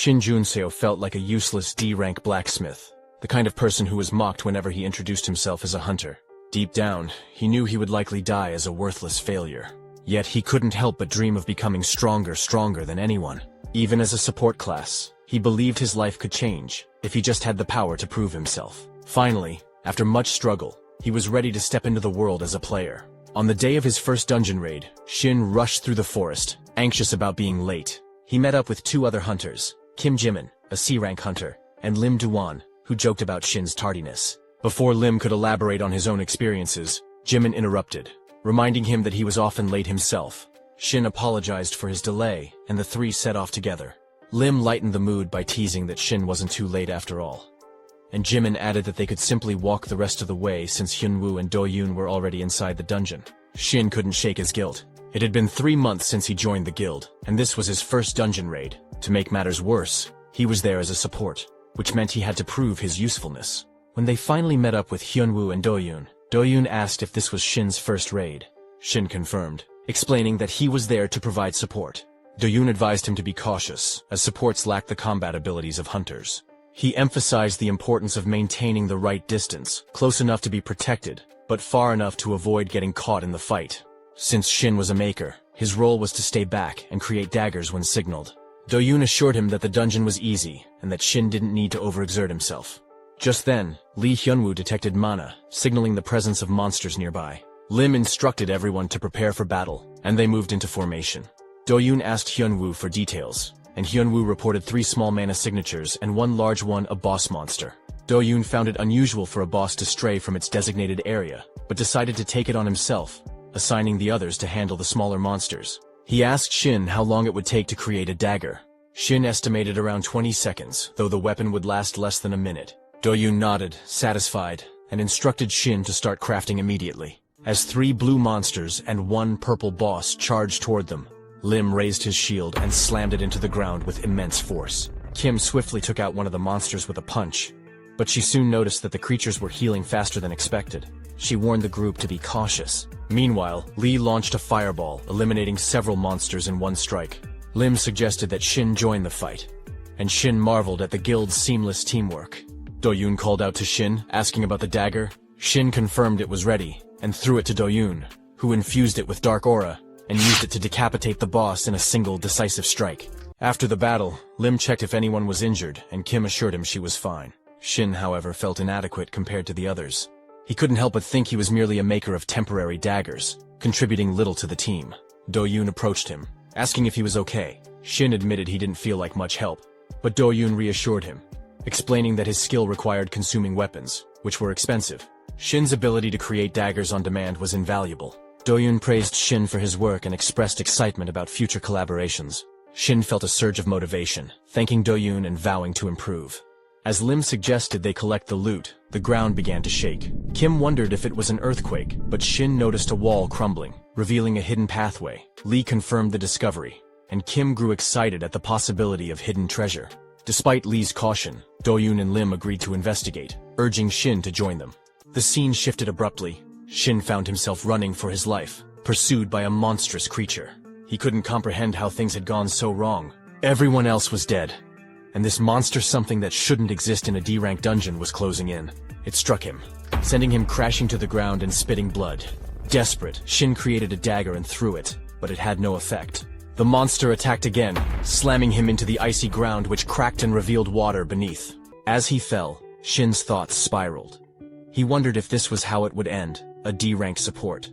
Shin Junseo felt like a useless D-rank blacksmith, the kind of person who was mocked whenever he introduced himself as a hunter. Deep down, he knew he would likely die as a worthless failure. Yet he couldn't help but dream of becoming stronger than anyone. Even as a support class, he believed his life could change, if he just had the power to prove himself. Finally, after much struggle, he was ready to step into the world as a player. On the day of his first dungeon raid, Shin rushed through the forest, anxious about being late. He met up with two other hunters, Kim Jimin, a C-rank hunter, and Lim Duan, who joked about Shin's tardiness. Before Lim could elaborate on his own experiences, Jimin interrupted, reminding him that he was often late himself. Shin apologized for his delay, and the three set off together. Lim lightened the mood by teasing that Shin wasn't too late after all. And Jimin added that they could simply walk the rest of the way since Hyunwoo and Do-yoon were already inside the dungeon. Shin couldn't shake his guilt. It had been 3 months since he joined the guild, and this was his first dungeon raid. To make matters worse, he was there as a support, which meant he had to prove his usefulness. When they finally met up with Hyunwoo and Do-yoon asked if this was Shin's first raid. Shin confirmed, explaining that he was there to provide support. Do-yoon advised him to be cautious, as supports lack the combat abilities of hunters. He emphasized the importance of maintaining the right distance, close enough to be protected, but far enough to avoid getting caught in the fight. Since Shin was a maker, his role was to stay back and create daggers when signaled. Do-yoon assured him that the dungeon was easy, and that Shin didn't need to overexert himself. Just then, Lee Hyunwoo detected mana, signaling the presence of monsters nearby. Lim instructed everyone to prepare for battle, and they moved into formation. Do-yoon asked Hyunwoo for details, and Hyunwoo reported 3 small mana signatures and 1 large one, a boss monster. Do-yoon found it unusual for a boss to stray from its designated area, but decided to take it on himself, assigning the others to handle the smaller monsters. He asked Shin how long it would take to create a dagger. Shin estimated around 20 seconds, though the weapon would last less than a minute. Do-yoon nodded, satisfied, and instructed Shin to start crafting immediately. As 3 blue monsters and 1 purple boss charged toward them, Lim raised his shield and slammed it into the ground with immense force. Kim swiftly took out one of the monsters with a punch, but she soon noticed that the creatures were healing faster than expected. She warned the group to be cautious. Meanwhile, Lee launched a fireball, eliminating several monsters in 1 strike. Lim suggested that Shin join the fight, and Shin marveled at the guild's seamless teamwork. Do-yoon called out to Shin, asking about the dagger. Shin confirmed it was ready, and threw it to Do-yoon, who infused it with dark aura, and used it to decapitate the boss in a single decisive strike. After the battle, Lim checked if anyone was injured, and Kim assured him she was fine. Shin, however, felt inadequate compared to the others. He couldn't help but think he was merely a maker of temporary daggers, contributing little to the team. Do-yoon approached him, asking if he was okay. Shin admitted he didn't feel like much help, but Do-yoon reassured him, explaining that his skill required consuming weapons, which were expensive. Shin's ability to create daggers on demand was invaluable. Do-yoon praised Shin for his work and expressed excitement about future collaborations. Shin felt a surge of motivation, thanking Do-yoon and vowing to improve. As Lim suggested they collect the loot, the ground began to shake. Kim wondered if it was an earthquake, but Shin noticed a wall crumbling, revealing a hidden pathway. Lee confirmed the discovery, and Kim grew excited at the possibility of hidden treasure. Despite Lee's caution, Do-yoon and Lim agreed to investigate, urging Shin to join them. The scene shifted abruptly. Shin found himself running for his life, pursued by a monstrous creature. He couldn't comprehend how things had gone so wrong. Everyone else was dead, and this monster, something that shouldn't exist in a D-rank dungeon, was closing in. It struck him, sending him crashing to the ground and spitting blood. Desperate, Shin created a dagger and threw it, but it had no effect. The monster attacked again, slamming him into the icy ground which cracked and revealed water beneath. As he fell, Shin's thoughts spiraled. He wondered if this was how it would end, a D-rank support,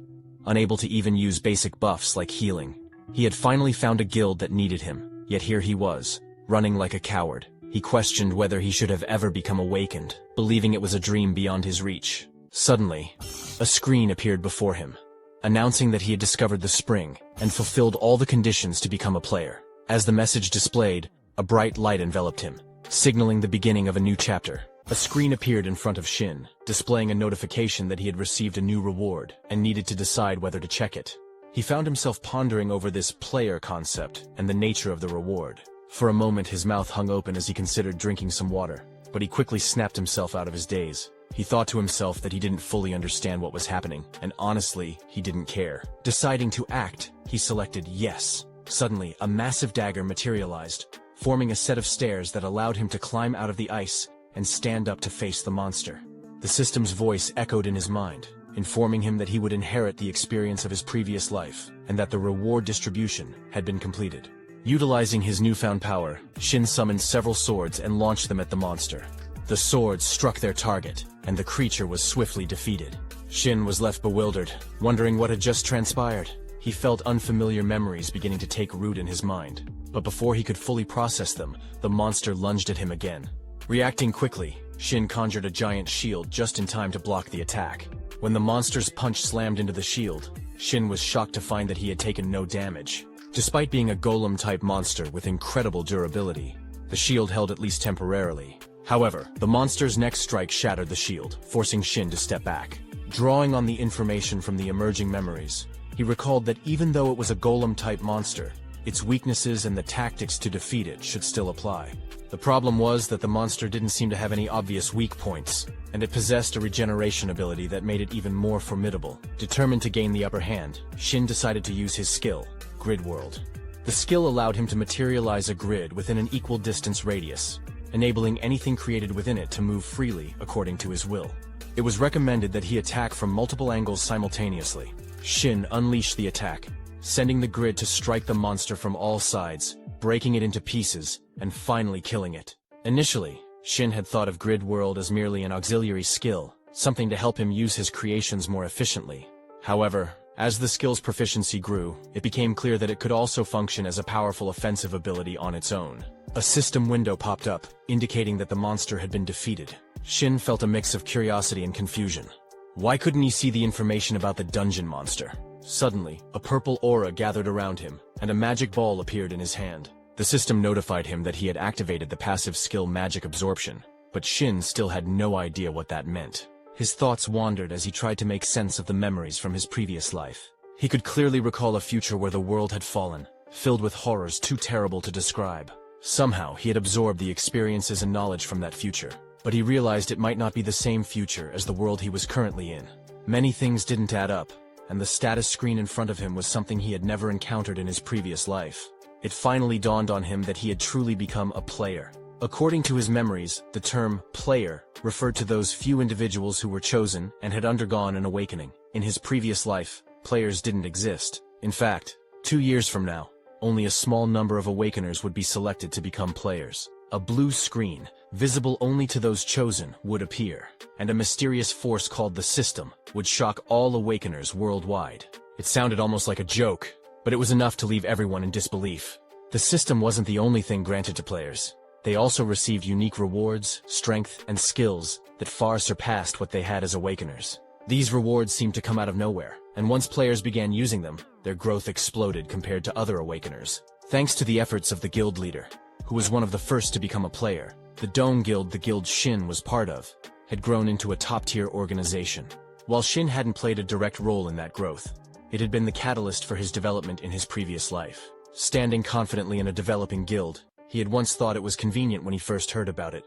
unable to even use basic buffs like healing. He had finally found a guild that needed him, yet here he was, running like a coward. He questioned whether he should have ever become awakened, believing it was a dream beyond his reach. Suddenly, a screen appeared before him, announcing that he had discovered the spring and fulfilled all the conditions to become a player. As the message displayed, a bright light enveloped him, signaling the beginning of a new chapter. A screen appeared in front of Shin, displaying a notification that he had received a new reward and needed to decide whether to check it. He found himself pondering over this player concept and the nature of the reward. For a moment his mouth hung open as he considered drinking some water, but he quickly snapped himself out of his daze. He thought to himself that he didn't fully understand what was happening, and honestly, he didn't care. Deciding to act, he selected yes. Suddenly, a massive dagger materialized, forming a set of stairs that allowed him to climb out of the ice and stand up to face the monster. The system's voice echoed in his mind, informing him that he would inherit the experience of his previous life, and that the reward distribution had been completed. Utilizing his newfound power, Shin summoned several swords and launched them at the monster. The swords struck their target, and the creature was swiftly defeated. Shin was left bewildered, wondering what had just transpired. He felt unfamiliar memories beginning to take root in his mind, but before he could fully process them, the monster lunged at him again. Reacting quickly, Shin conjured a giant shield just in time to block the attack. When the monster's punch slammed into the shield, Shin was shocked to find that he had taken no damage. Despite being a golem-type monster with incredible durability, the shield held at least temporarily. However, the monster's next strike shattered the shield, forcing Shin to step back. Drawing on the information from the emerging memories, he recalled that even though it was a golem-type monster, its weaknesses and the tactics to defeat it should still apply. The problem was that the monster didn't seem to have any obvious weak points, and it possessed a regeneration ability that made it even more formidable. Determined to gain the upper hand, Shin decided to use his skill, Grid World. The skill allowed him to materialize a grid within an equal distance radius, enabling anything created within it to move freely according to his will. It was recommended that he attack from multiple angles simultaneously. Shin unleashed the attack, sending the grid to strike the monster from all sides, breaking it into pieces, and finally killing it. Initially, Shin had thought of Grid World as merely an auxiliary skill, something to help him use his creations more efficiently. However, as the skill's proficiency grew, it became clear that it could also function as a powerful offensive ability on its own. A system window popped up, indicating that the monster had been defeated. Shin felt a mix of curiosity and confusion. Why couldn't he see the information about the dungeon monster? Suddenly, a purple aura gathered around him, and a magic ball appeared in his hand. The system notified him that he had activated the passive skill Magic Absorption, but Shin still had no idea what that meant. His thoughts wandered as he tried to make sense of the memories from his previous life. He could clearly recall a future where the world had fallen, filled with horrors too terrible to describe. Somehow, he had absorbed the experiences and knowledge from that future, but he realized it might not be the same future as the world he was currently in. Many things didn't add up, and the status screen in front of him was something he had never encountered in his previous life. It finally dawned on him that he had truly become a player. According to his memories, the term player referred to those few individuals who were chosen and had undergone an awakening. In his previous life, players didn't exist. In fact, 2 years from now, only a small number of awakeners would be selected to become players. A blue screen, visible only to those chosen, would appear, and a mysterious force called the System would shock all awakeners worldwide. It sounded almost like a joke, but it was enough to leave everyone in disbelief. The System wasn't the only thing granted to players. They also received unique rewards, strength, and skills that far surpassed what they had as awakeners. These rewards seemed to come out of nowhere, and once players began using them, their growth exploded compared to other awakeners. Thanks to the efforts of the guild leader, who was one of the first to become a player, the Dome Guild the guild Shin was part of had grown into a top-tier organization. While Shin hadn't played a direct role in that growth, it had been the catalyst for his development in his previous life. Standing confidently in a developing guild, he had once thought it was convenient when he first heard about it,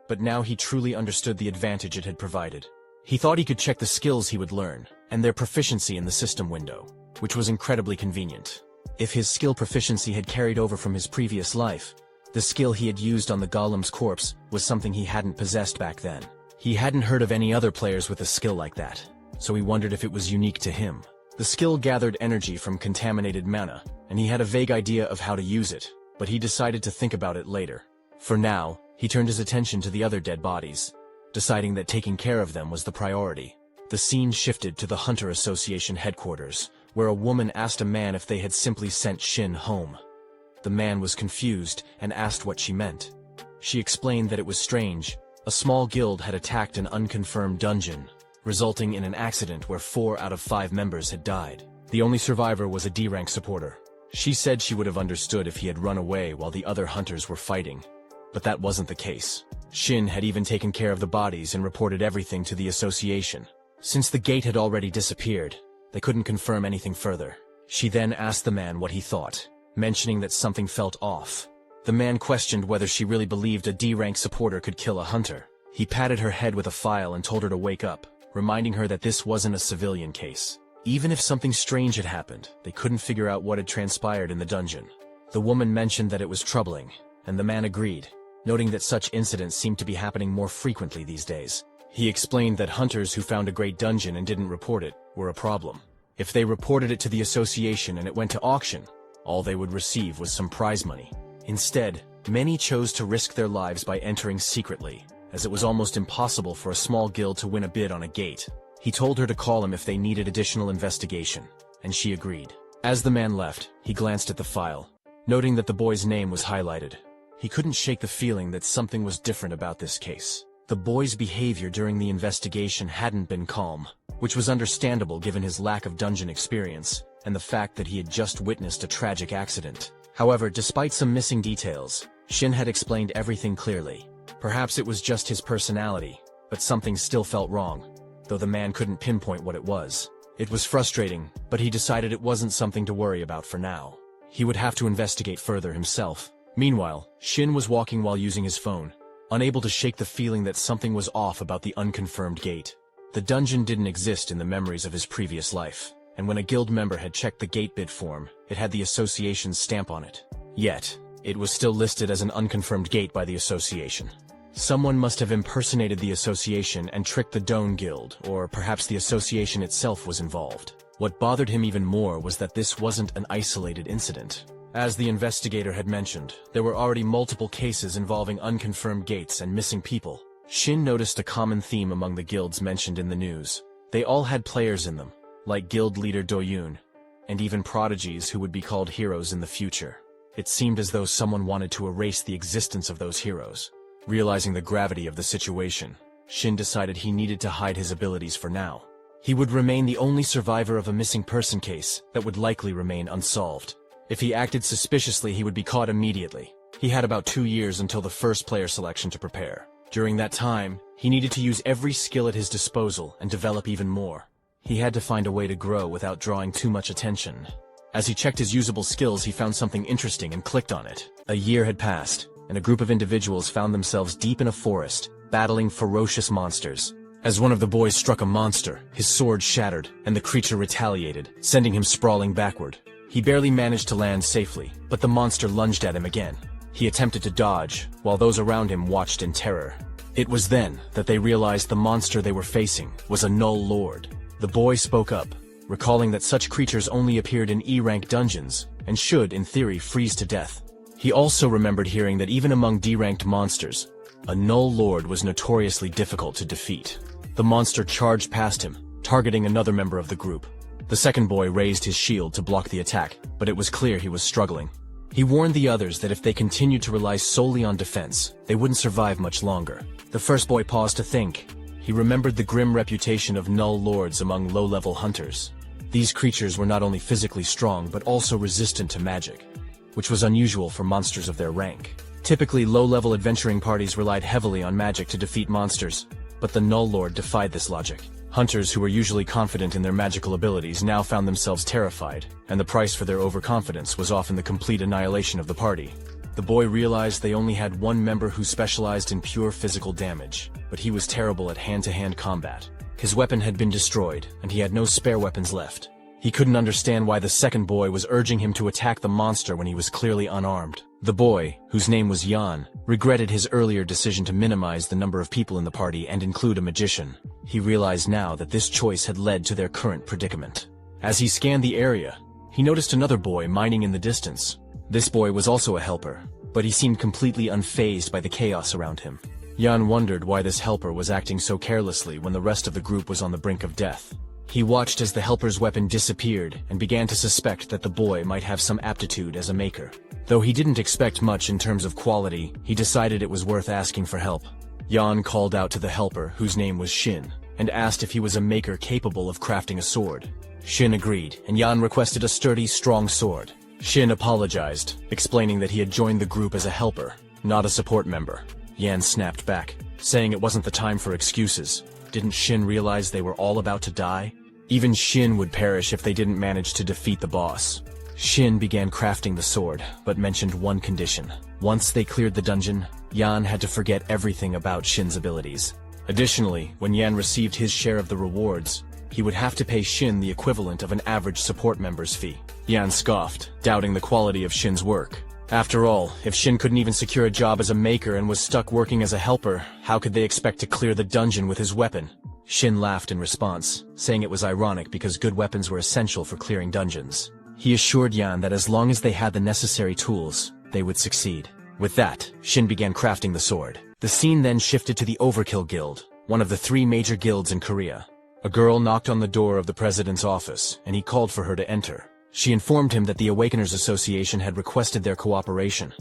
but now he truly understood the advantage it had provided. He thought he could check the skills he would learn, and their proficiency in the system window, which was incredibly convenient. If his skill proficiency had carried over from his previous life, the skill he had used on the golem's corpse was something he hadn't possessed back then. He hadn't heard of any other players with a skill like that, so he wondered if it was unique to him. The skill gathered energy from contaminated mana, and he had a vague idea of how to use it, but he decided to think about it later. For now, he turned his attention to the other dead bodies, deciding that taking care of them was the priority. The scene shifted to the Hunter Association headquarters, where a woman asked a man if they had simply sent Shin home. The man was confused and asked what she meant. She explained that it was strange. A small guild had attacked an unconfirmed dungeon, resulting in an accident where 4 out of 5 members had died. The only survivor was a D-rank supporter. She said she would have understood if he had run away while the other hunters were fighting, but that wasn't the case. Shin had even taken care of the bodies and reported everything to the association. Since the gate had already disappeared, they couldn't confirm anything further. She then asked the man what he thought, mentioning that something felt off. The man questioned whether she really believed a D-rank supporter could kill a hunter. He patted her head with a file and told her to wake up, reminding her that this wasn't a civilian case. Even if something strange had happened, they couldn't figure out what had transpired in the dungeon. The woman mentioned that it was troubling, and the man agreed, noting that such incidents seemed to be happening more frequently these days. He explained that hunters who found a great dungeon and didn't report it were a problem. If they reported it to the association and it went to auction, all they would receive was some prize money. Instead, many chose to risk their lives by entering secretly, as it was almost impossible for a small guild to win a bid on a gate. He told her to call him if they needed additional investigation, and she agreed. As the man left, he glanced at the file, noting that the boy's name was highlighted. He couldn't shake the feeling that something was different about this case. The boy's behavior during the investigation hadn't been calm, which was understandable given his lack of dungeon experience, and the fact that he had just witnessed a tragic accident. However, despite some missing details, Shin had explained everything clearly. Perhaps it was just his personality, but something still felt wrong, though the man couldn't pinpoint what it was. It was frustrating, but he decided it wasn't something to worry about for now. He would have to investigate further himself. Meanwhile, Shin was walking while using his phone, unable to shake the feeling that something was off about the unconfirmed gate. The dungeon didn't exist in the memories of his previous life, and when a guild member had checked the gate bid form, it had the association's stamp on it. Yet, it was still listed as an unconfirmed gate by the association. Someone must have impersonated the association and tricked the Doan Guild, or perhaps the association itself was involved. What bothered him even more was that this wasn't an isolated incident. As the investigator had mentioned, there were already multiple cases involving unconfirmed gates and missing people. Shin noticed a common theme among the guilds mentioned in the news. They all had players in them, like guild leader Doyun, and even prodigies who would be called heroes in the future. It seemed as though someone wanted to erase the existence of those heroes. Realizing the gravity of the situation, Shin decided he needed to hide his abilities for now. He would remain the only survivor of a missing person case that would likely remain unsolved. If he acted suspiciously, he would be caught immediately. He had about 2 years until the first player selection to prepare. During that time, he needed to use every skill at his disposal and develop even more. He had to find a way to grow without drawing too much attention. As he checked his usable skills, he found something interesting and clicked on it. A year had passed, and a group of individuals found themselves deep in a forest, battling ferocious monsters. As one of the boys struck a monster, his sword shattered, and the creature retaliated, sending him sprawling backward. He barely managed to land safely, but the monster lunged at him again. He attempted to dodge, while those around him watched in terror. It was then that they realized the monster they were facing was a Null Lord. The boy spoke up, recalling that such creatures only appeared in E-rank dungeons, and should, in theory, freeze to death. He also remembered hearing that even among D-ranked monsters, a Null Lord was notoriously difficult to defeat. The monster charged past him, targeting another member of the group. The second boy raised his shield to block the attack, but it was clear he was struggling. He warned the others that if they continued to rely solely on defense, they wouldn't survive much longer. The first boy paused to think. He remembered the grim reputation of Null Lords among low-level hunters. These creatures were not only physically strong, but also resistant to magic, which was unusual for monsters of their rank. Typically, low-level adventuring parties relied heavily on magic to defeat monsters, but the Null Lord defied this logic. Hunters who were usually confident in their magical abilities now found themselves terrified, and the price for their overconfidence was often the complete annihilation of the party. The boy realized they only had one member who specialized in pure physical damage, but he was terrible at hand-to-hand combat. His weapon had been destroyed, and he had no spare weapons left. He couldn't understand why the second boy was urging him to attack the monster when he was clearly unarmed. The boy, whose name was Yan, regretted his earlier decision to minimize the number of people in the party and include a magician. He realized now that this choice had led to their current predicament. As he scanned the area, he noticed another boy mining in the distance. This boy was also a helper, but he seemed completely unfazed by the chaos around him. Yan wondered why this helper was acting so carelessly when the rest of the group was on the brink of death. He watched as the helper's weapon disappeared and began to suspect that the boy might have some aptitude as a maker. Though he didn't expect much in terms of quality, he decided it was worth asking for help. Yan called out to the helper, whose name was Shin, and asked if he was a maker capable of crafting a sword. Shin agreed, and Yan requested a sturdy, strong sword. Shin apologized, explaining that he had joined the group as a helper, not a support member. Yan snapped back, saying it wasn't the time for excuses. Didn't Shin realize they were all about to die? Even Shin would perish if they didn't manage to defeat the boss. Shin began crafting the sword, but mentioned one condition. Once they cleared the dungeon, Yan had to forget everything about Shin's abilities. Additionally, when Yan received his share of the rewards, he would have to pay Shin the equivalent of an average support member's fee. Yan scoffed, doubting the quality of Shin's work. After all, if Shin couldn't even secure a job as a maker and was stuck working as a helper, how could they expect to clear the dungeon with his weapon? Shin laughed in response, saying it was ironic because good weapons were essential for clearing dungeons. He assured Yan that as long as they had the necessary tools, they would succeed. With that, Shin began crafting the sword. The scene then shifted to the Overkill Guild, one of the 3 major guilds in Korea. A girl knocked on the door of the president's office, and he called for her to enter. She informed him that the Awakeners Association had requested their cooperation,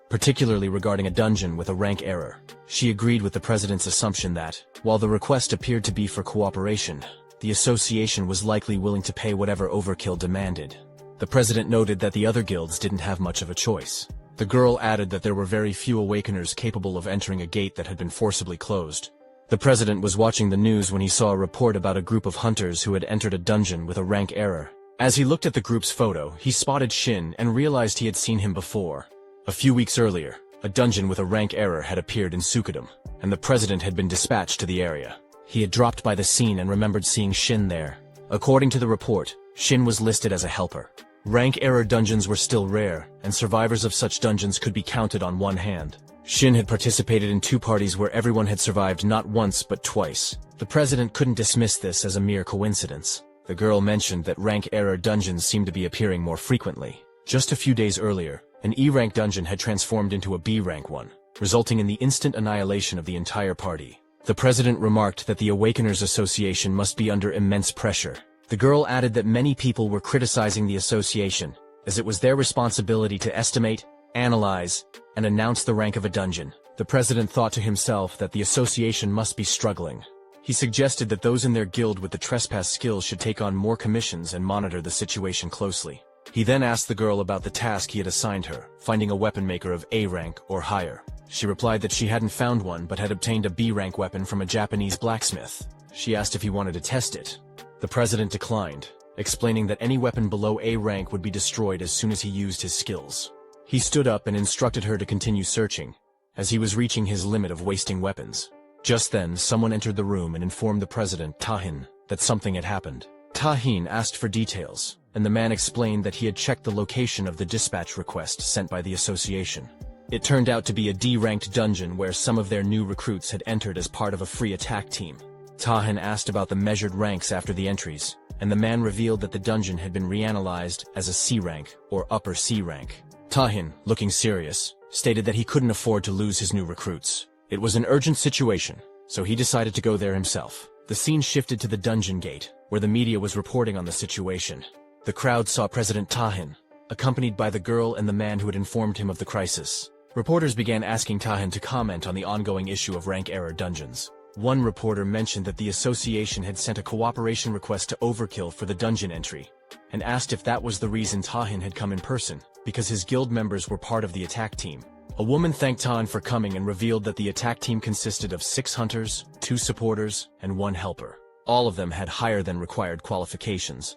particularly regarding a dungeon with a rank error. She agreed with the president's assumption that, while the request appeared to be for cooperation, the association was likely willing to pay whatever Overkill demanded. The president noted that the other guilds didn't have much of a choice. The girl added that there were very few Awakeners capable of entering a gate that had been forcibly closed. The president was watching the news when he saw a report about a group of hunters who had entered a dungeon with a rank error. As he looked at the group's photo, he spotted Shin and realized he had seen him before. A few weeks earlier, a dungeon with a rank error had appeared in Sukadam, and the president had been dispatched to the area. He had dropped by the scene and remembered seeing Shin there. According to the report, Shin was listed as a helper. Rank error dungeons were still rare, and survivors of such dungeons could be counted on one hand. Shin had participated in 2 parties where everyone had survived not once but twice. The president couldn't dismiss this as a mere coincidence. The girl mentioned that rank error dungeons seemed to be appearing more frequently. Just a few days earlier, an E-rank dungeon had transformed into a B-rank one, resulting in the instant annihilation of the entire party. The president remarked that the Awakeners Association must be under immense pressure. The girl added that many people were criticizing the association, as it was their responsibility to estimate, analyze, and announce the rank of a dungeon. The president thought to himself that the association must be struggling. He suggested that those in their guild with the trespass skills should take on more commissions and monitor the situation closely. He then asked the girl about the task he had assigned her, finding a weapon maker of A rank or higher. She replied that she hadn't found one but had obtained a B rank weapon from a Japanese blacksmith. She asked if he wanted to test it. The president declined, explaining that any weapon below A rank would be destroyed as soon as he used his skills. He stood up and instructed her to continue searching, as he was reaching his limit of wasting weapons. Just then, someone entered the room and informed the president, Tahin, that something had happened. Tahin asked for details, and the man explained that he had checked the location of the dispatch request sent by the association. It turned out to be a D-ranked dungeon where some of their new recruits had entered as part of a free attack team. Tahin asked about the measured ranks after the entries, and the man revealed that the dungeon had been reanalyzed as a C rank or upper C rank. Tahin, looking serious, stated that he couldn't afford to lose his new recruits. It was an urgent situation, so he decided to go there himself. The scene shifted to the dungeon gate, where the media was reporting on the situation. The crowd saw President Tahin, accompanied by the girl and the man who had informed him of the crisis. Reporters began asking Tahin to comment on the ongoing issue of rank error dungeons. One reporter mentioned that the association had sent a cooperation request to Overkill for the dungeon entry, and asked if that was the reason Tahin had come in person, because his guild members were part of the attack team. A woman thanked Tahin for coming and revealed that the attack team consisted of 6 hunters, 2 supporters, and 1 helper. All of them had higher than required qualifications.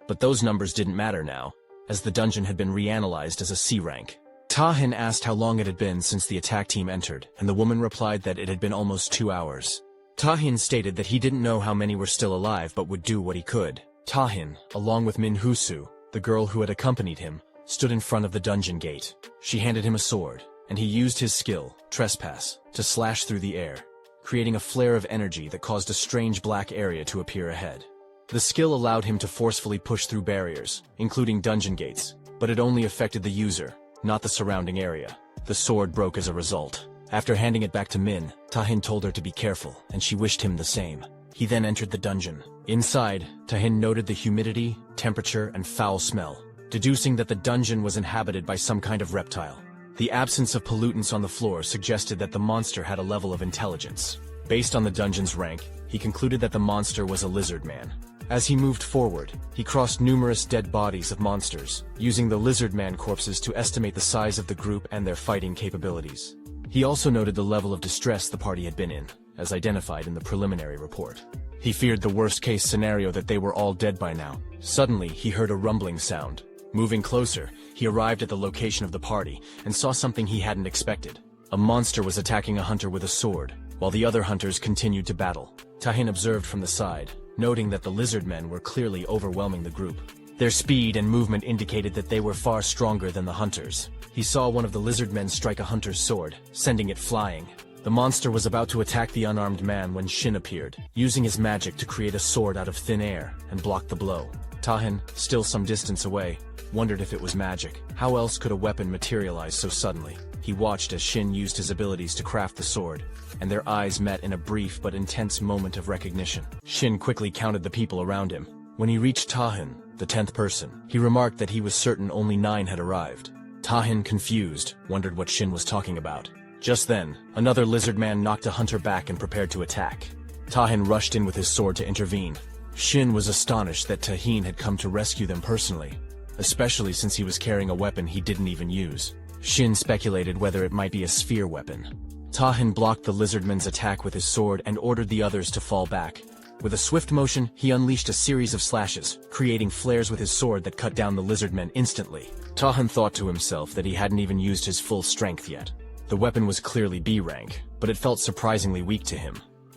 But those numbers didn't matter now, as the dungeon had been reanalyzed as a C rank. Tahin asked how long it had been since the attack team entered, and the woman replied that it had been almost 2 hours. Tahin stated that he didn't know how many were still alive but would do what he could. Tahin, along with Min Husu, the girl who had accompanied him, stood in front of the dungeon gate. She handed him a sword, and he used his skill, Trespass, to slash through the air, creating a flare of energy that caused a strange black area to appear ahead. The skill allowed him to forcefully push through barriers, including dungeon gates, but it only affected the user, not the surrounding area. The sword broke as a result. After handing it back to Min, Tahin told her to be careful, and she wished him the same. He then entered the dungeon. Inside, Tahin noted the humidity, temperature, and foul smell, deducing that the dungeon was inhabited by some kind of reptile. The absence of pollutants on the floor suggested that the monster had a level of intelligence. Based on the dungeon's rank, he concluded that the monster was a lizard man. As he moved forward, he crossed numerous dead bodies of monsters, using the lizard man corpses to estimate the size of the group and their fighting capabilities. He also noted the level of distress the party had been in, as identified in the preliminary report. He feared the worst-case scenario that they were all dead by now. Suddenly, he heard a rumbling sound. Moving closer, he arrived at the location of the party and saw something he hadn't expected. A monster was attacking a hunter with a sword, while the other hunters continued to battle. Tahin observed from the side, noting that the lizard men were clearly overwhelming the group. Their speed and movement indicated that they were far stronger than the hunters. He saw one of the lizard men strike a hunter's sword, sending it flying. The monster was about to attack the unarmed man when Shin appeared, using his magic to create a sword out of thin air and block the blow. Tahin, still some distance away, wondered if it was magic. How else could a weapon materialize so suddenly? He watched as Shin used his abilities to craft the sword, and their eyes met in a brief but intense moment of recognition. Shin quickly counted the people around him. When he reached Tahin, the 10th person, he remarked that he was certain only 9 had arrived. Tahin, confused, wondered what Shin was talking about. Just then, another lizard man knocked a hunter back and prepared to attack. Tahin rushed in with his sword to intervene. Shin was astonished that Tahin had come to rescue them personally, especially since he was carrying a weapon he didn't even use. Shin speculated whether it might be a sphere weapon. Tahin blocked the lizardman's attack with his sword and ordered the others to fall back. With a swift motion, he unleashed a series of slashes, creating flares with his sword that cut down the lizardmen instantly. Tahin thought to himself that he hadn't even used his full strength yet. The weapon was clearly B rank, but it felt surprisingly weak to him.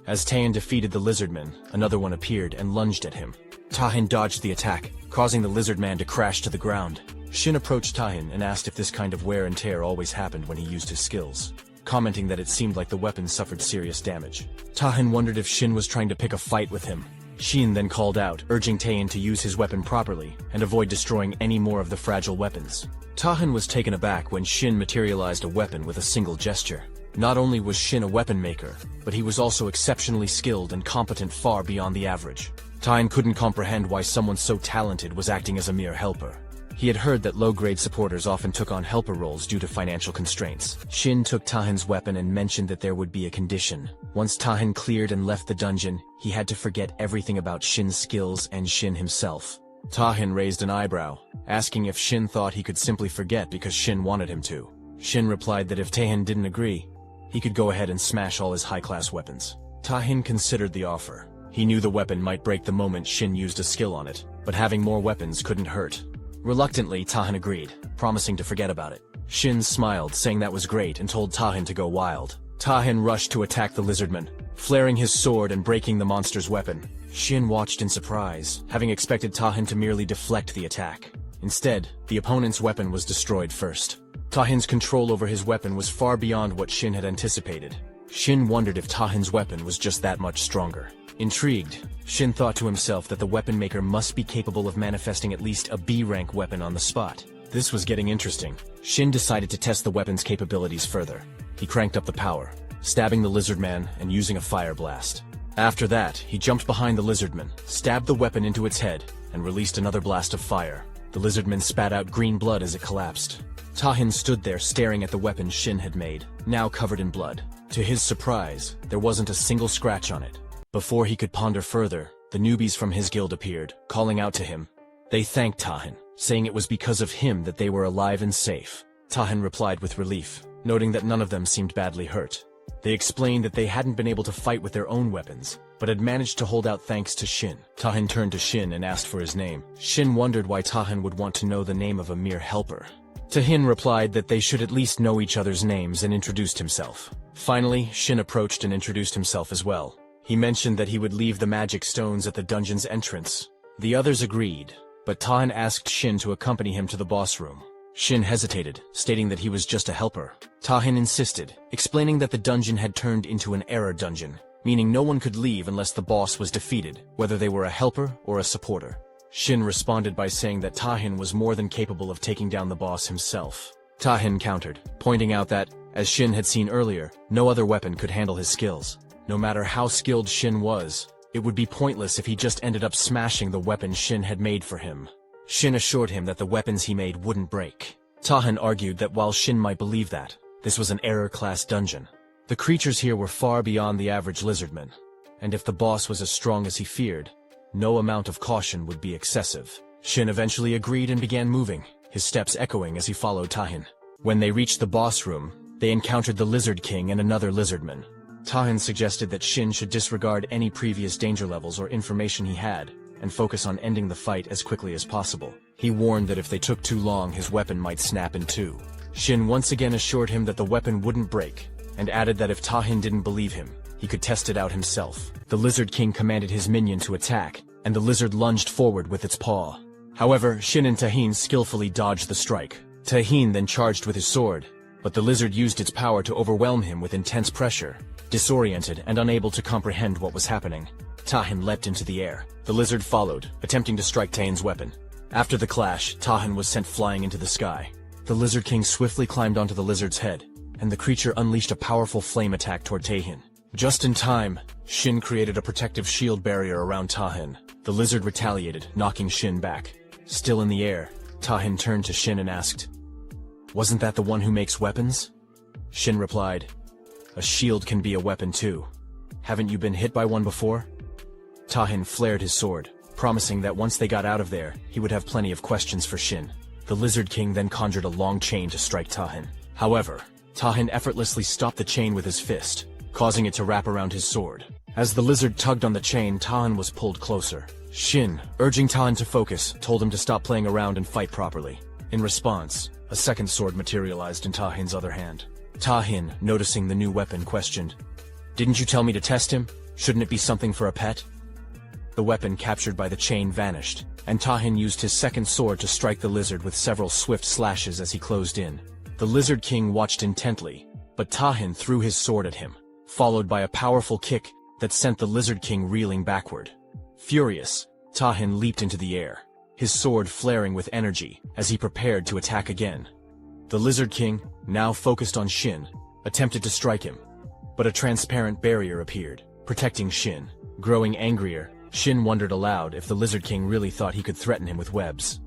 As Tahin defeated the lizardman, another one appeared and lunged at him. Tahin dodged the attack, causing the lizardman to crash to the ground. Shin approached Tahin and asked if this kind of wear and tear always happened when he used his skills, commenting that it seemed like the weapon suffered serious damage. Tahin wondered if Shin was trying to pick a fight with him. Shin then called out, urging Tahin to use his weapon properly and avoid destroying any more of the fragile weapons. Tahin was taken aback when Shin materialized a weapon with a single gesture. Not only was Shin a weapon maker, but he was also exceptionally skilled and competent far beyond the average. Tahin couldn't comprehend why someone so talented was acting as a mere helper. He had heard that low-grade supporters often took on helper roles due to financial constraints. Shin took Tahin's weapon and mentioned that there would be a condition. Once Tahin cleared and left the dungeon, he had to forget everything about Shin's skills and Shin himself. Tahin raised an eyebrow, asking if Shin thought he could simply forget because Shin wanted him to. Shin replied that if Tahin didn't agree, he could go ahead and smash all his high-class weapons. Tahin considered the offer. He knew the weapon might break the moment Shin used a skill on it, but having more weapons couldn't hurt. Reluctantly, Tahin agreed, promising to forget about it. Shin smiled, saying that was great, and told Tahin to go wild. Tahin rushed to attack the lizardman, flaring his sword and breaking the monster's weapon. Shin watched in surprise, having expected Tahin to merely deflect the attack. Instead, the opponent's weapon was destroyed first. Tahin's control over his weapon was far beyond what Shin had anticipated. Shin wondered if Tahin's weapon was just that much stronger. Intrigued, Shin thought to himself that the weapon maker must be capable of manifesting at least a B-rank weapon on the spot. This was getting interesting. Shin decided to test the weapon's capabilities further. He cranked up the power, stabbing the lizardman and using a fire blast. After that, he jumped behind the lizardman, stabbed the weapon into its head, and released another blast of fire. The lizardman spat out green blood as it collapsed. Tahin stood there staring at the weapon Shin had made, now covered in blood. To his surprise, there wasn't a single scratch on it. Before he could ponder further, the newbies from his guild appeared, calling out to him. They thanked Tahin, saying it was because of him that they were alive and safe. Tahin replied with relief, noting that none of them seemed badly hurt. They explained that they hadn't been able to fight with their own weapons, but had managed to hold out thanks to Shin. Tahin turned to Shin and asked for his name. Shin wondered why Tahin would want to know the name of a mere helper. Tahin replied that they should at least know each other's names and introduced himself. Finally, Shin approached and introduced himself as well. He mentioned that he would leave the magic stones at the dungeon's entrance. The others agreed, but Tahin asked Shin to accompany him to the boss room. Shin hesitated, stating that he was just a helper. Tahin insisted, explaining that the dungeon had turned into an error dungeon, meaning no one could leave unless the boss was defeated, whether they were a helper or a supporter. Shin responded by saying that Tahin was more than capable of taking down the boss himself. Tahin countered, pointing out that, as Shin had seen earlier, no other weapon could handle his skills. No matter how skilled Shin was, it would be pointless if he just ended up smashing the weapon Shin had made for him. Shin assured him that the weapons he made wouldn't break. Tahin argued that while Shin might believe that, this was an error-class dungeon. The creatures here were far beyond the average lizardman, and if the boss was as strong as he feared, no amount of caution would be excessive. Shin eventually agreed and began moving, his steps echoing as he followed Tahin. When they reached the boss room, they encountered the Lizard King and another lizardman. Tahin suggested that Shin should disregard any previous danger levels or information he had, and focus on ending the fight as quickly as possible. He warned that if they took too long, his weapon might snap in two. Shin once again assured him that the weapon wouldn't break, and added that if Tahin didn't believe him, he could test it out himself. The Lizard King commanded his minion to attack, and the lizard lunged forward with its paw. However, Shin and Tahin skillfully dodged the strike. Tahin then charged with his sword, but the lizard used its power to overwhelm him with intense pressure. Disoriented and unable to comprehend what was happening, Tahin leapt into the air. The lizard followed, attempting to strike Tahin's weapon. After the clash, Tahin was sent flying into the sky. The Lizard King swiftly climbed onto the lizard's head, and the creature unleashed a powerful flame attack toward Tahin. Just in time, Shin created a protective shield barrier around Tahin. The lizard retaliated, knocking Shin back. Still in the air, Tahin turned to Shin and asked, "Wasn't that the one who makes weapons?" Shin replied, "A shield can be a weapon too. Haven't you been hit by one before?" Tahin flared his sword, promising that once they got out of there, he would have plenty of questions for Shin. The Lizard King then conjured a long chain to strike Tahin. However, Tahin effortlessly stopped the chain with his fist, causing it to wrap around his sword. As the lizard tugged on the chain, Tahin was pulled closer. Shin, urging Tahin to focus, told him to stop playing around and fight properly. In response, a second sword materialized in Tahin's other hand. Tahin, noticing the new weapon, questioned, "Didn't you tell me to test him? Shouldn't it be something for a pet?" The weapon captured by the chain vanished, and Tahin used his second sword to strike the lizard with several swift slashes as he closed in. The Lizard King watched intently, but Tahin threw his sword at him, followed by a powerful kick that sent the Lizard King reeling backward. Furious, Tahin leaped into the air, his sword flaring with energy as he prepared to attack again. The Lizard King, now focused on Shin, attempted to strike him, but a transparent barrier appeared, protecting Shin. Growing angrier, Shin wondered aloud if the Lizard King really thought he could threaten him with webs.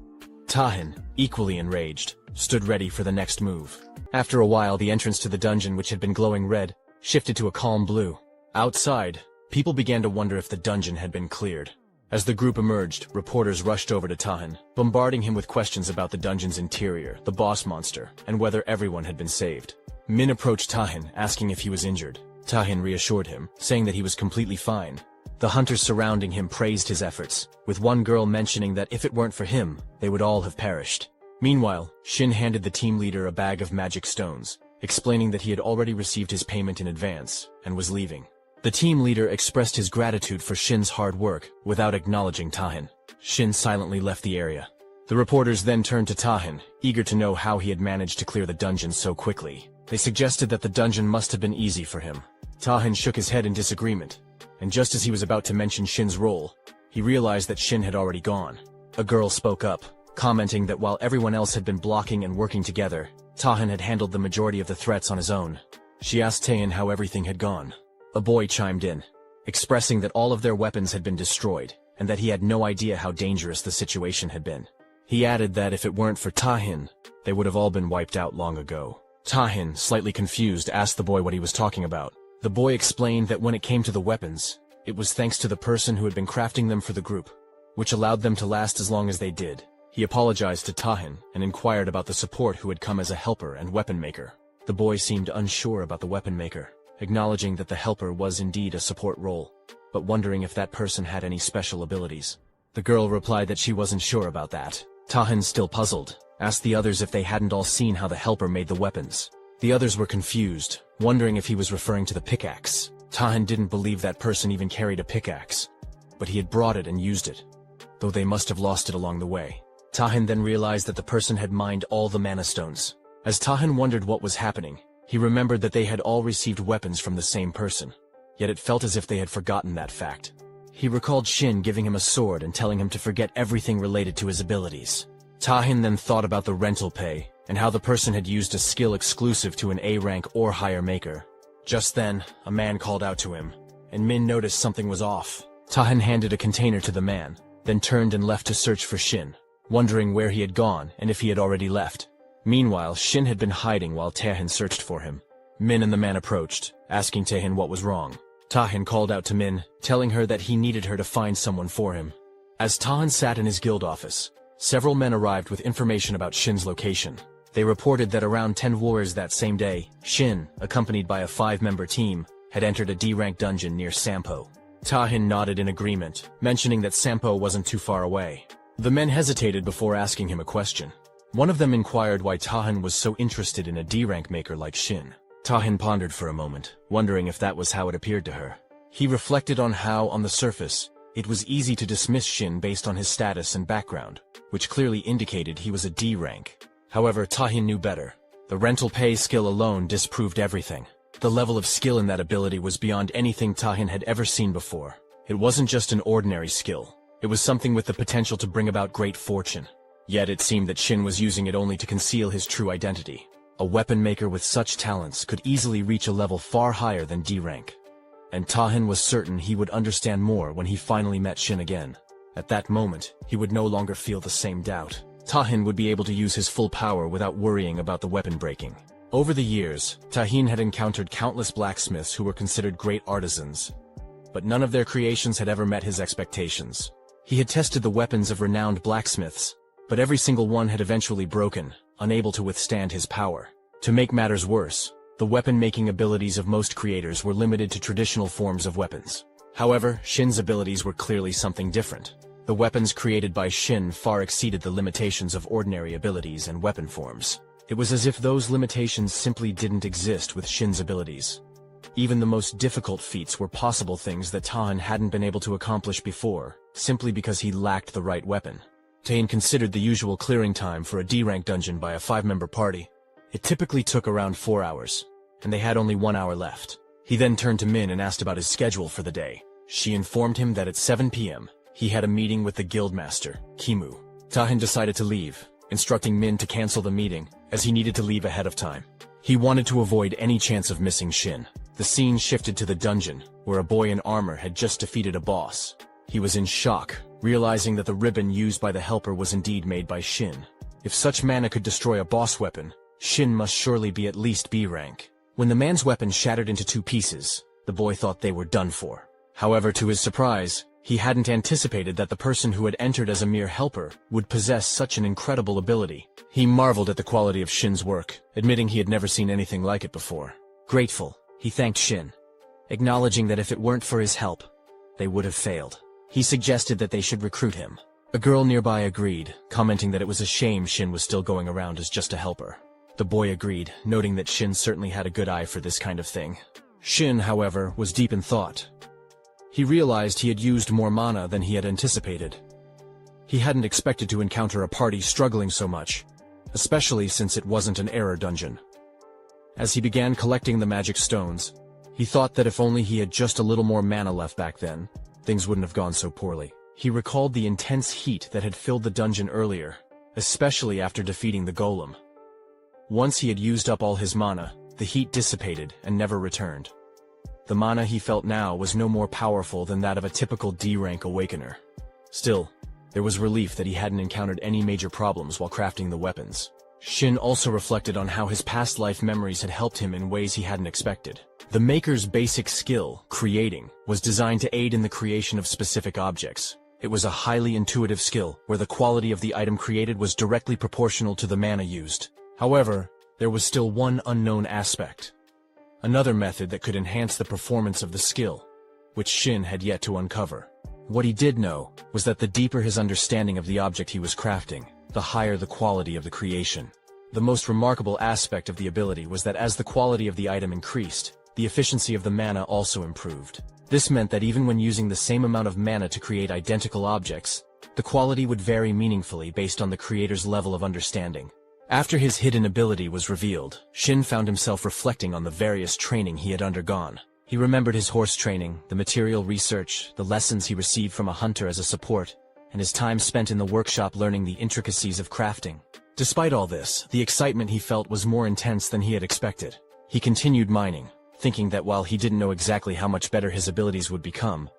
Tahin, equally enraged, stood ready for the next move. After a while, the entrance to the dungeon, which had been glowing red, shifted to a calm blue. Outside, people began to wonder if the dungeon had been cleared. As the group emerged, reporters rushed over to Tahin, bombarding him with questions about the dungeon's interior, the boss monster, and whether everyone had been saved. Min approached Tahin, asking if he was injured. Tahin reassured him, saying that he was completely fine. The hunters surrounding him praised his efforts, with one girl mentioning that if it weren't for him, they would all have perished. Meanwhile, Shin handed the team leader a bag of magic stones, explaining that he had already received his payment in advance, and was leaving. The team leader expressed his gratitude for Shin's hard work, without acknowledging Tahin. Shin silently left the area. The reporters then turned to Tahin, eager to know how he had managed to clear the dungeon so quickly. They suggested that the dungeon must have been easy for him. Tahin shook his head in disagreement, and just as he was about to mention Shin's role, he realized that Shin had already gone. A girl spoke up, commenting that while everyone else had been blocking and working together, Tahin had handled the majority of the threats on his own. She asked Tahin how everything had gone. A boy chimed in, expressing that all of their weapons had been destroyed, and that he had no idea how dangerous the situation had been. He added that if it weren't for Tahin, they would have all been wiped out long ago. Tahin, slightly confused, asked the boy what he was talking about. The boy explained that when it came to the weapons, it was thanks to the person who had been crafting them for the group, which allowed them to last as long as they did. He apologized to Tahin and inquired about the support who had come as a helper and weapon maker. The boy seemed unsure about the weapon maker, acknowledging that the helper was indeed a support role, but wondering if that person had any special abilities. The girl replied that she wasn't sure about that. Tahin, still puzzled, asked the others if they hadn't all seen how the helper made the weapons. The others were confused, wondering if he was referring to the pickaxe. Tahin didn't believe that person even carried a pickaxe, but he had brought it and used it, though they must have lost it along the way. Tahin then realized that the person had mined all the mana stones. As Tahin wondered what was happening, he remembered that they had all received weapons from the same person, yet it felt as if they had forgotten that fact. He recalled Shin giving him a sword and telling him to forget everything related to his abilities. Tahin then thought about the rental pay, and how the person had used a skill exclusive to an A-rank or higher maker. Just then, a man called out to him, and Min noticed something was off. Tahin handed a container to the man, then turned and left to search for Shin, wondering where he had gone and if he had already left. Meanwhile, Shin had been hiding while Tahin searched for him. Min and the man approached, asking Tahin what was wrong. Tahin called out to Min, telling her that he needed her to find someone for him. As Tahin sat in his guild office, several men arrived with information about Shin's location. They reported that around 10 warriors that same day, Shin, accompanied by a 5-member team, had entered a D-rank dungeon near Sampo. Tahin nodded in agreement, mentioning that Sampo wasn't too far away. The men hesitated before asking him a question. One of them inquired why Tahin was so interested in a D-rank maker like Shin. Tahin pondered for a moment, wondering if that was how it appeared to her. He reflected on how, on the surface, It was easy to dismiss Shin based on his status and background, which clearly indicated he was a D rank. However, Tahin knew better. The rental pay skill alone disproved everything. The level of skill in that ability was beyond anything Tahin had ever seen before. It wasn't just an ordinary skill. It was something with the potential to bring about great fortune. Yet it seemed that Shin was using it only to conceal his true identity. A weapon maker with such talents could easily reach a level far higher than D rank. And Tahin was certain he would understand more when he finally met Shin again. At that moment, he would no longer feel the same doubt. Tahin would be able to use his full power without worrying about the weapon breaking. Over the years, Tahin had encountered countless blacksmiths who were considered great artisans, but none of their creations had ever met his expectations. He had tested the weapons of renowned blacksmiths, but every single one had eventually broken, unable to withstand his power. To make matters worse, the weapon-making abilities of most creators were limited to traditional forms of weapons. However, Shin's abilities were clearly something different. The weapons created by Shin far exceeded the limitations of ordinary abilities and weapon forms. It was as if those limitations simply didn't exist with Shin's abilities. Even the most difficult feats were possible things that Tahin hadn't been able to accomplish before, simply because he lacked the right weapon. Tahin considered the usual clearing time for a D-rank dungeon by a 5-member party. It typically took around 4 hours, and they had only 1 hour left. He then turned to Min and asked about his schedule for the day. She informed him that at 7 p.m., he had a meeting with the guildmaster, Kimu. Tahin decided to leave, instructing Min to cancel the meeting, as he needed to leave ahead of time. He wanted to avoid any chance of missing Shin. The scene shifted to the dungeon, where a boy in armor had just defeated a boss. He was in shock, realizing that the ribbon used by the helper was indeed made by Shin. If such mana could destroy a boss weapon, Shin must surely be at least B rank. When the man's weapon shattered into 2 pieces, the boy thought they were done for. However, to his surprise, he hadn't anticipated that the person who had entered as a mere helper would possess such an incredible ability. He marveled at the quality of Shin's work, admitting he had never seen anything like it before. Grateful, he thanked Shin, acknowledging that if it weren't for his help, they would have failed. He suggested that they should recruit him. A girl nearby agreed, commenting that it was a shame Shin was still going around as just a helper. The boy agreed, noting that Shin certainly had a good eye for this kind of thing. Shin, however, was deep in thought. He realized he had used more mana than he had anticipated. He hadn't expected to encounter a party struggling so much, especially since it wasn't an error dungeon. As he began collecting the magic stones, he thought that if only he had just a little more mana left back then, things wouldn't have gone so poorly. He recalled the intense heat that had filled the dungeon earlier, especially after defeating the golem. Once he had used up all his mana, the heat dissipated and never returned. The mana he felt now was no more powerful than that of a typical D-rank awakener. Still, there was relief that he hadn't encountered any major problems while crafting the weapons. Shin also reflected on how his past life memories had helped him in ways he hadn't expected. The maker's basic skill, creating, was designed to aid in the creation of specific objects. It was a highly intuitive skill, where the quality of the item created was directly proportional to the mana used. However, there was still one unknown aspect. Another method that could enhance the performance of the skill, which Shin had yet to uncover. What he did know was that the deeper his understanding of the object he was crafting, the higher the quality of the creation. The most remarkable aspect of the ability was that as the quality of the item increased, the efficiency of the mana also improved. This meant that even when using the same amount of mana to create identical objects, the quality would vary meaningfully based on the creator's level of understanding. After his hidden ability was revealed, Shin found himself reflecting on the various training he had undergone. He remembered his horse training, the material research, the lessons he received from a hunter as a support, and his time spent in the workshop learning the intricacies of crafting. Despite all this, the excitement he felt was more intense than he had expected. He continued mining, thinking that while he didn't know exactly how much better his abilities would become,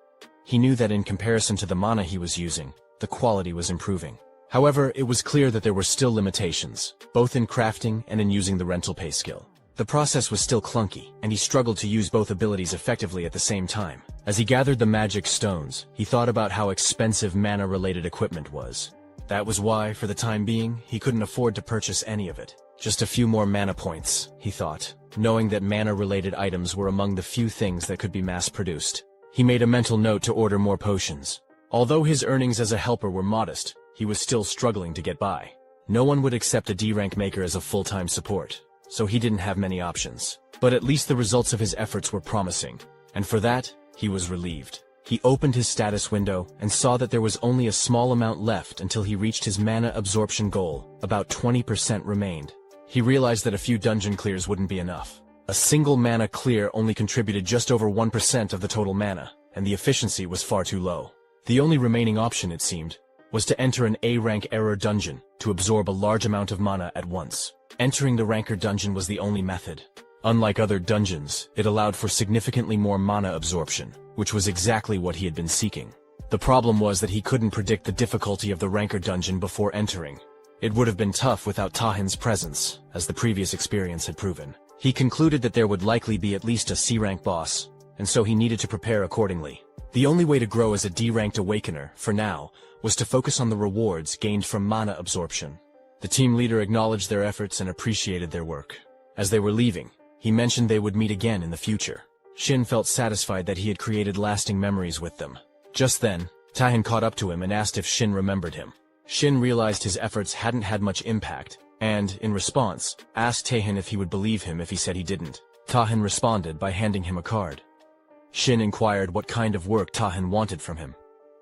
he knew that in comparison to the mana he was using, the quality was improving. However, it was clear that there were still limitations, both in crafting and in using the rental pay skill. The process was still clunky, and he struggled to use both abilities effectively at the same time. As he gathered the magic stones, he thought about how expensive mana-related equipment was. That was why, for the time being, he couldn't afford to purchase any of it. Just a few more mana points, he thought, knowing that mana-related items were among the few things that could be mass-produced. He made a mental note to order more potions. Although his earnings as a helper were modest, he was still struggling to get by. No one would accept a D-rank maker as a full-time support, so he didn't have many options. But at least the results of his efforts were promising, and for that, he was relieved. He opened his status window and saw that there was only a small amount left until he reached his mana absorption goal. About 20% remained. He realized that a few dungeon clears wouldn't be enough. A single mana clear only contributed just over 1% of the total mana, and the efficiency was far too low. The only remaining option, it seemed, was to enter an A-rank error dungeon to absorb a large amount of mana at once. Entering the ranker dungeon was the only method. Unlike other dungeons, it allowed for significantly more mana absorption, which was exactly what he had been seeking. The problem was that he couldn't predict the difficulty of the ranker dungeon before entering. It would have been tough without Tahin's presence, as the previous experience had proven. He concluded that there would likely be at least a C-rank boss, and so he needed to prepare accordingly. The only way to grow as a D-ranked awakener, for now, was to focus on the rewards gained from mana absorption. The team leader acknowledged their efforts and appreciated their work. As they were leaving, he mentioned they would meet again in the future. Shin felt satisfied that he had created lasting memories with them. Just then, Tahin caught up to him and asked if Shin remembered him. Shin realized his efforts hadn't had much impact, and, in response, asked Tahin if he would believe him if he said he didn't. Tahin responded by handing him a card. Shin inquired what kind of work Tahin wanted from him.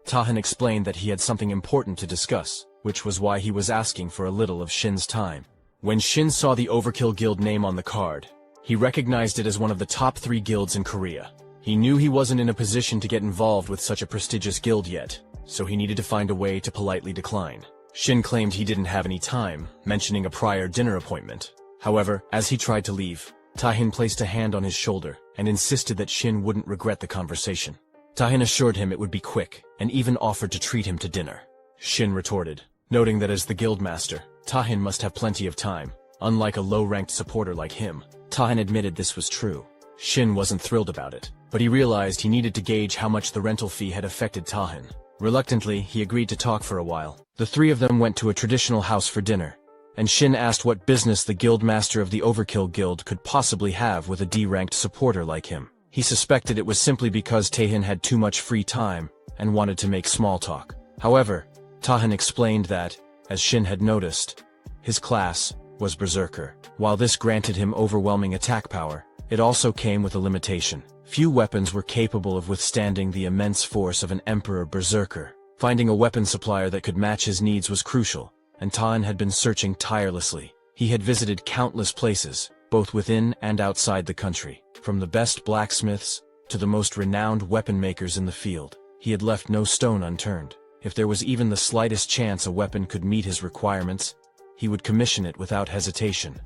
Tahin explained that he had something important to discuss, which was why he was asking for a little of Shin's time. When Shin saw the Overkill Guild name on the card, he recognized it as one of the top 3 guilds in Korea. He knew he wasn't in a position to get involved with such a prestigious guild yet, so he needed to find a way to politely decline. Shin claimed he didn't have any time, mentioning a prior dinner appointment. However, as he tried to leave, Tahin placed a hand on his shoulder and insisted that Shin wouldn't regret the conversation. Tahin assured him it would be quick, and even offered to treat him to dinner. Shin retorted, noting that as the guildmaster, Tahin must have plenty of time. Unlike a low-ranked supporter like him, Tahin admitted this was true. Shin wasn't thrilled about it, but he realized he needed to gauge how much the rental fee had affected Tahin. Reluctantly, he agreed to talk for a while. The 3 of them went to a traditional house for dinner, and Shin asked what business the guildmaster of the Overkill Guild could possibly have with a D-ranked supporter like him. He suspected it was simply because Tahin had too much free time and wanted to make small talk. However, Tahin explained that, as Shin had noticed, his class was Berserker. While this granted him overwhelming attack power, it also came with a limitation. Few weapons were capable of withstanding the immense force of an Emperor Berserker. Finding a weapon supplier that could match his needs was crucial, and Tahin had been searching tirelessly. He had visited countless places, both within and outside the country. From the best blacksmiths to the most renowned weapon makers in the field, he had left no stone unturned. If there was even the slightest chance a weapon could meet his requirements, he would commission it without hesitation,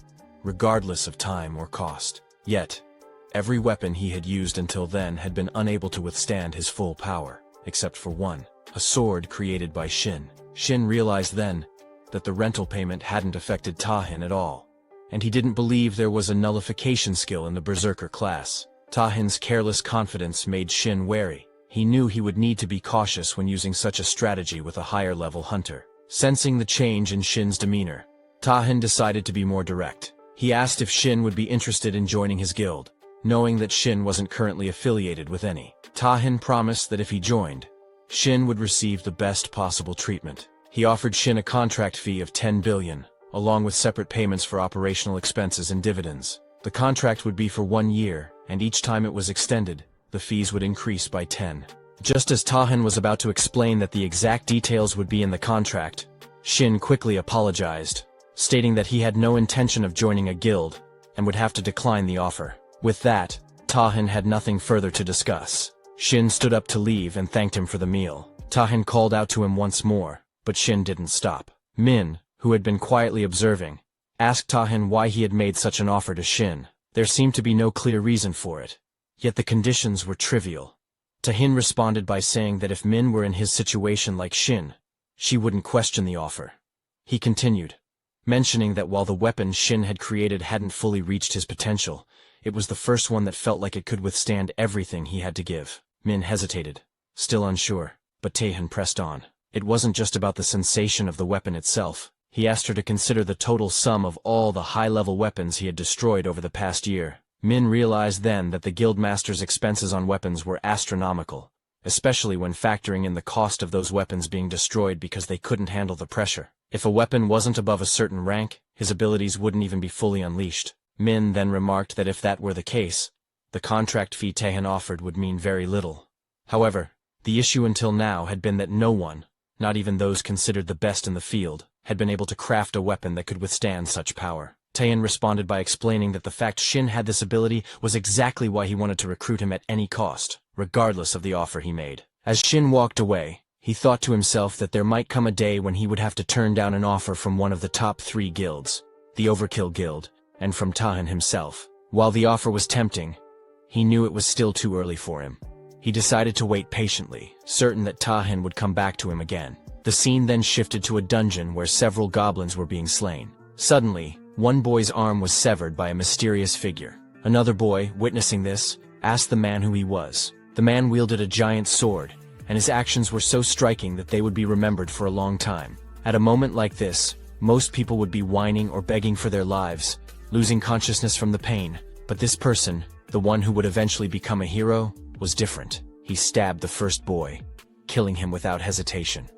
regardless of time or cost. Yet, every weapon he had used until then had been unable to withstand his full power, except for one, a sword created by Shin. Shin realized then that the rental payment hadn't affected Tahin at all, and he didn't believe there was a nullification skill in the Berserker class. Tahin's careless confidence made Shin wary. He knew he would need to be cautious when using such a strategy with a higher-level hunter. Sensing the change in Shin's demeanor, Tahin decided to be more direct. He asked if Shin would be interested in joining his guild, knowing that Shin wasn't currently affiliated with any. Tahin promised that if he joined, Shin would receive the best possible treatment. He offered Shin a contract fee of 10 billion, along with separate payments for operational expenses and dividends. The contract would be for 1 year, and each time it was extended, the fees would increase by 10. Just as Tahin was about to explain that the exact details would be in the contract, Shin quickly apologized, stating that he had no intention of joining a guild, and would have to decline the offer. With that, Tahin had nothing further to discuss. Shin stood up to leave and thanked him for the meal. Tahin called out to him once more, but Shin didn't stop. Min, who had been quietly observing, asked Tahin why he had made such an offer to Shin. There seemed to be no clear reason for it, yet the conditions were trivial. Tahin responded by saying that if Min were in his situation like Shin, she wouldn't question the offer. He continued, mentioning that while the weapon Shin had created hadn't fully reached his potential, it was the first one that felt like it could withstand everything he had to give. Min hesitated, still unsure, but Tahin pressed on. It wasn't just about the sensation of the weapon itself. He asked her to consider the total sum of all the high-level weapons he had destroyed over the past year. Min realized then that the guildmaster's expenses on weapons were astronomical, especially when factoring in the cost of those weapons being destroyed because they couldn't handle the pressure. If a weapon wasn't above a certain rank, his abilities wouldn't even be fully unleashed. Min then remarked that if that were the case, the contract fee Tahin offered would mean very little. However, The issue until now had been that no one, not even those considered the best in the field, had been able to craft a weapon that could withstand such power. Taehin responded by explaining that the fact Shin had this ability was exactly why he wanted to recruit him at any cost, regardless of the offer he made. As Shin walked away, he thought to himself that there might come a day when he would have to turn down an offer from one of the top 3 guilds, the Overkill Guild, and from Taehin himself. While the offer was tempting, he knew it was still too early for him. He decided to wait patiently, certain that Taehin would come back to him again. The scene then shifted to a dungeon where several goblins were being slain. Suddenly, one boy's arm was severed by a mysterious figure. Another boy, witnessing this, asked the man who he was. The man wielded a giant sword, and his actions were so striking that they would be remembered for a long time. At a moment like this, most people would be whining or begging for their lives, losing consciousness from the pain. But this person, the one who would eventually become a hero, was different. He stabbed the first boy, killing him without hesitation.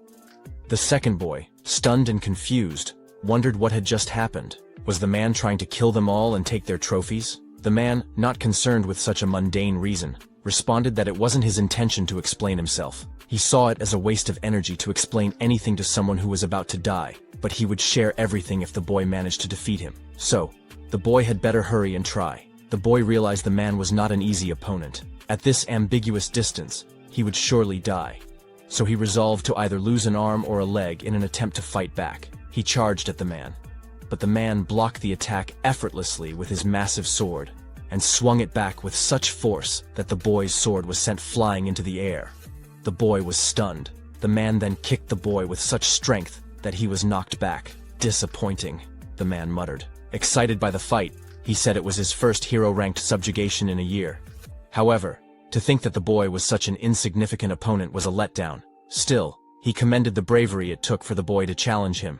The second boy, stunned and confused, wondered what had just happened. Was the man trying to kill them all and take their trophies? The man, not concerned with such a mundane reason, responded that it wasn't his intention to explain himself. He saw it as a waste of energy to explain anything to someone who was about to die, but he would share everything if the boy managed to defeat him. So, the boy had better hurry and try. The boy realized the man was not an easy opponent. At this ambiguous distance, he would surely die. So he resolved to either lose an arm or a leg in an attempt to fight back. He charged at the man. But the man blocked the attack effortlessly with his massive sword, and swung it back with such force that the boy's sword was sent flying into the air. The boy was stunned. The man then kicked the boy with such strength that he was knocked back. Disappointing, the man muttered. Excited by the fight, he said it was his first hero-ranked subjugation in a year. However, to think that the boy was such an insignificant opponent was a letdown. Still, he commended the bravery it took for the boy to challenge him.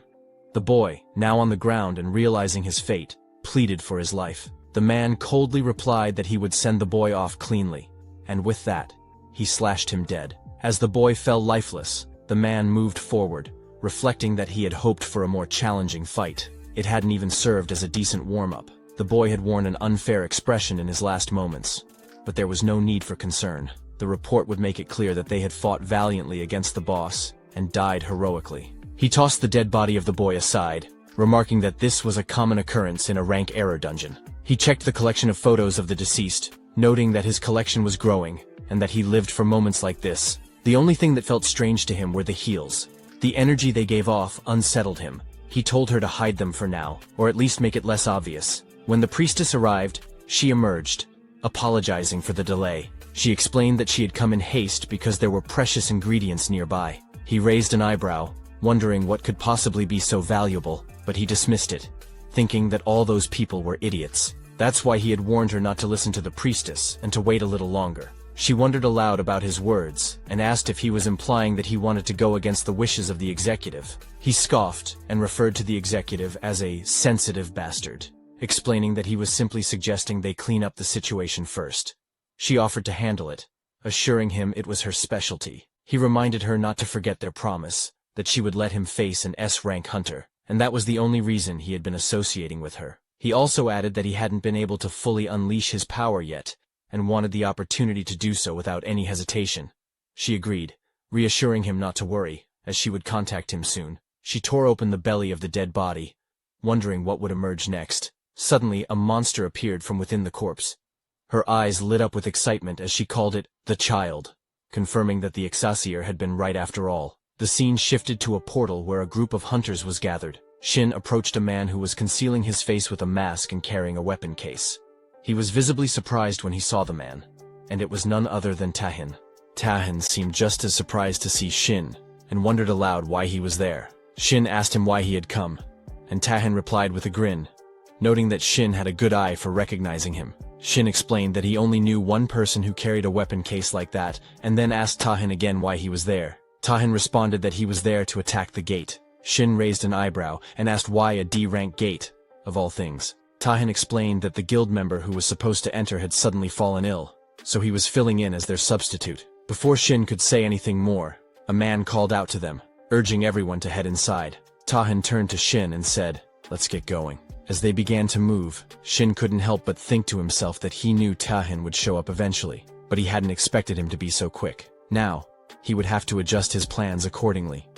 The boy, now on the ground and realizing his fate, pleaded for his life. The man coldly replied that he would send the boy off cleanly, and with that, he slashed him dead. As the boy fell lifeless, the man moved forward, reflecting that he had hoped for a more challenging fight. It hadn't even served as a decent warm-up. The boy had worn an unfair expression in his last moments. But there was no need for concern. The report would make it clear that they had fought valiantly against the boss and died heroically. He tossed the dead body of the boy aside, remarking that this was a common occurrence in a rank error dungeon. He checked the collection of photos of the deceased, noting that his collection was growing and that he lived for moments like this. The only thing that felt strange to him were the heals. The energy they gave off unsettled him. He told her to hide them for now, or at least make it less obvious. When the priestess arrived, she emerged, apologizing for the delay. She explained that she had come in haste because there were precious ingredients nearby. He raised an eyebrow, wondering what could possibly be so valuable, but he dismissed it, thinking that all those people were idiots. That's why he had warned her not to listen to the priestess and to wait a little longer. She wondered aloud about his words and asked if he was implying that he wanted to go against the wishes of the executive. He scoffed and referred to the executive as a sensitive bastard, explaining that he was simply suggesting they clean up the situation first. She offered to handle it, assuring him it was her specialty. He reminded her not to forget their promise, that she would let him face an S-rank hunter, and that was the only reason he had been associating with her. He also added that he hadn't been able to fully unleash his power yet, and wanted the opportunity to do so without any hesitation. She agreed, reassuring him not to worry, as she would contact him soon. She tore open the belly of the dead body, wondering what would emerge next. Suddenly, a monster appeared from within the corpse. Her eyes lit up with excitement as she called it the child, confirming that the Excelsior had been right after all. The scene shifted to a portal where a group of hunters was gathered. Shin approached a man who was concealing his face with a mask and carrying a weapon case. He was visibly surprised when he saw the man, and it was none other than Taehin. Taehin seemed just as surprised to see Shin, and wondered aloud why he was there. Shin asked him why he had come, and Taehin replied with a grin, noting that Shin had a good eye for recognizing him. Shin explained that he only knew one person who carried a weapon case like that, and then asked Taehin again why he was there. Taehin responded that he was there to attack the gate. Shin raised an eyebrow and asked why a D-rank gate, of all things. Taehin explained that the guild member who was supposed to enter had suddenly fallen ill, so he was filling in as their substitute. Before Shin could say anything more, a man called out to them, urging everyone to head inside. Taehin turned to Shin and said, "Let's get going." As they began to move, Shin couldn't help but think to himself that he knew Taehin would show up eventually, but he hadn't expected him to be so quick. Now, he would have to adjust his plans accordingly.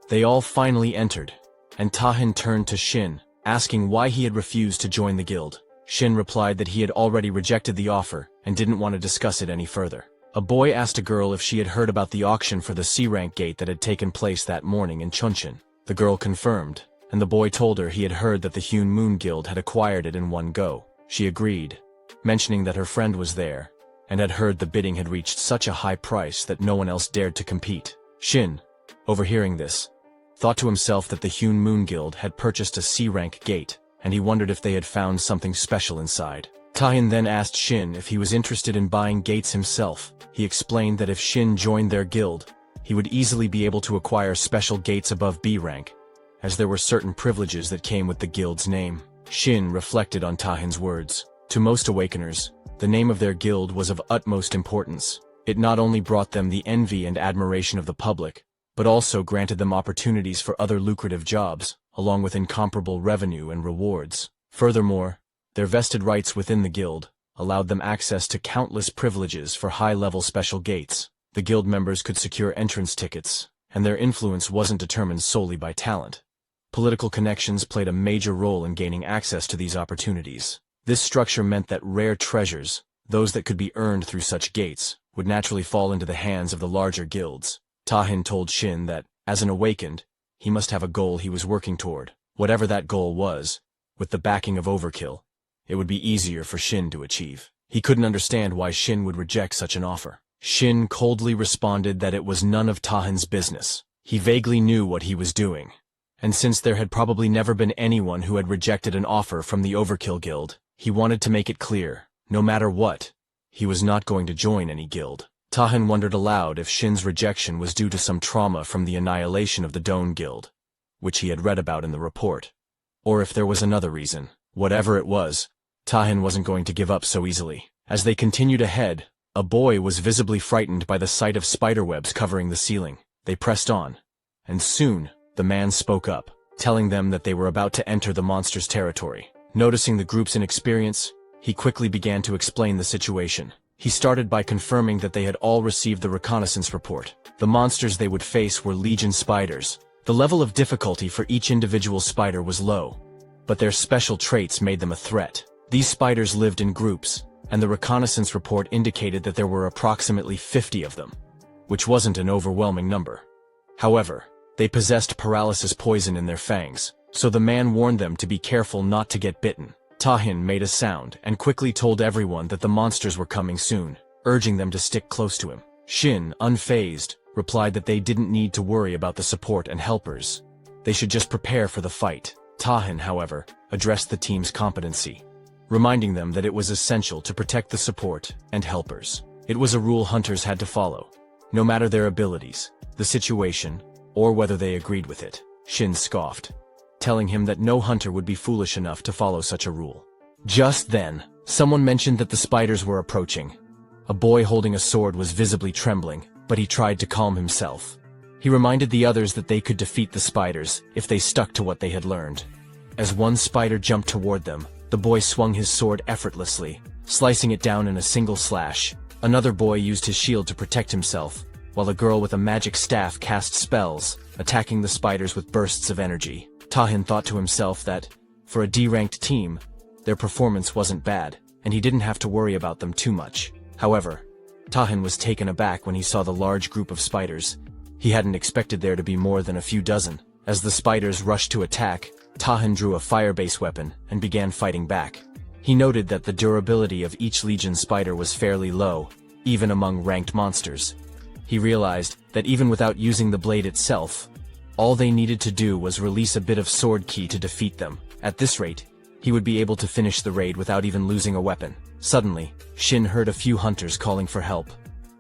They all finally entered, and Tahin turned to Shin, asking why he had refused to join the guild. Shin replied that he had already rejected the offer and didn't want to discuss it any further. A boy asked a girl if she had heard about the auction for the C-rank gate that had taken place that morning in Chunshin. The girl confirmed, and the boy told her he had heard that the Hewn Moon Guild had acquired it in one go. She agreed, mentioning that her friend was there, and had heard the bidding had reached such a high price that no one else dared to compete. Shin, overhearing this, thought to himself that the Hewn Moon Guild had purchased a C-rank gate, and he wondered if they had found something special inside. Tahin then asked Shin if he was interested in buying gates himself. He explained that if Shin joined their guild, he would easily be able to acquire special gates above B rank, as there were certain privileges that came with the guild's name. Shin reflected on Tahin's words. To most awakeners, the name of their guild was of utmost importance. It not only brought them the envy and admiration of the public, but also granted them opportunities for other lucrative jobs, along with incomparable revenue and rewards. Furthermore, their vested rights within the guild allowed them access to countless privileges for high-level special gates. The guild members could secure entrance tickets, and their influence wasn't determined solely by talent. Political connections played a major role in gaining access to these opportunities. This structure meant that rare treasures, those that could be earned through such gates, would naturally fall into the hands of the larger guilds. Tahin told Shin that, as an awakened, he must have a goal he was working toward. Whatever that goal was, with the backing of Overkill, it would be easier for Shin to achieve. He couldn't understand why Shin would reject such an offer. Shin coldly responded that it was none of Tahin's business. He vaguely knew what he was doing, and since there had probably never been anyone who had rejected an offer from the Overkill Guild, he wanted to make it clear, no matter what, he was not going to join any guild. Tahin wondered aloud if Shin's rejection was due to some trauma from the annihilation of the Doan Guild, which he had read about in the report, or if there was another reason. Whatever it was, Tahin wasn't going to give up so easily. As they continued ahead, a boy was visibly frightened by the sight of spiderwebs covering the ceiling. They pressed on, and soon, the man spoke up, telling them that they were about to enter the monster's territory. Noticing the group's inexperience, he quickly began to explain the situation. He started by confirming that they had all received the reconnaissance report. The monsters they would face were legion spiders. The level of difficulty for each individual spider was low, but their special traits made them a threat. These spiders lived in groups, and the reconnaissance report indicated that there were approximately 50 of them, which wasn't an overwhelming number. However, they possessed paralysis poison in their fangs, so the man warned them to be careful not to get bitten. Tahin made a sound and quickly told everyone that the monsters were coming soon, urging them to stick close to him. Shin, unfazed, replied that they didn't need to worry about the support and helpers. They should just prepare for the fight. Tahin, however, addressed the team's competency, reminding them that it was essential to protect the support and helpers. It was a rule hunters had to follow, no matter their abilities, the situation, or whether they agreed with it. Shin scoffed, telling him that no hunter would be foolish enough to follow such a rule. Just then, someone mentioned that the spiders were approaching. A boy holding a sword was visibly trembling, but he tried to calm himself. He reminded the others that they could defeat the spiders if they stuck to what they had learned. As one spider jumped toward them, the boy swung his sword effortlessly, slicing it down in a single slash. Another boy used his shield to protect himself, while a girl with a magic staff cast spells, attacking the spiders with bursts of energy. Tahin thought to himself that, for a D-ranked team, their performance wasn't bad, and he didn't have to worry about them too much. However, Tahin was taken aback when he saw the large group of spiders. He hadn't expected there to be more than a few dozen. As the spiders rushed to attack, Tahin drew a fire-based weapon and began fighting back. He noted that the durability of each legion spider was fairly low, even among ranked monsters. He realized that even without using the blade itself, all they needed to do was release a bit of sword ki to defeat them. At this rate, he would be able to finish the raid without even losing a weapon. Suddenly, Shin heard a few hunters calling for help.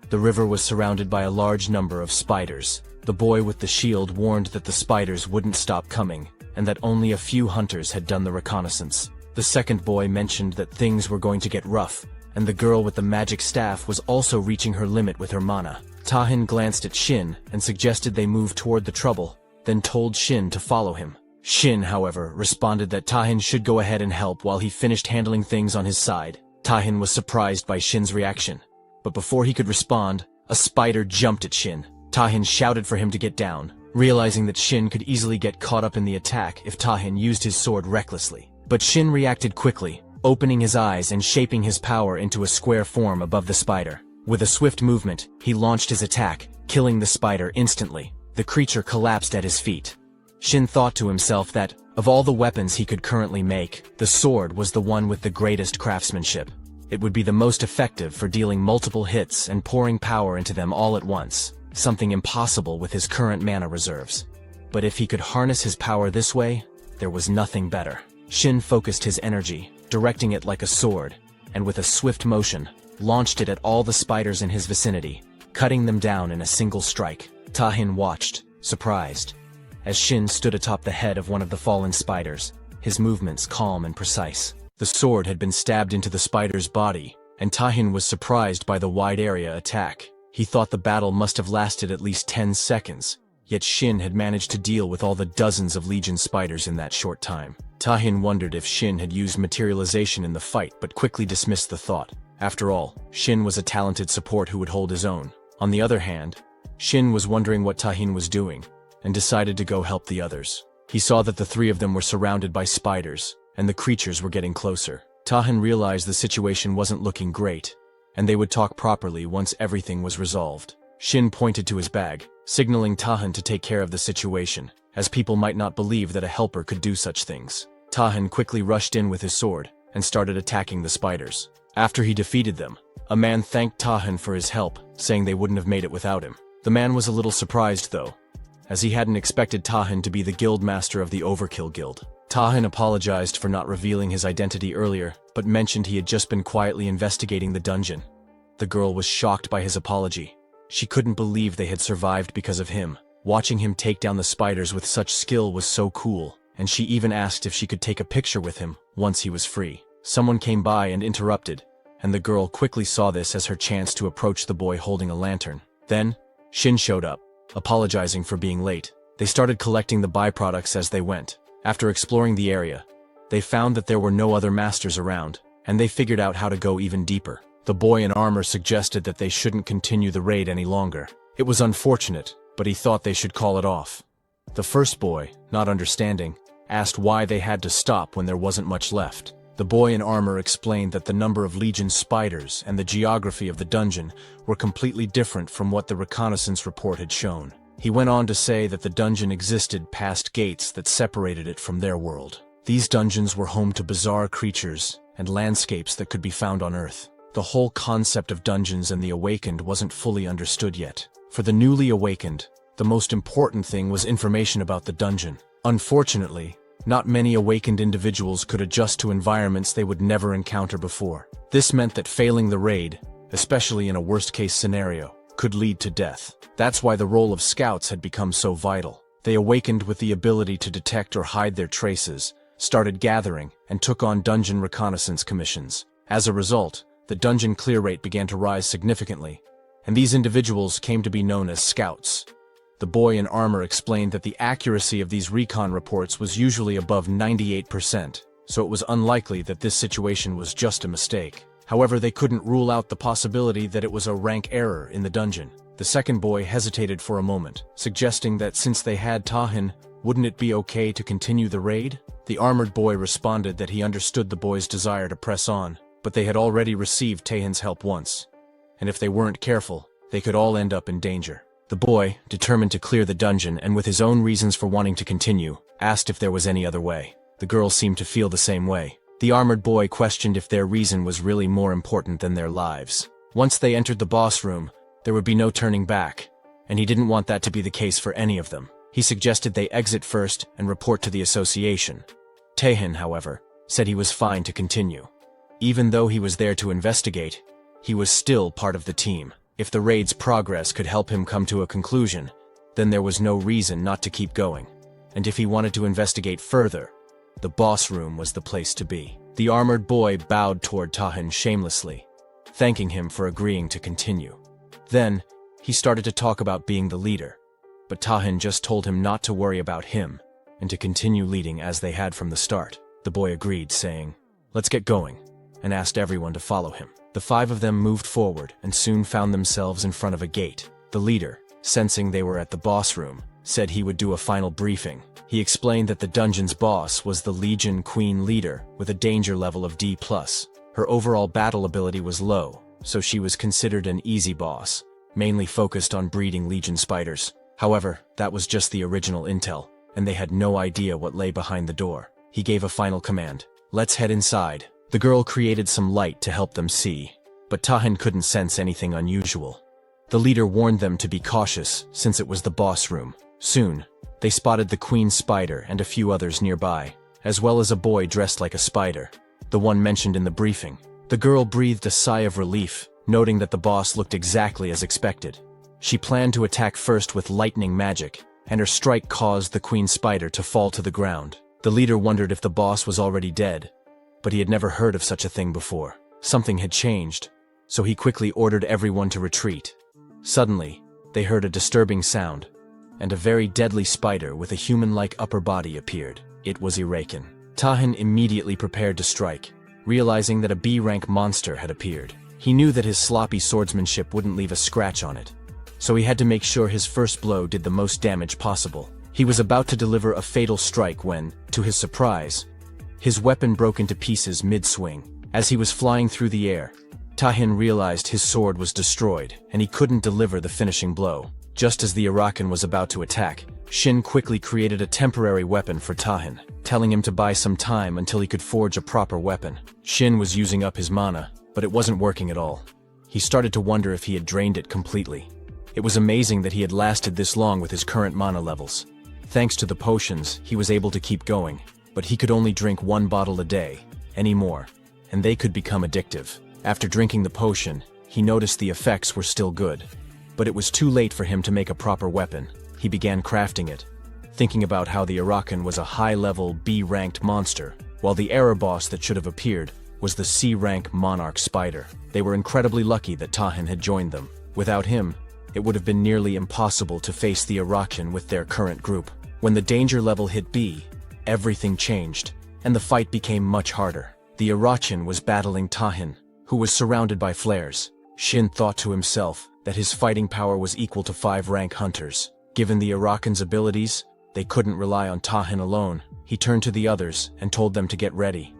The river was surrounded by a large number of spiders. The boy with the shield warned that the spiders wouldn't stop coming, and that only a few hunters had done the reconnaissance. The second boy mentioned that things were going to get rough, and the girl with the magic staff was also reaching her limit with her mana. Tahin glanced at Shin and suggested they move toward the trouble, then told Shin to follow him. Shin, however, responded that Tahin should go ahead and help while he finished handling things on his side. Tahin was surprised by Shin's reaction, but before he could respond, a spider jumped at Shin. Tahin shouted for him to get down, realizing that Shin could easily get caught up in the attack if Tahin used his sword recklessly. But Shin reacted quickly, opening his eyes and shaping his power into a square form above the spider. With a swift movement, he launched his attack, killing the spider instantly. The creature collapsed at his feet. Shin thought to himself that, of all the weapons he could currently make, the sword was the one with the greatest craftsmanship. It would be the most effective for dealing multiple hits and pouring power into them all at once, something impossible with his current mana reserves. But if he could harness his power this way, there was nothing better. Shin focused his energy, directing it like a sword, and with a swift motion, launched it at all the spiders in his vicinity, cutting them down in a single strike. Tahin watched, surprised, as Shin stood atop the head of one of the fallen spiders, his movements calm and precise. The sword had been stabbed into the spider's body, and Tahin was surprised by the wide area attack. He thought the battle must have lasted at least 10 seconds, yet Shin had managed to deal with all the dozens of Legion spiders in that short time. Tahin wondered if Shin had used materialization in the fight but quickly dismissed the thought. After all, Shin was a talented support who would hold his own. On the other hand, Shin was wondering what Tahin was doing, and decided to go help the others. He saw that the three of them were surrounded by spiders, and the creatures were getting closer. Tahin realized the situation wasn't looking great, and they would talk properly once everything was resolved. Shin pointed to his bag, signaling Tahin to take care of the situation, as people might not believe that a helper could do such things. Tahin quickly rushed in with his sword, and started attacking the spiders. After he defeated them, a man thanked Tahin for his help, saying they wouldn't have made it without him. The man was a little surprised though, as he hadn't expected Tahin to be the guild master of the Overkill Guild. Tahin apologized for not revealing his identity earlier, but mentioned he had just been quietly investigating the dungeon. The girl was shocked by his apology. She couldn't believe they had survived because of him. Watching him take down the spiders with such skill was so cool, and she even asked if she could take a picture with him once he was free. Someone came by and interrupted, and the girl quickly saw this as her chance to approach the boy holding a lantern. Then, Shin showed up, apologizing for being late. They started collecting the byproducts as they went. After exploring the area, they found that there were no other masters around, and they figured out how to go even deeper. The boy in armor suggested that they shouldn't continue the raid any longer. It was unfortunate, but he thought they should call it off. The first boy, not understanding, asked why they had to stop when there wasn't much left. The boy in armor explained that the number of Legion spiders and the geography of the dungeon were completely different from what the reconnaissance report had shown. He went on to say that the dungeon existed past gates that separated it from their world. These dungeons were home to bizarre creatures and landscapes that could be found on Earth. The whole concept of dungeons and the awakened wasn't fully understood yet. For the newly awakened, the most important thing was information about the dungeon. Unfortunately, not many awakened individuals could adjust to environments they would never encounter before. This meant that failing the raid, especially in a worst-case scenario, could lead to death. That's why the role of scouts had become so vital. They awakened with the ability to detect or hide their traces, started gathering, and took on dungeon reconnaissance commissions. As a result, the dungeon clear rate began to rise significantly, and these individuals came to be known as scouts. The boy in armor explained that the accuracy of these recon reports was usually above 98%, so it was unlikely that this situation was just a mistake. However, they couldn't rule out the possibility that it was a rank error in the dungeon. The second boy hesitated for a moment, suggesting that since they had Tahin, wouldn't it be okay to continue the raid? The armored boy responded that he understood the boy's desire to press on, but they had already received Tahin's help once, and if they weren't careful, they could all end up in danger. The boy, determined to clear the dungeon and with his own reasons for wanting to continue, asked if there was any other way. The girl seemed to feel the same way. The armored boy questioned if their reason was really more important than their lives. Once they entered the boss room, there would be no turning back, and he didn't want that to be the case for any of them. He suggested they exit first and report to the association. Tahin, however, said he was fine to continue. Even though he was there to investigate, he was still part of the team. If the raid's progress could help him come to a conclusion, then there was no reason not to keep going. And if he wanted to investigate further, the boss room was the place to be. The armored boy bowed toward Tahin shamelessly, thanking him for agreeing to continue. Then, he started to talk about being the leader, but Tahin just told him not to worry about him and to continue leading as they had from the start. The boy agreed, saying, "Let's get going," and asked everyone to follow him. The five of them moved forward and soon found themselves in front of a gate. The leader, sensing they were at the boss room, said he would do a final briefing. He explained that the dungeon's boss was the Legion Queen leader with a danger level of D+. Her overall battle ability was low, so she was considered an easy boss, mainly focused on breeding Legion spiders. However, that was just the original intel, and they had no idea what lay behind the door. He gave a final command. "Let's head inside." The girl created some light to help them see, but Tahin couldn't sense anything unusual. The leader warned them to be cautious since it was the boss room. Soon, they spotted the queen spider and a few others nearby, as well as a boy dressed like a spider, the one mentioned in the briefing. The girl breathed a sigh of relief, noting that the boss looked exactly as expected. She planned to attack first with lightning magic, and her strike caused the queen spider to fall to the ground. The leader wondered if the boss was already dead, but he had never heard of such a thing before. Something had changed, so he quickly ordered everyone to retreat. Suddenly, they heard a disturbing sound, and a very deadly spider with a human-like upper body appeared. It was Awakens. Tahin immediately prepared to strike, realizing that a B-rank monster had appeared. He knew that his sloppy swordsmanship wouldn't leave a scratch on it, so he had to make sure his first blow did the most damage possible. He was about to deliver a fatal strike when, to his surprise, his weapon broke into pieces mid-swing. As he was flying through the air, Tahin realized his sword was destroyed, and he couldn't deliver the finishing blow. Just as the Awakens was about to attack, Shin quickly created a temporary weapon for Tahin, telling him to buy some time until he could forge a proper weapon. Shin was using up his mana, but it wasn't working at all. He started to wonder if he had drained it completely. It was amazing that he had lasted this long with his current mana levels. Thanks to the potions, he was able to keep going, but he could only drink 1 bottle a day, anymore, and they could become addictive. After drinking the potion, he noticed the effects were still good, but it was too late for him to make a proper weapon. He began crafting it, thinking about how the Awakens was a high-level B-ranked monster, while the error boss that should have appeared was the C-rank monarch spider. They were incredibly lucky that Tahin had joined them. Without him, it would have been nearly impossible to face the Awakens with their current group. When the danger level hit B, everything changed, and the fight became much harder. The Awakens was battling Tahin, who was surrounded by flares. Shin thought to himself that his fighting power was equal to 5-rank hunters. Given the Awakens' abilities, they couldn't rely on Tahin alone. He turned to the others and told them to get ready.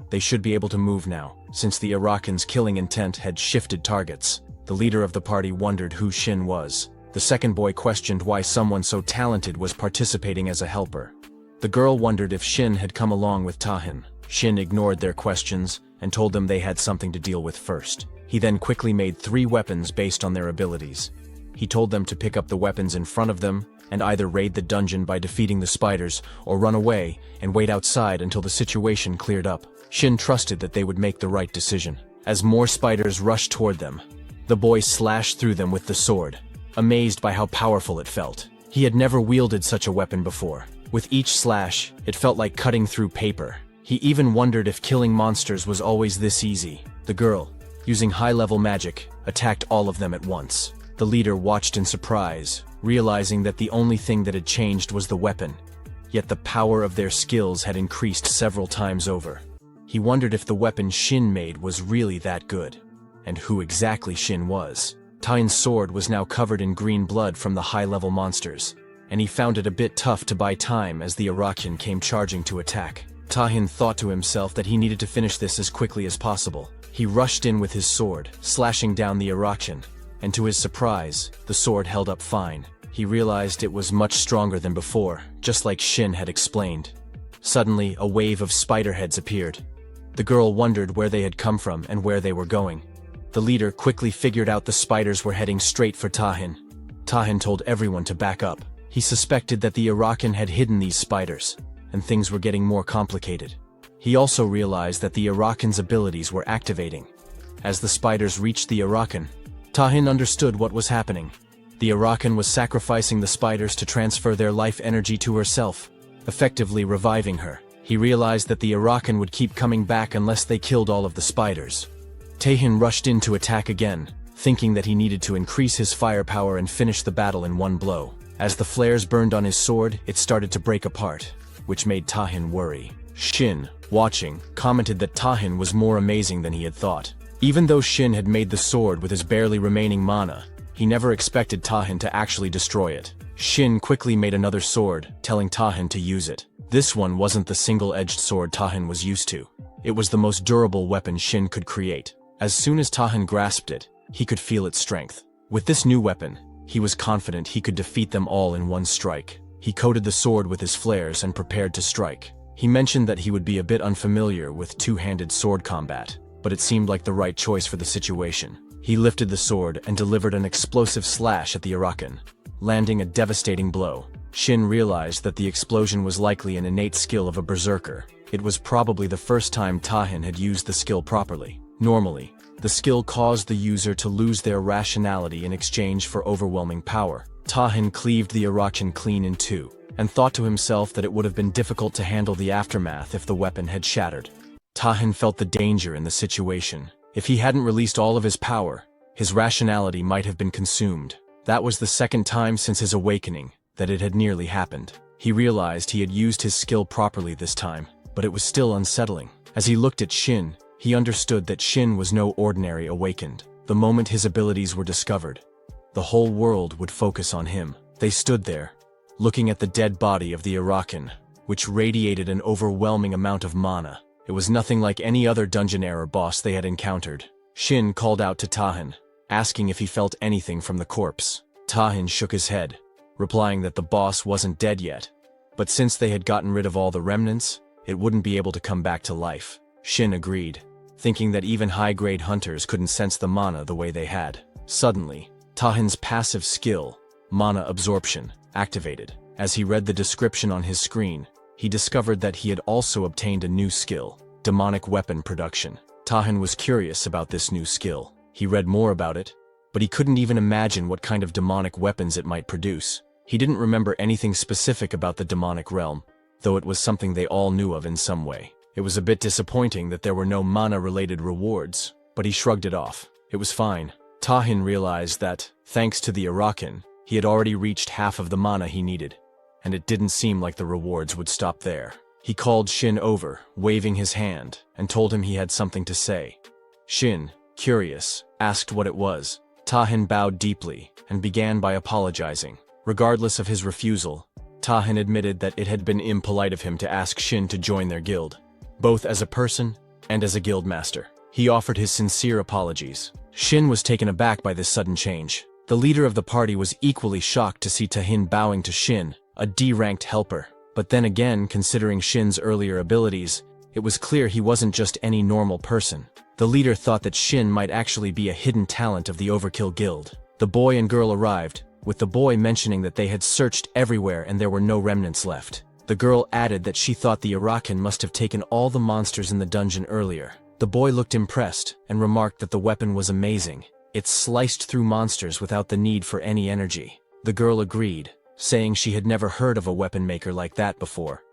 They should be able to move now, since the Awakens' killing intent had shifted targets. The leader of the party wondered who Shin was. The second boy questioned why someone so talented was participating as a helper. The girl wondered if Shin had come along with Tahin. Shin ignored their questions and told them they had something to deal with first. He then quickly made 3 weapons based on their abilities. He told them to pick up the weapons in front of them and either raid the dungeon by defeating the spiders or run away and wait outside until the situation cleared up. Shin trusted that they would make the right decision. As more spiders rushed toward them, the boy slashed through them with the sword, amazed by how powerful it felt. He had never wielded such a weapon before. With each slash, it felt like cutting through paper. He even wondered if killing monsters was always this easy. The girl, using high-level magic, attacked all of them at once. The leader watched in surprise, realizing that the only thing that had changed was the weapon, yet the power of their skills had increased several times over. He wondered if the weapon Shin made was really that good, and who exactly Shin was. Tain's sword was now covered in green blood from the high-level monsters, and he found it a bit tough to buy time as the Awakens came charging to attack. Tahin thought to himself that he needed to finish this as quickly as possible. He rushed in with his sword, slashing down the Awakens, and to his surprise, the sword held up fine. He realized it was much stronger than before, just like Shin had explained. Suddenly, a wave of spider heads appeared. The girl wondered where they had come from and where they were going. The leader quickly figured out the spiders were heading straight for Tahin. Tahin told everyone to back up. He suspected that the Awakens had hidden these spiders, and things were getting more complicated. He also realized that the Awakens' abilities were activating. As the spiders reached the Awakens, Tahin understood what was happening. The Awakens was sacrificing the spiders to transfer their life energy to herself, effectively reviving her. He realized that the Awakens would keep coming back unless they killed all of the spiders. Tahin rushed in to attack again, thinking that he needed to increase his firepower and finish the battle in one blow. As the flares burned on his sword, it started to break apart, which made Tahin worry. Shin, watching, commented that Tahin was more amazing than he had thought. Even though Shin had made the sword with his barely remaining mana, He never expected Tahin to actually destroy it. Shin quickly made another sword, telling Tahin to use it. This one wasn't the single-edged sword Tahin was used to. It was the most durable weapon Shin could create. As soon as Tahin grasped it, he could feel its strength. With this new weapon, he was confident he could defeat them all in one strike. He coated the sword with his flares and prepared to strike. He mentioned that he would be a bit unfamiliar with two-handed sword combat, but it seemed like the right choice for the situation. He lifted the sword and delivered an explosive slash at the Arakan, landing a devastating blow. Shin realized that the explosion was likely an innate skill of a berserker. It was probably the first time Tahin had used the skill properly. Normally, the skill caused the user to lose their rationality in exchange for overwhelming power. Tahin cleaved the Arakan clean in two, and thought to himself that it would have been difficult to handle the aftermath if the weapon had shattered. Tahin felt the danger in the situation. If he hadn't released all of his power, his rationality might have been consumed. That was the second time since his awakening that it had nearly happened. He realized he had used his skill properly this time, but it was still unsettling. As he looked at Shin, he understood that Shin was no ordinary awakened. The moment his abilities were discovered, the whole world would focus on him. They stood there, looking at the dead body of the Arakan, which radiated an overwhelming amount of mana. It was nothing like any other dungeon-era boss they had encountered. Shin called out to Tahin, asking if he felt anything from the corpse. Tahin shook his head, replying that the boss wasn't dead yet, but since they had gotten rid of all the remnants, it wouldn't be able to come back to life. Shin agreed, thinking that even high-grade hunters couldn't sense the mana the way they had. Suddenly, Tahin's passive skill, mana absorption, activated. As he read the description on his screen, he discovered that he had also obtained a new skill, demonic weapon production. Tahin was curious about this new skill. He read more about it, but he couldn't even imagine what kind of demonic weapons it might produce. He didn't remember anything specific about the demonic realm, though it was something they all knew of in some way. It was a bit disappointing that there were no mana-related rewards, but he shrugged it off. It was fine. Tahin realized that, thanks to the Arakan, he had already reached half of the mana he needed, and it didn't seem like the rewards would stop there. He called Shin over, waving his hand, and told him he had something to say. Shin, curious, asked what it was. Tahin bowed deeply, and began by apologizing. Regardless of his refusal, Tahin admitted that it had been impolite of him to ask Shin to join their guild, both as a person and as a guild master. He offered his sincere apologies. Shin was taken aback by this sudden change. The leader of the party was equally shocked to see Tahin bowing to Shin, a D-ranked helper. But then again, considering Shin's earlier abilities, it was clear he wasn't just any normal person. The leader thought that Shin might actually be a hidden talent of the Overkill Guild. The boy and girl arrived, with the boy mentioning that they had searched everywhere and there were no remnants left. The girl added that she thought the Arakan must have taken all the monsters in the dungeon earlier. The boy looked impressed and remarked that the weapon was amazing. It sliced through monsters without the need for any energy. The girl agreed, saying she had never heard of a weapon maker like that before,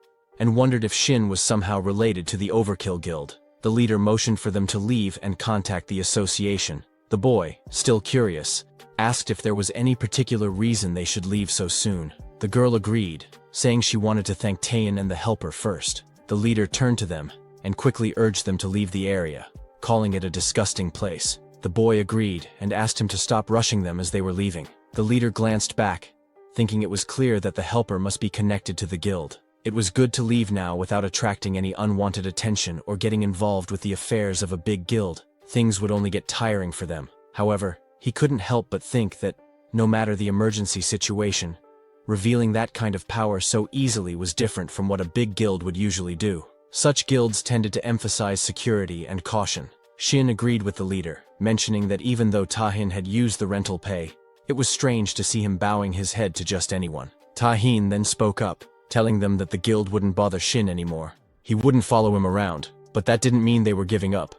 and wondered if Shin was somehow related to the Overkill Guild. The leader motioned for them to leave and contact the association. The boy, still curious, asked if there was any particular reason they should leave so soon. The girl agreed, saying she wanted to thank Tayin and the helper first. The leader turned to them and quickly urged them to leave the area, calling it a disgusting place. The boy agreed and asked him to stop rushing them as they were leaving. The leader glanced back, thinking it was clear that the helper must be connected to the guild. It was good to leave now without attracting any unwanted attention or getting involved with the affairs of a big guild. Things would only get tiring for them. However, he couldn't help but think that, no matter the emergency situation, revealing that kind of power so easily was different from what a big guild would usually do. Such guilds tended to emphasize security and caution. Shin agreed with the leader, mentioning that even though Tahin had used the rental pay, it was strange to see him bowing his head to just anyone. Tahin then spoke up, telling them that the guild wouldn't bother Shin anymore. He wouldn't follow him around, but that didn't mean they were giving up.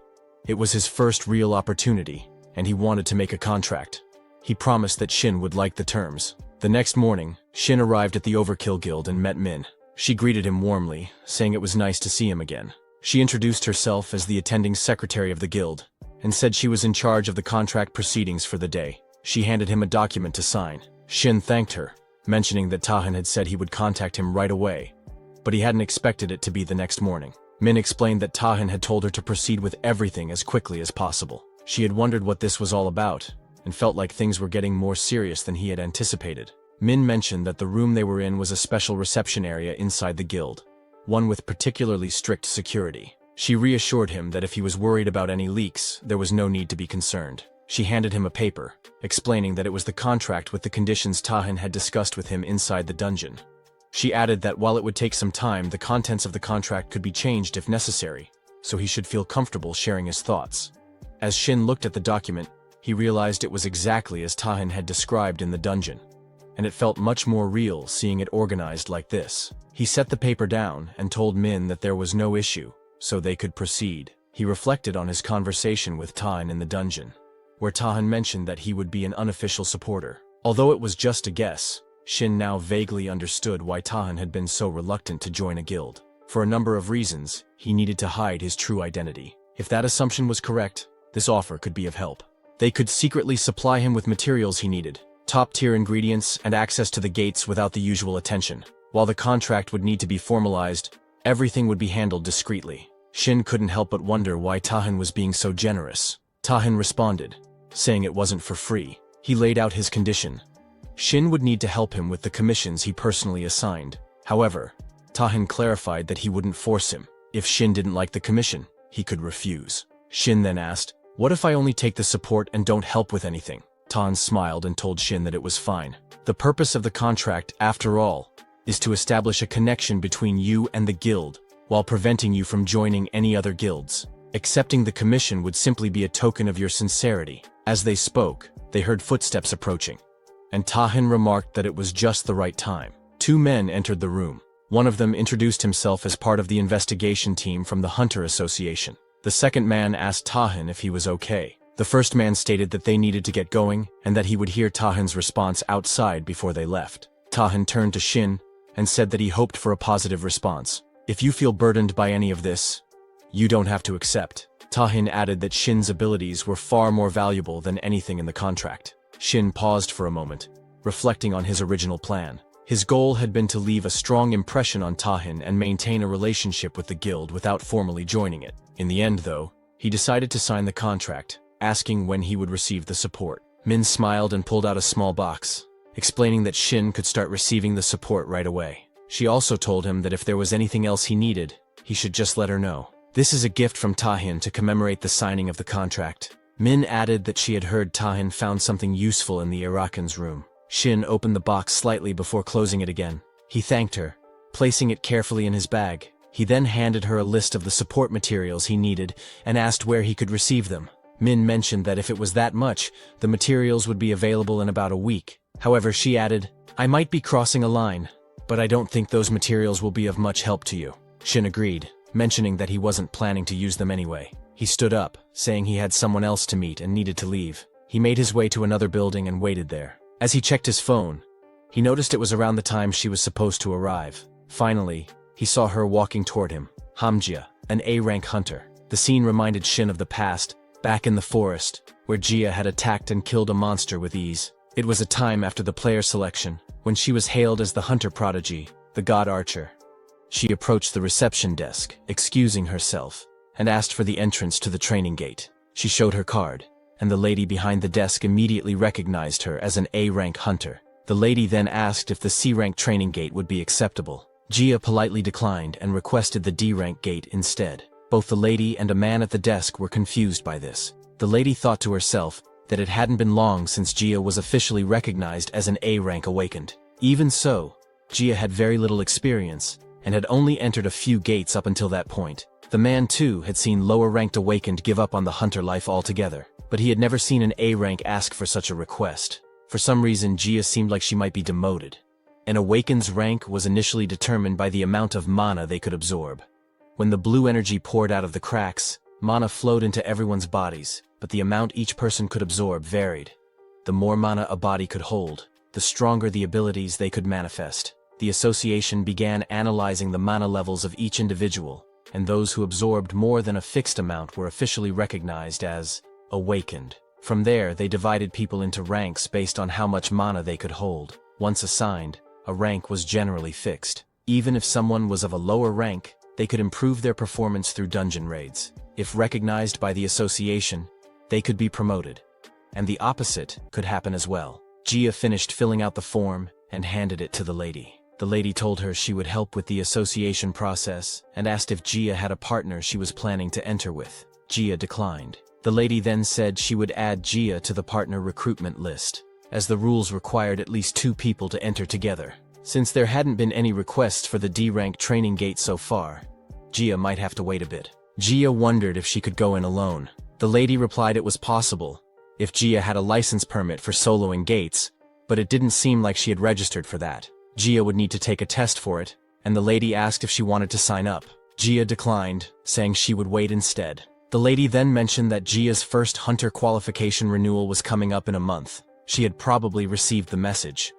It was his first real opportunity, and he wanted to make a contract. He promised that Shin would like the terms. The next morning, Shin arrived at the Overkill Guild and met Min. She greeted him warmly, saying it was nice to see him again. She introduced herself as the attending secretary of the guild, and said she was in charge of the contract proceedings for the day. She handed him a document to sign. Shin thanked her, mentioning that Tahin had said he would contact him right away, but he hadn't expected it to be the next morning. Min explained that Tahin had told her to proceed with everything as quickly as possible. She had wondered what this was all about, and felt like things were getting more serious than he had anticipated. Min mentioned that the room they were in was a special reception area inside the guild, one with particularly strict security. She reassured him that if he was worried about any leaks, there was no need to be concerned. She handed him a paper, explaining that it was the contract with the conditions Tahan had discussed with him inside the dungeon. She added that while it would take some time, the contents of the contract could be changed if necessary, so he should feel comfortable sharing his thoughts. As Shin looked at the document, he realized it was exactly as Tahan had described in the dungeon, and it felt much more real seeing it organized like this. He set the paper down and told Min that there was no issue, so they could proceed. He reflected on his conversation with Tahan in the dungeon, where Tahan mentioned that he would be an unofficial supporter. Although it was just a guess, Shin now vaguely understood why Tahan had been so reluctant to join a guild. For a number of reasons, he needed to hide his true identity. If that assumption was correct, this offer could be of help. They could secretly supply him with materials he needed, top-tier ingredients, and access to the gates without the usual attention. While the contract would need to be formalized, everything would be handled discreetly. Shin couldn't help but wonder why Tahan was being so generous. Tahan responded, saying it wasn't for free. He laid out his condition. Shin would need to help him with the commissions he personally assigned. However, Tahan clarified that he wouldn't force him. If Shin didn't like the commission, he could refuse. Shin then asked, "What if I only take the support and don't help with anything?" Tahan smiled and told Shin that it was fine. The purpose of the contract, after all, is to establish a connection between you and the guild, while preventing you from joining any other guilds. Accepting the commission would simply be a token of your sincerity. As they spoke, they heard footsteps approaching, and Tahan remarked that it was just the right time. Two men entered the room. One of them introduced himself as part of the investigation team from the Hunter Association. The second man asked Tahan if he was okay. The first man stated that they needed to get going and that he would hear Tahan's response outside before they left. Tahan turned to Shin and said that he hoped for a positive response. "If you feel burdened by any of this, you don't have to accept." Tahan added that Shin's abilities were far more valuable than anything in the contract. Shin paused for a moment, reflecting on his original plan. His goal had been to leave a strong impression on Tahan and maintain a relationship with the guild without formally joining it. In the end, though, he decided to sign the contract, asking when he would receive the support. Min smiled and pulled out a small box, explaining that Shin could start receiving the support right away. She also told him that if there was anything else he needed, he should just let her know. "This is a gift from Tahan to commemorate the signing of the contract." Min added that she had heard Tahan found something useful in the awakens room. Shin opened the box slightly before closing it again. He thanked her, placing it carefully in his bag. He then handed her a list of the support materials he needed and asked where he could receive them. Min mentioned that if it was that much, the materials would be available in about a week. However, she added, "I might be crossing a line, but I don't think those materials will be of much help to you." Shin agreed, mentioning that he wasn't planning to use them anyway. He stood up, saying he had someone else to meet and needed to leave. He made his way to another building and waited there. As he checked his phone, he noticed it was around the time she was supposed to arrive. Finally, he saw her walking toward him, Hamjia, an A-rank hunter. The scene reminded Shin of the past, back in the forest, where Jia had attacked and killed a monster with ease. It was a time after the player selection, when she was hailed as the hunter prodigy, the god archer. She approached the reception desk, excusing herself, and asked for the entrance to the training gate. She showed her card, and the lady behind the desk immediately recognized her as an A-rank hunter. The lady then asked if the C-rank training gate would be acceptable. Jia politely declined and requested the D-rank gate instead. Both the lady and a man at the desk were confused by this. The lady thought to herself that it hadn't been long since Jia was officially recognized as an A-rank awakened. Even so, Jia had very little experience and had only entered a few gates up until that point. The man, too, had seen lower-ranked awakened give up on the hunter life altogether, but he had never seen an A-rank ask for such a request. For some reason, Jia seemed like she might be demoted. An awaken's rank was initially determined by the amount of mana they could absorb. When the blue energy poured out of the cracks, mana flowed into everyone's bodies, but the amount each person could absorb varied. The more mana a body could hold, the stronger the abilities they could manifest. The association began analyzing the mana levels of each individual, and those who absorbed more than a fixed amount were officially recognized as awakened. From there, they divided people into ranks based on how much mana they could hold. Once assigned, a rank was generally fixed. Even if someone was of a lower rank, they could improve their performance through dungeon raids. If recognized by the association, they could be promoted. and the opposite could happen as well. Jia finished filling out the form and handed it to the lady. The lady told her she would help with the association process and asked if Jia had a partner she was planning to enter with. Jia declined. The lady then said she would add Jia to the partner recruitment list, as the rules required at least 2 people to enter together. Since there hadn't been any requests for the D-rank training gate so far, Jia might have to wait a bit. Jia wondered if she could go in alone. The lady replied it was possible if Jia had a license permit for soloing gates, but it didn't seem like she had registered for that. Jia would need to take a test for it, and the lady asked if she wanted to sign up. Jia declined, saying she would wait instead. The lady then mentioned that Jia's first hunter qualification renewal was coming up in a month. She had probably received the message.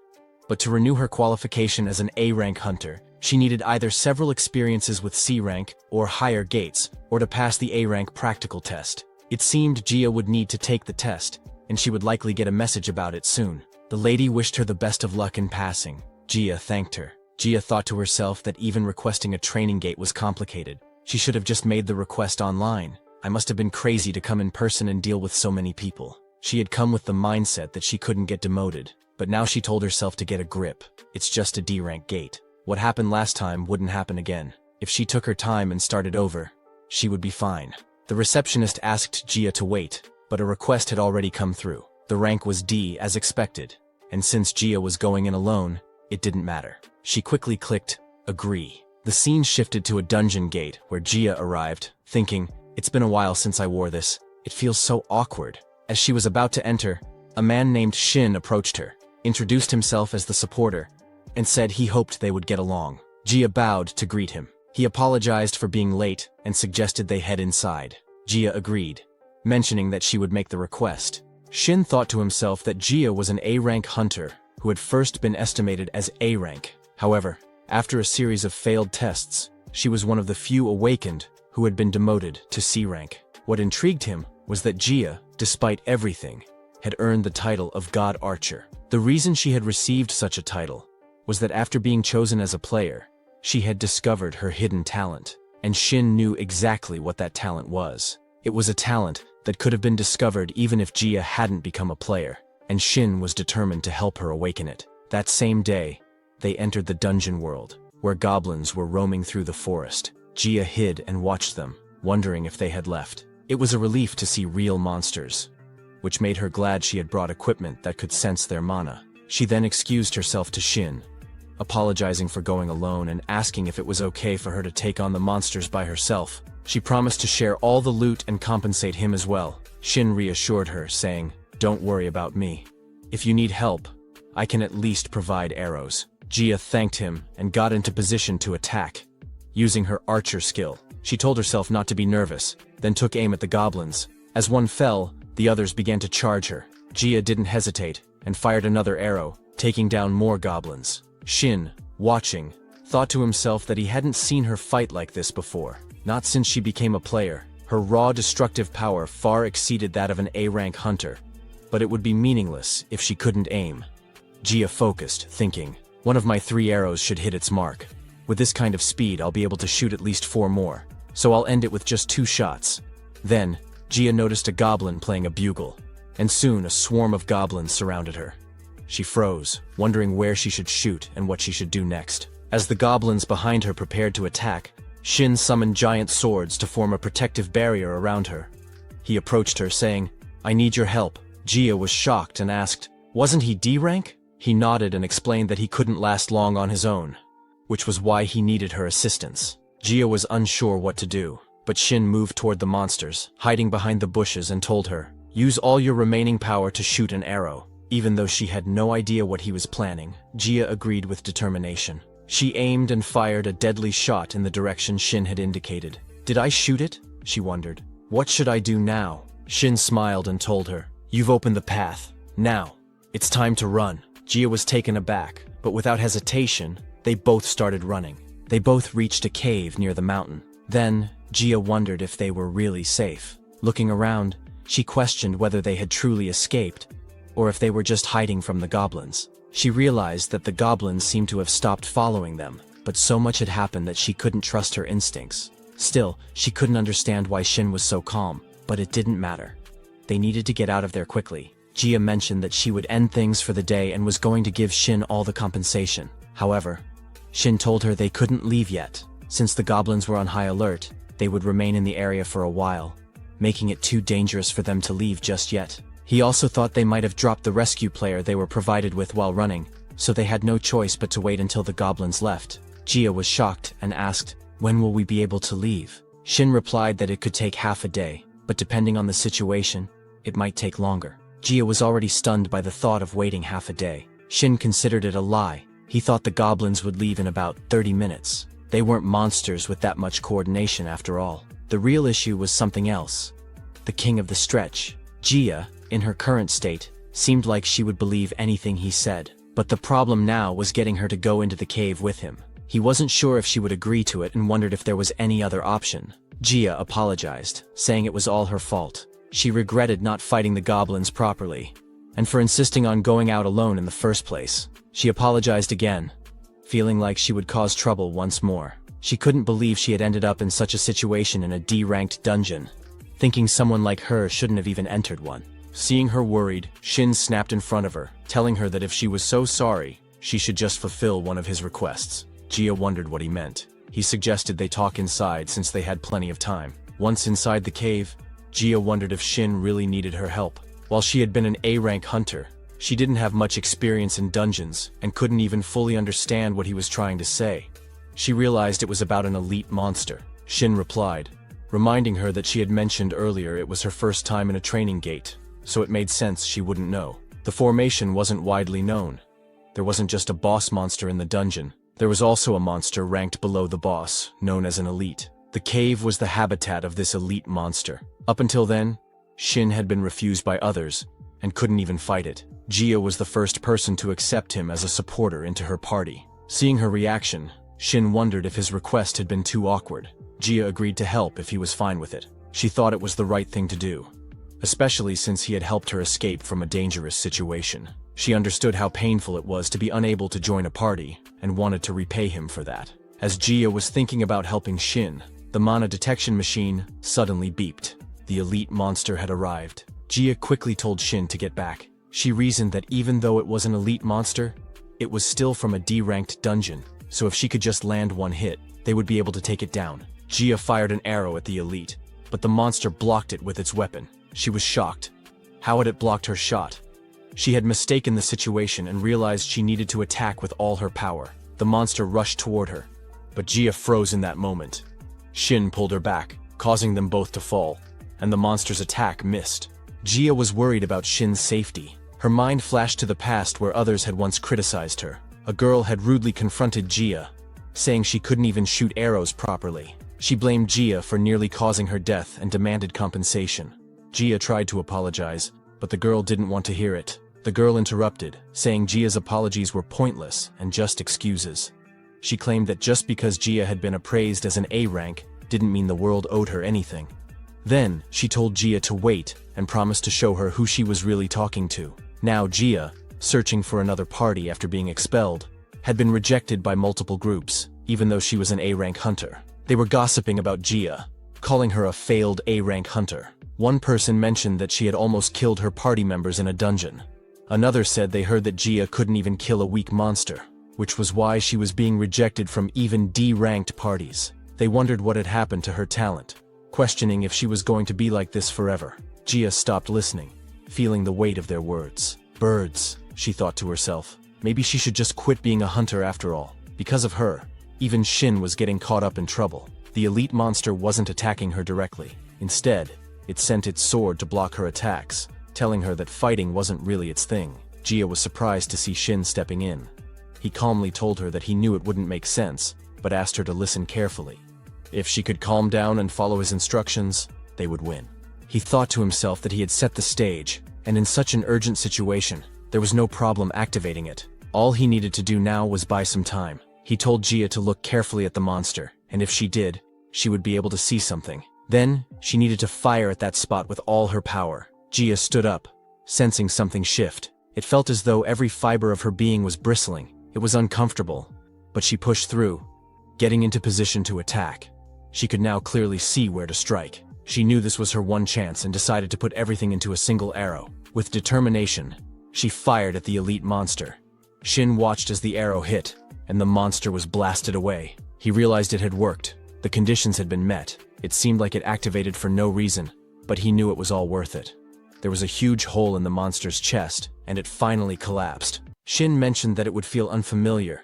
But to renew her qualification as an A-rank hunter, she needed either several experiences with C-rank or higher gates, or to pass the A-rank practical test. It seemed Jia would need to take the test, and she would likely get a message about it soon. The lady wished her the best of luck in passing. Jia thanked her. Jia thought to herself that even requesting a training gate was complicated. She should have just made the request online. I must have been crazy to come in person and deal with so many people. She had come with the mindset that she couldn't get demoted, but now she told herself to get a grip. It's just a D-rank gate. What happened last time wouldn't happen again. If she took her time and started over, she would be fine. The receptionist asked Jia to wait, but a request had already come through. The rank was D as expected, and since Jia was going in alone, it didn't matter. She quickly clicked agree. The scene shifted to a dungeon gate where Jia arrived, thinking, it's been a while since I wore this. It feels so awkward. As she was about to enter, a man named Shin approached her, introduced himself as the supporter, and said he hoped they would get along. Jia bowed to greet him. He apologized for being late and suggested they head inside. Jia agreed, mentioning that she would make the request. Shin thought to himself that Jia was an A-rank hunter who had first been estimated as A-rank. However, after a series of failed tests, she was one of the few awakened who had been demoted to C-rank. What intrigued him was that Jia, despite everything, had earned the title of God Archer. The reason she had received such a title was that after being chosen as a player, she had discovered her hidden talent, and Shin knew exactly what that talent was. It was a talent that could have been discovered even if Jia hadn't become a player, and Shin was determined to help her awaken it. That same day, they entered the dungeon world, where goblins were roaming through the forest. Jia hid and watched them, wondering if they had left. It was a relief to see real monsters, which made her glad she had brought equipment that could sense their mana. She then excused herself to Shin, apologizing for going alone and asking if it was okay for her to take on the monsters by herself. She promised to share all the loot and compensate him as well. Shin reassured her, saying, "Don't worry about me. If you need help, I can at least provide arrows." Jia thanked him and got into position to attack. Using her archer skill, she told herself not to be nervous, then took aim at the goblins. As one fell, the others began to charge her. Jia didn't hesitate and fired another arrow, taking down more goblins. Shin, watching, thought to himself that he hadn't seen her fight like this before. Not since she became a player. Her raw destructive power far exceeded that of an A-rank hunter, but it would be meaningless if she couldn't aim. Jia focused, thinking, one of my 3 arrows should hit its mark. With this kind of speed, I'll be able to shoot at least 4 more, so I'll end it with just 2 shots. Then, Jia noticed a goblin playing a bugle, and soon a swarm of goblins surrounded her. She froze, wondering where she should shoot and what she should do next. As the goblins behind her prepared to attack, Shin summoned giant swords to form a protective barrier around her. He approached her, saying, "I need your help." Jia was shocked and asked, "Wasn't he D-rank?" He nodded and explained that he couldn't last long on his own, which was why he needed her assistance. Jia was unsure what to do, but Shin moved toward the monsters, hiding behind the bushes, and told her, "Use all your remaining power to shoot an arrow." Even though she had no idea what he was planning, Jia agreed with determination. She aimed and fired a deadly shot in the direction Shin had indicated. "Did I shoot it?" she wondered. "What should I do now?" Shin smiled and told her, "You've opened the path. Now, it's time to run." Jia was taken aback, but without hesitation, they both started running. They both reached a cave near the mountain. Then, Jia wondered if they were really safe. Looking around, she questioned whether they had truly escaped, or if they were just hiding from the goblins. She realized that the goblins seemed to have stopped following them, but so much had happened that she couldn't trust her instincts. Still, she couldn't understand why Shin was so calm, but it didn't matter. They needed to get out of there quickly. Jia mentioned that she would end things for the day and was going to give Shin all the compensation. However, Shin told her they couldn't leave yet. Since the goblins were on high alert, they would remain in the area for a while, making it too dangerous for them to leave just yet. He also thought they might have dropped the rescue player they were provided with while running, so they had no choice but to wait until the goblins left. Jia was shocked and asked, "When will we be able to leave?" Shin replied that it could take half a day, but depending on the situation, it might take longer. Jia was already stunned by the thought of waiting half a day. Shin considered it a lie. He thought the goblins would leave in about 30 minutes. They weren't monsters with that much coordination after all. The real issue was something else. The king of the stretch. Jia, in her current state, seemed like she would believe anything he said. But the problem now was getting her to go into the cave with him. He wasn't sure if she would agree to it and wondered if there was any other option. Jia apologized, saying it was all her fault. She regretted not fighting the goblins properly, and for insisting on going out alone in the first place. She apologized again, feeling like she would cause trouble once more. She couldn't believe she had ended up in such a situation in a D-ranked dungeon, thinking someone like her shouldn't have even entered one. Seeing her worried, Shin snapped in front of her, telling her that if she was so sorry, she should just fulfill one of his requests. Jia wondered what he meant. He suggested they talk inside since they had plenty of time. Once inside the cave, Jia wondered if Shin really needed her help. While she had been an A-rank hunter, she didn't have much experience in dungeons and couldn't even fully understand what he was trying to say. She realized it was about an elite monster. Shin replied, reminding her that she had mentioned earlier it was her first time in a training gate, so it made sense she wouldn't know. The formation wasn't widely known. There wasn't just a boss monster in the dungeon. There was also a monster ranked below the boss, known as an elite. The cave was the habitat of this elite monster. Up until then, Shin had been refused by others and couldn't even fight it. Jia was the first person to accept him as a supporter into her party. Seeing her reaction, Shin wondered if his request had been too awkward. Jia agreed to help if he was fine with it. She thought it was the right thing to do, especially since he had helped her escape from a dangerous situation. She understood how painful it was to be unable to join a party and wanted to repay him for that. As Jia was thinking about helping Shin, the mana detection machine suddenly beeped. The elite monster had arrived. Jia quickly told Shin to get back. She reasoned that even though it was an elite monster, it was still from a D-ranked dungeon, so if she could just land one hit, they would be able to take it down. Jia fired an arrow at the elite, but the monster blocked it with its weapon. She was shocked. How had it blocked her shot? She had mistaken the situation and realized she needed to attack with all her power. The monster rushed toward her, but Jia froze in that moment. Shin pulled her back, causing them both to fall, and the monster's attack missed. Jia was worried about Shin's safety. Her mind flashed to the past where others had once criticized her. A girl had rudely confronted Jia, saying she couldn't even shoot arrows properly. She blamed Jia for nearly causing her death and demanded compensation. Jia tried to apologize, but the girl didn't want to hear it. The girl interrupted, saying Jia's apologies were pointless and just excuses. She claimed that just because Jia had been appraised as an A rank didn't mean the world owed her anything. Then, she told Jia to wait and promised to show her who she was really talking to. Now Jia, searching for another party after being expelled, had been rejected by multiple groups, even though she was an A-rank hunter. They were gossiping about Jia, calling her a failed A-rank hunter. One person mentioned that she had almost killed her party members in a dungeon. Another said they heard that Jia couldn't even kill a weak monster, which was why she was being rejected from even D-ranked parties. They wondered what had happened to her talent, questioning if she was going to be like this forever. Jia stopped listening, feeling the weight of their words. Birds, she thought to herself. Maybe she should just quit being a hunter after all. Because of her, even Shin was getting caught up in trouble. The elite monster wasn't attacking her directly. Instead, it sent its sword to block her attacks, telling her that fighting wasn't really its thing. Jia was surprised to see Shin stepping in. He calmly told her that he knew it wouldn't make sense, but asked her to listen carefully. If she could calm down and follow his instructions, they would win. He thought to himself that he had set the stage, and in such an urgent situation, there was no problem activating it. All he needed to do now was buy some time. He told Jia to look carefully at the monster, and if she did, she would be able to see something. Then, she needed to fire at that spot with all her power. Jia stood up, sensing something shift. It felt as though every fiber of her being was bristling. It was uncomfortable, but she pushed through, getting into position to attack. She could now clearly see where to strike. She knew this was her one chance and decided to put everything into a single arrow. With determination, she fired at the elite monster. Shin watched as the arrow hit, and the monster was blasted away. He realized it had worked. The conditions had been met. It seemed like it activated for no reason, but he knew it was all worth it. There was a huge hole in the monster's chest, and it finally collapsed. Shin mentioned that it would feel unfamiliar,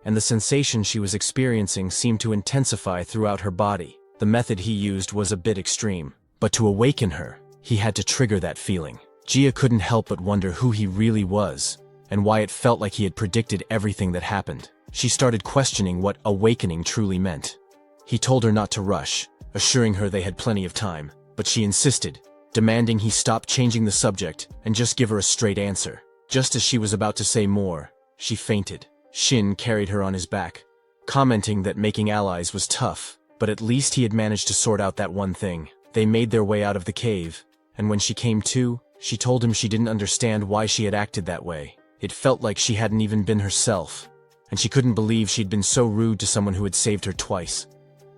and the sensation she was experiencing seemed to intensify throughout her body. The method he used was a bit extreme, but to awaken her, he had to trigger that feeling. Gia couldn't help but wonder who he really was, and why it felt like he had predicted everything that happened. She started questioning what awakening truly meant. He told her not to rush, assuring her they had plenty of time, but she insisted, demanding he stop changing the subject and just give her a straight answer. Just as she was about to say more, she fainted. Shin carried her on his back, commenting that making allies was tough, but at least he had managed to sort out that one thing. They made their way out of the cave, and when she came to, she told him she didn't understand why she had acted that way. It felt like she hadn't even been herself, and she couldn't believe she'd been so rude to someone who had saved her twice.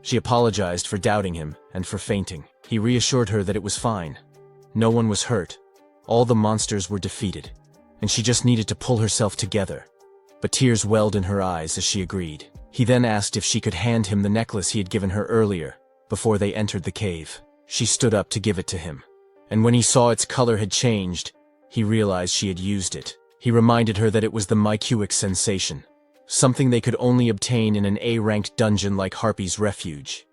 She apologized for doubting him and for fainting. He reassured her that it was fine. No one was hurt. All the monsters were defeated, and she just needed to pull herself together. But tears welled in her eyes as she agreed. He then asked if she could hand him the necklace he had given her earlier, before they entered the cave. She stood up to give it to him, and when he saw its color had changed, he realized she had used it. He reminded her that it was the myqx sensation, something they could only obtain in an A-ranked dungeon like Harpy's Refuge.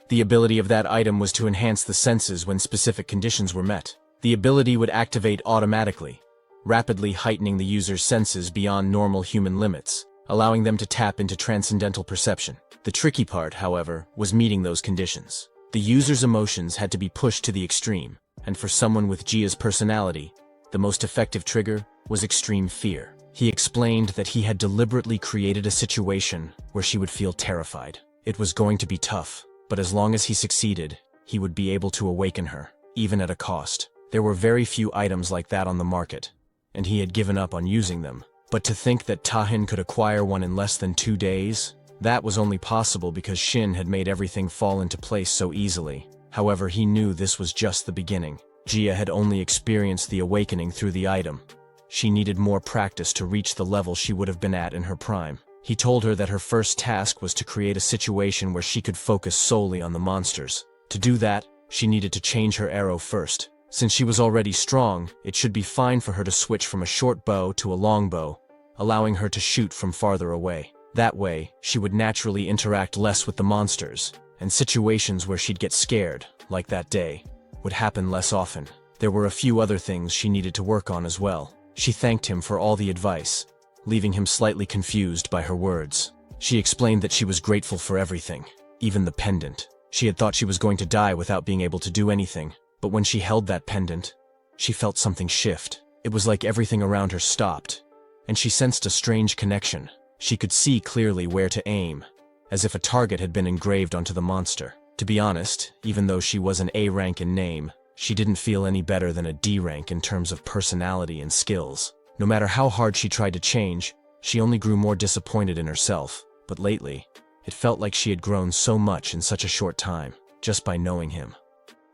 The ability of that item was to enhance the senses when specific conditions were met. The ability would activate automatically, rapidly heightening the user's senses beyond normal human limits, allowing them to tap into transcendental perception. The tricky part, however, was meeting those conditions. The user's emotions had to be pushed to the extreme, and for someone with Gia's personality, the most effective trigger was extreme fear. He explained that he had deliberately created a situation where she would feel terrified. It was going to be tough, but as long as he succeeded, he would be able to awaken her, even at a cost. There were very few items like that on the market, and he had given up on using them. But to think that Tahin could acquire one in less than 2 days, that was only possible because Shin had made everything fall into place so easily. However, he knew this was just the beginning. Gia had only experienced the awakening through the item. She needed more practice to reach the level she would have been at in her prime. He told her that her first task was to create a situation where she could focus solely on the monsters. To do that, she needed to change her arrow first. Since she was already strong, it should be fine for her to switch from a short bow to a long bow, allowing her to shoot from farther away. That way, she would naturally interact less with the monsters, and situations where she'd get scared, like that day, would happen less often. There were a few other things she needed to work on as well. She thanked him for all the advice, leaving him slightly confused by her words. She explained that she was grateful for everything, even the pendant. She had thought she was going to die without being able to do anything, but when she held that pendant, she felt something shift. It was like everything around her stopped, and she sensed a strange connection. She could see clearly where to aim, as if a target had been engraved onto the monster. To be honest, even though she was an A rank in name, she didn't feel any better than a D rank in terms of personality and skills. No matter how hard she tried to change, she only grew more disappointed in herself. But lately, it felt like she had grown so much in such a short time, just by knowing him.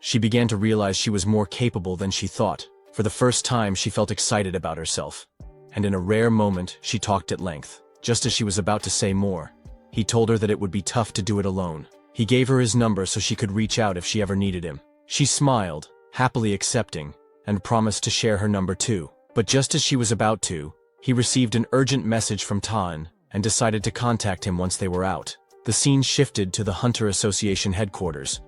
She began to realize she was more capable than she thought. For the first time, she felt excited about herself, and in a rare moment, she talked at length. Just as she was about to say more, he told her that it would be tough to do it alone. He gave her his number so she could reach out if she ever needed him. She smiled, happily accepting, and promised to share her number too. But just as she was about to, he received an urgent message from Tan and decided to contact him once they were out. The scene shifted to the Hunter Association headquarters,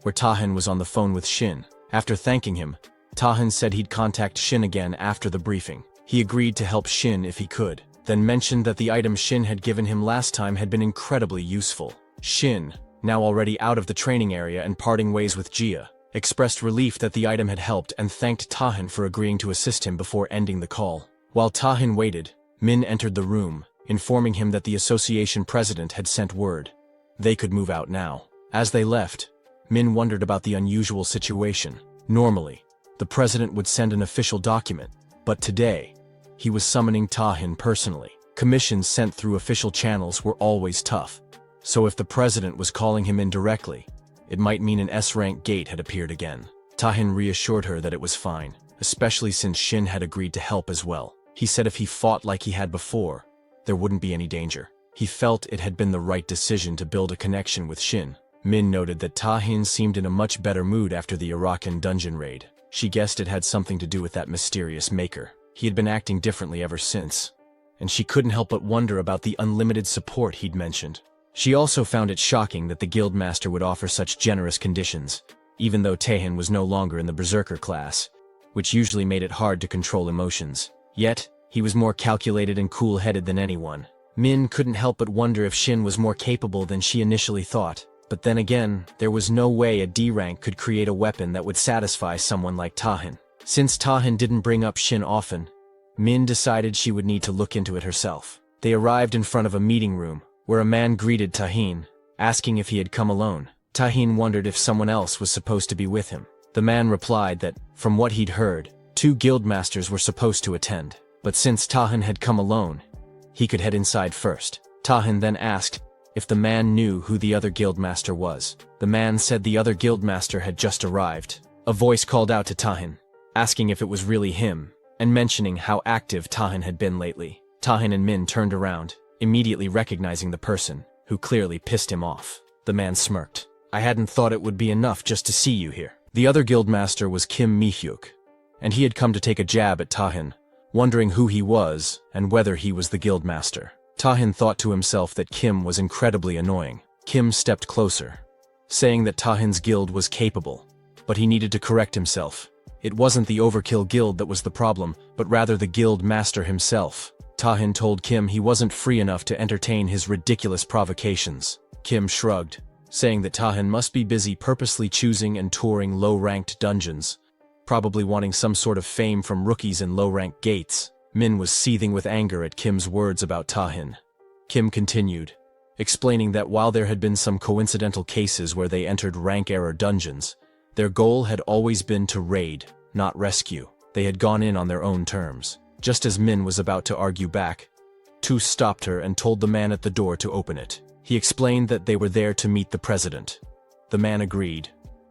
where Tahin was on the phone with Shin. After thanking him, Tahin said he'd contact Shin again after the briefing. He agreed to help Shin if he could, then mentioned that the item Shin had given him last time had been incredibly useful. Shin, now already out of the training area and parting ways with Gia, expressed relief that the item had helped and thanked Tahin for agreeing to assist him before ending the call. While Tahin waited, Min entered the room, informing him that the association president had sent word. They could move out now. As they left, Min wondered about the unusual situation. Normally, the president would send an official document, but today, he was summoning Tahin personally. Commissions sent through official channels were always tough, so if the president was calling him in directly, it might mean an S-rank gate had appeared again. Tahin reassured her that it was fine, especially since Shin had agreed to help as well. He said if he fought like he had before, there wouldn't be any danger. He felt it had been the right decision to build a connection with Shin. Min noted that Tahin seemed in a much better mood after the Arakan dungeon raid. She guessed it had something to do with that mysterious maker. He had been acting differently ever since, and she couldn't help but wonder about the unlimited support he'd mentioned. She also found it shocking that the guildmaster would offer such generous conditions, even though Tahin was no longer in the berserker class, which usually made it hard to control emotions. Yet, he was more calculated and cool-headed than anyone. Min couldn't help but wonder if Shin was more capable than she initially thought. But then again, there was no way a D rank could create a weapon that would satisfy someone like Tahin. Since Tahin didn't bring up Shin often, Min decided she would need to look into it herself. They arrived in front of a meeting room, where a man greeted Tahin, asking if he had come alone. Tahin wondered if someone else was supposed to be with him. The man replied that, from what he'd heard, 2 guildmasters were supposed to attend. But since Tahin had come alone, he could head inside first. Tahin then asked if the man knew who the other guildmaster was. The man said the other guildmaster had just arrived. A voice called out to Tahin, asking if it was really him, and mentioning how active Tahin had been lately. Tahin and Min turned around, immediately recognizing the person, who clearly pissed him off. The man smirked. I hadn't thought it would be enough just to see you here. The other guildmaster was Kim Mi-hyuk, and he had come to take a jab at Tahin, wondering who he was and whether he was the guildmaster. Tahin thought to himself that Kim was incredibly annoying. Kim stepped closer, saying that Tahin's guild was capable, but he needed to correct himself. It wasn't the Overkill guild that was the problem, but rather the guild master himself. Tahin told Kim he wasn't free enough to entertain his ridiculous provocations. Kim shrugged, saying that Tahin must be busy purposely choosing and touring low-ranked dungeons, probably wanting some sort of fame from rookies in low-ranked gates. Min was seething with anger at Kim's words about Tahin. Kim continued, explaining that while there had been some coincidental cases where they entered rank-error dungeons, their goal had always been to raid, not rescue. They had gone in on their own terms. Just as Min was about to argue back, Tu stopped her and told the man at the door to open it. He explained that they were there to meet the president. The man agreed,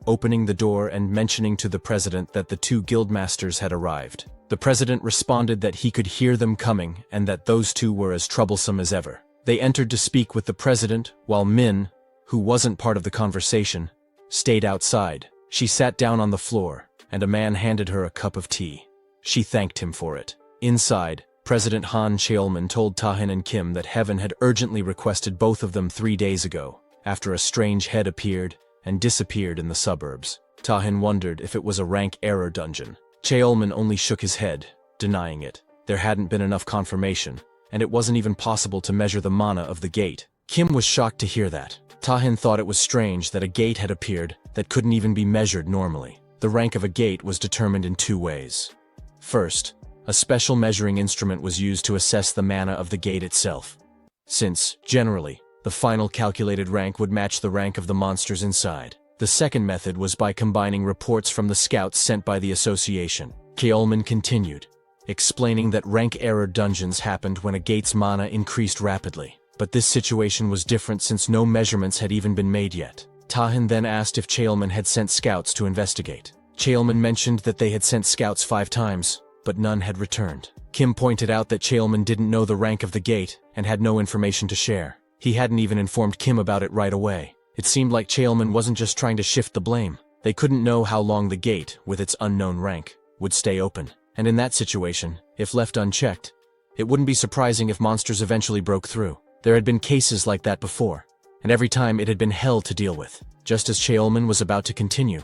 opening the door and mentioning to the president that the 2 guildmasters had arrived. The president responded that he could hear them coming and that those 2 were as troublesome as ever. They entered to speak with the president, while Min, who wasn't part of the conversation, stayed outside. She sat down on the floor, and a man handed her a cup of tea. She thanked him for it. Inside, President Han Cheolman told Tahin and Kim that Heaven had urgently requested both of them 3 days ago, after a strange head appeared and disappeared in the suburbs. Tahin wondered if it was a rank error dungeon. Cheolman only shook his head, denying it. There hadn't been enough confirmation, and it wasn't even possible to measure the mana of the gate. Kim was shocked to hear that. Tahin thought it was strange that a gate had appeared that couldn't even be measured normally. The rank of a gate was determined in 2 ways. First, a special measuring instrument was used to assess the mana of the gate itself, since, generally, the final calculated rank would match the rank of the monsters inside. The second method was by combining reports from the scouts sent by the association. Cheolman continued, explaining that rank error dungeons happened when a gate's mana increased rapidly. But this situation was different since no measurements had even been made yet. Tahin then asked if Cheolman had sent scouts to investigate. Cheolman mentioned that they had sent scouts 5 times, but none had returned. Kim pointed out that Cheolman didn't know the rank of the gate and had no information to share. He hadn't even informed Kim about it right away. It seemed like Cheolman wasn't just trying to shift the blame. They couldn't know how long the gate, with its unknown rank, would stay open. And in that situation, if left unchecked, it wouldn't be surprising if monsters eventually broke through. There had been cases like that before, and every time it had been hell to deal with. Just as Cheolman was about to continue,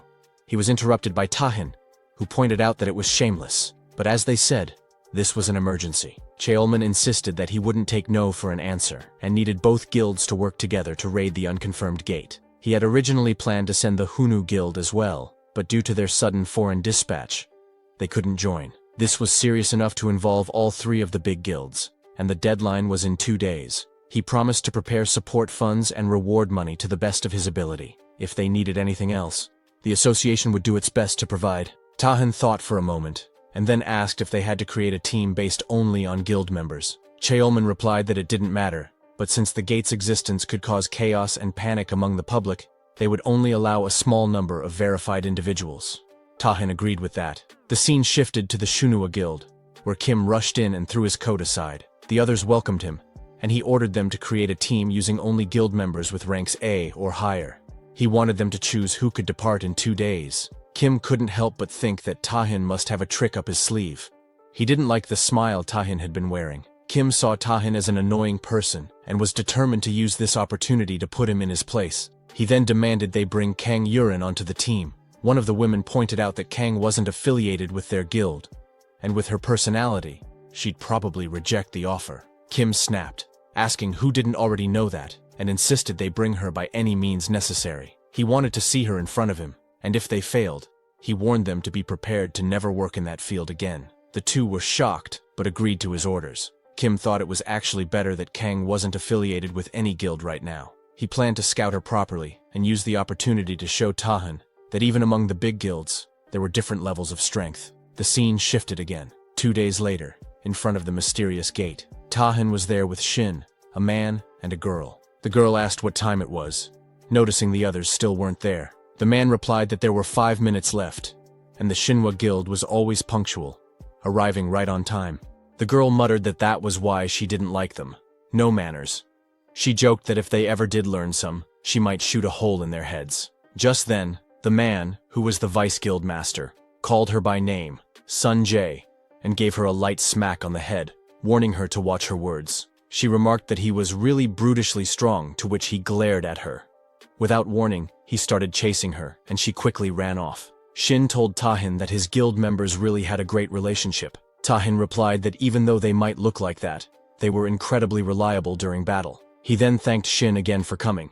he was interrupted by Tahin, who pointed out that it was shameless. But as they said, this was an emergency. Cheolman insisted that he wouldn't take no for an answer, and needed both guilds to work together to raid the unconfirmed gate. He had originally planned to send the Hunu guild as well, but due to their sudden foreign dispatch, they couldn't join. This was serious enough to involve all 3 of the big guilds, and the deadline was in 2 days. He promised to prepare support funds and reward money to the best of his ability. If they needed anything else, the association would do its best to provide. Tahin thought for a moment, and then asked if they had to create a team based only on guild members. Cheolman replied that it didn't matter, but since the gate's existence could cause chaos and panic among the public, they would only allow a small number of verified individuals. Tahin agreed with that, The scene shifted to the Shunua Guild, where Kim rushed in and threw his coat aside. The others welcomed him, and he ordered them to create a team using only guild members with ranks A or higher. He wanted them to choose who could depart in 2 days. Kim couldn't help but think that Tahin must have a trick up his sleeve. He didn't like the smile Tahin had been wearing. Kim saw Tahin as an annoying person and was determined to use this opportunity to put him in his place. He then demanded they bring Kang Yurin onto the team. One of the women pointed out that Kang wasn't affiliated with their guild, and with her personality, she'd probably reject the offer. Kim snapped, asking who didn't already know that, and insisted they bring her by any means necessary. He wanted to see her in front of him, and if they failed, he warned them to be prepared to never work in that field again. The two were shocked, but agreed to his orders. Kim thought it was actually better that Kang wasn't affiliated with any guild right now. He planned to scout her properly, and use the opportunity to show Tahin that even among the big guilds, there were different levels of strength. The scene shifted again. 2 days later, in front of the mysterious gate, Tahin was there with Shin, a man and a girl. The girl asked what time it was, noticing the others still weren't there. The man replied that there were 5 minutes left, and the Shinwa Guild was always punctual, arriving right on time. The girl muttered that that was why she didn't like them. No manners. She joked that if they ever did learn some, she might shoot a hole in their heads. Just then, the man, who was the vice guild master, called her by name, Sun Jae, and gave her a light smack on the head, warning her to watch her words. She remarked that he was really brutishly strong, to which he glared at her. Without warning, he started chasing her, and she quickly ran off. Shin told Tahin that his guild members really had a great relationship. Tahin replied that even though they might look like that, they were incredibly reliable during battle. He then thanked Shin again for coming,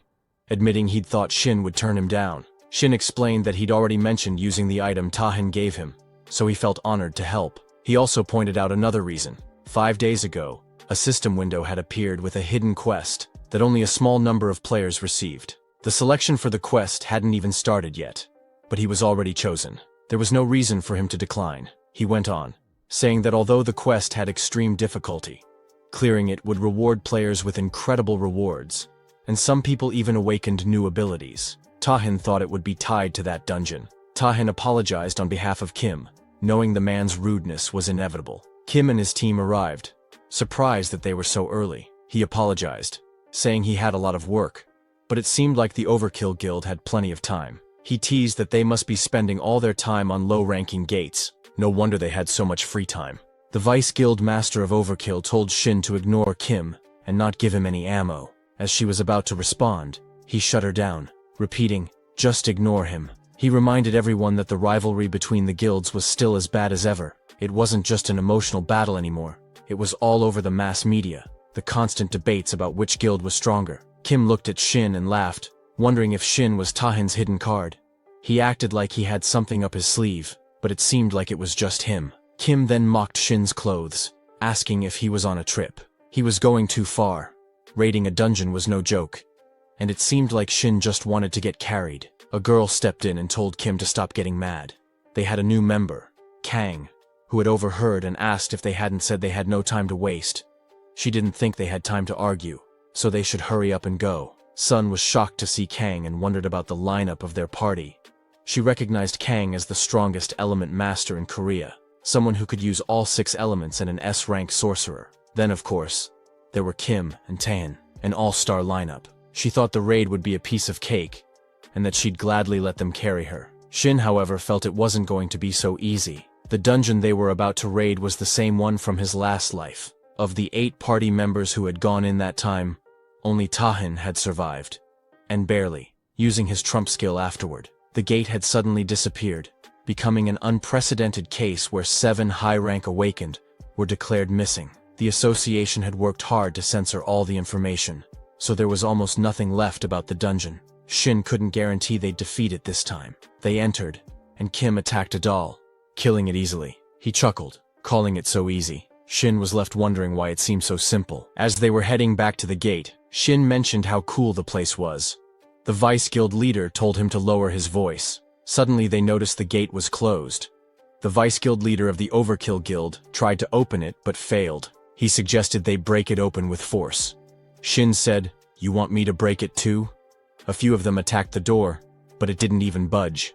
admitting he'd thought Shin would turn him down. Shin explained that he'd already mentioned using the item Tahin gave him, so he felt honored to help. He also pointed out another reason. 5 days ago, a system window had appeared with a hidden quest that only a small number of players received. The selection for the quest hadn't even started yet, but he was already chosen. There was no reason for him to decline. He went on, saying that although the quest had extreme difficulty, clearing it would reward players with incredible rewards, and some people even awakened new abilities. Tahin thought it would be tied to that dungeon. Tahin apologized on behalf of Kim, knowing the man's rudeness was inevitable. Kim and his team arrived, surprised that they were so early. He apologized, saying he had a lot of work, but it seemed like the Overkill Guild had plenty of time. He teased that they must be spending all their time on low-ranking gates. No wonder they had so much free time. The Vice Guild Master of Overkill told Shin to ignore Kim and not give him any ammo. As she was about to respond, he shut her down, repeating, "Just ignore him." He reminded everyone that the rivalry between the guilds was still as bad as ever. It wasn't just an emotional battle anymore. It was all over the mass media, the constant debates about which guild was stronger. Kim looked at Shin and laughed, wondering if Shin was Tahin's hidden card. He acted like he had something up his sleeve, but it seemed like it was just him. Kim then mocked Shin's clothes, asking if he was on a trip. He was going too far. Raiding a dungeon was no joke, and it seemed like Shin just wanted to get carried. A girl stepped in and told Kim to stop getting mad. They had a new member, Kang, who had overheard and asked if they hadn't said they had no time to waste. She didn't think they had time to argue, so they should hurry up and go. Sun was shocked to see Kang and wondered about the lineup of their party. She recognized Kang as the strongest element master in Korea, someone who could use all 6 elements and an S-rank sorcerer. Then, of course, there were Kim and Taehin, an all-star lineup. She thought the raid would be a piece of cake, and that she'd gladly let them carry her. Shin, however, felt it wasn't going to be so easy. The dungeon they were about to raid was the same one from his last life. Of the 8 party members who had gone in that time, only Tahin had survived. And barely, using his trump skill afterward. The gate had suddenly disappeared, becoming an unprecedented case where 7 high-rank awakened were declared missing. The association had worked hard to censor all the information, so there was almost nothing left about the dungeon. Shin couldn't guarantee they'd defeat it this time. They entered, and Kim attacked a doll, killing it easily. He chuckled, calling it so easy. Shin was left wondering why it seemed so simple. As they were heading back to the gate, Shin mentioned how cool the place was. The Vice Guild leader told him to lower his voice. Suddenly they noticed the gate was closed. The Vice Guild leader of the Overkill Guild tried to open it but failed. He suggested they break it open with force. Shin said, "You want me to break it too?" A few of them attacked the door, but it didn't even budge.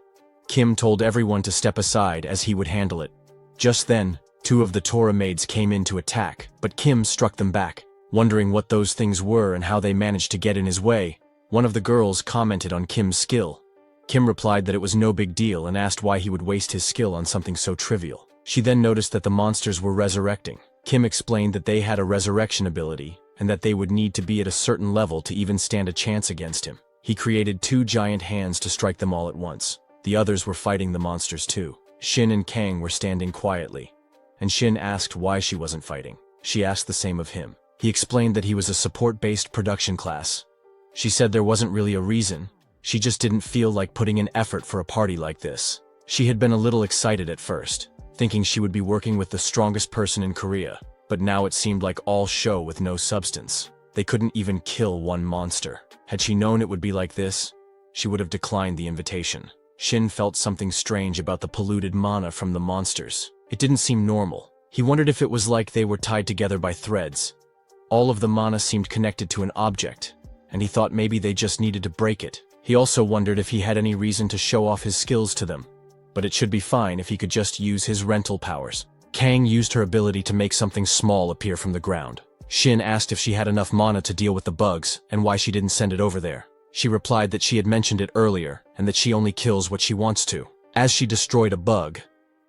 Kim told everyone to step aside as he would handle it. Just then, two of the Torah maids came in to attack, but Kim struck them back. Wondering what those things were and how they managed to get in his way, one of the girls commented on Kim's skill. Kim replied that it was no big deal and asked why he would waste his skill on something so trivial. She then noticed that the monsters were resurrecting. Kim explained that they had a resurrection ability and that they would need to be at a certain level to even stand a chance against him. He created two giant hands to strike them all at once. The others were fighting the monsters too. Shin and Kang were standing quietly, and Shin asked why she wasn't fighting. She asked the same of him. He explained that he was a support-based production class. She said there wasn't really a reason, she just didn't feel like putting in effort for a party like this. She had been a little excited at first, thinking she would be working with the strongest person in Korea, but now it seemed like all show with no substance. They couldn't even kill one monster. Had she known it would be like this, she would have declined the invitation. Shin felt something strange about the polluted mana from the monsters. It didn't seem normal. He wondered if it was like they were tied together by threads. All of the mana seemed connected to an object, and he thought maybe they just needed to break it. He also wondered if he had any reason to show off his skills to them, but it should be fine if he could just use his rental powers. Kang used her ability to make something small appear from the ground. Shin asked if she had enough mana to deal with the bugs and why she didn't send it over there. She replied that she had mentioned it earlier and that she only kills what she wants to. As she destroyed a bug,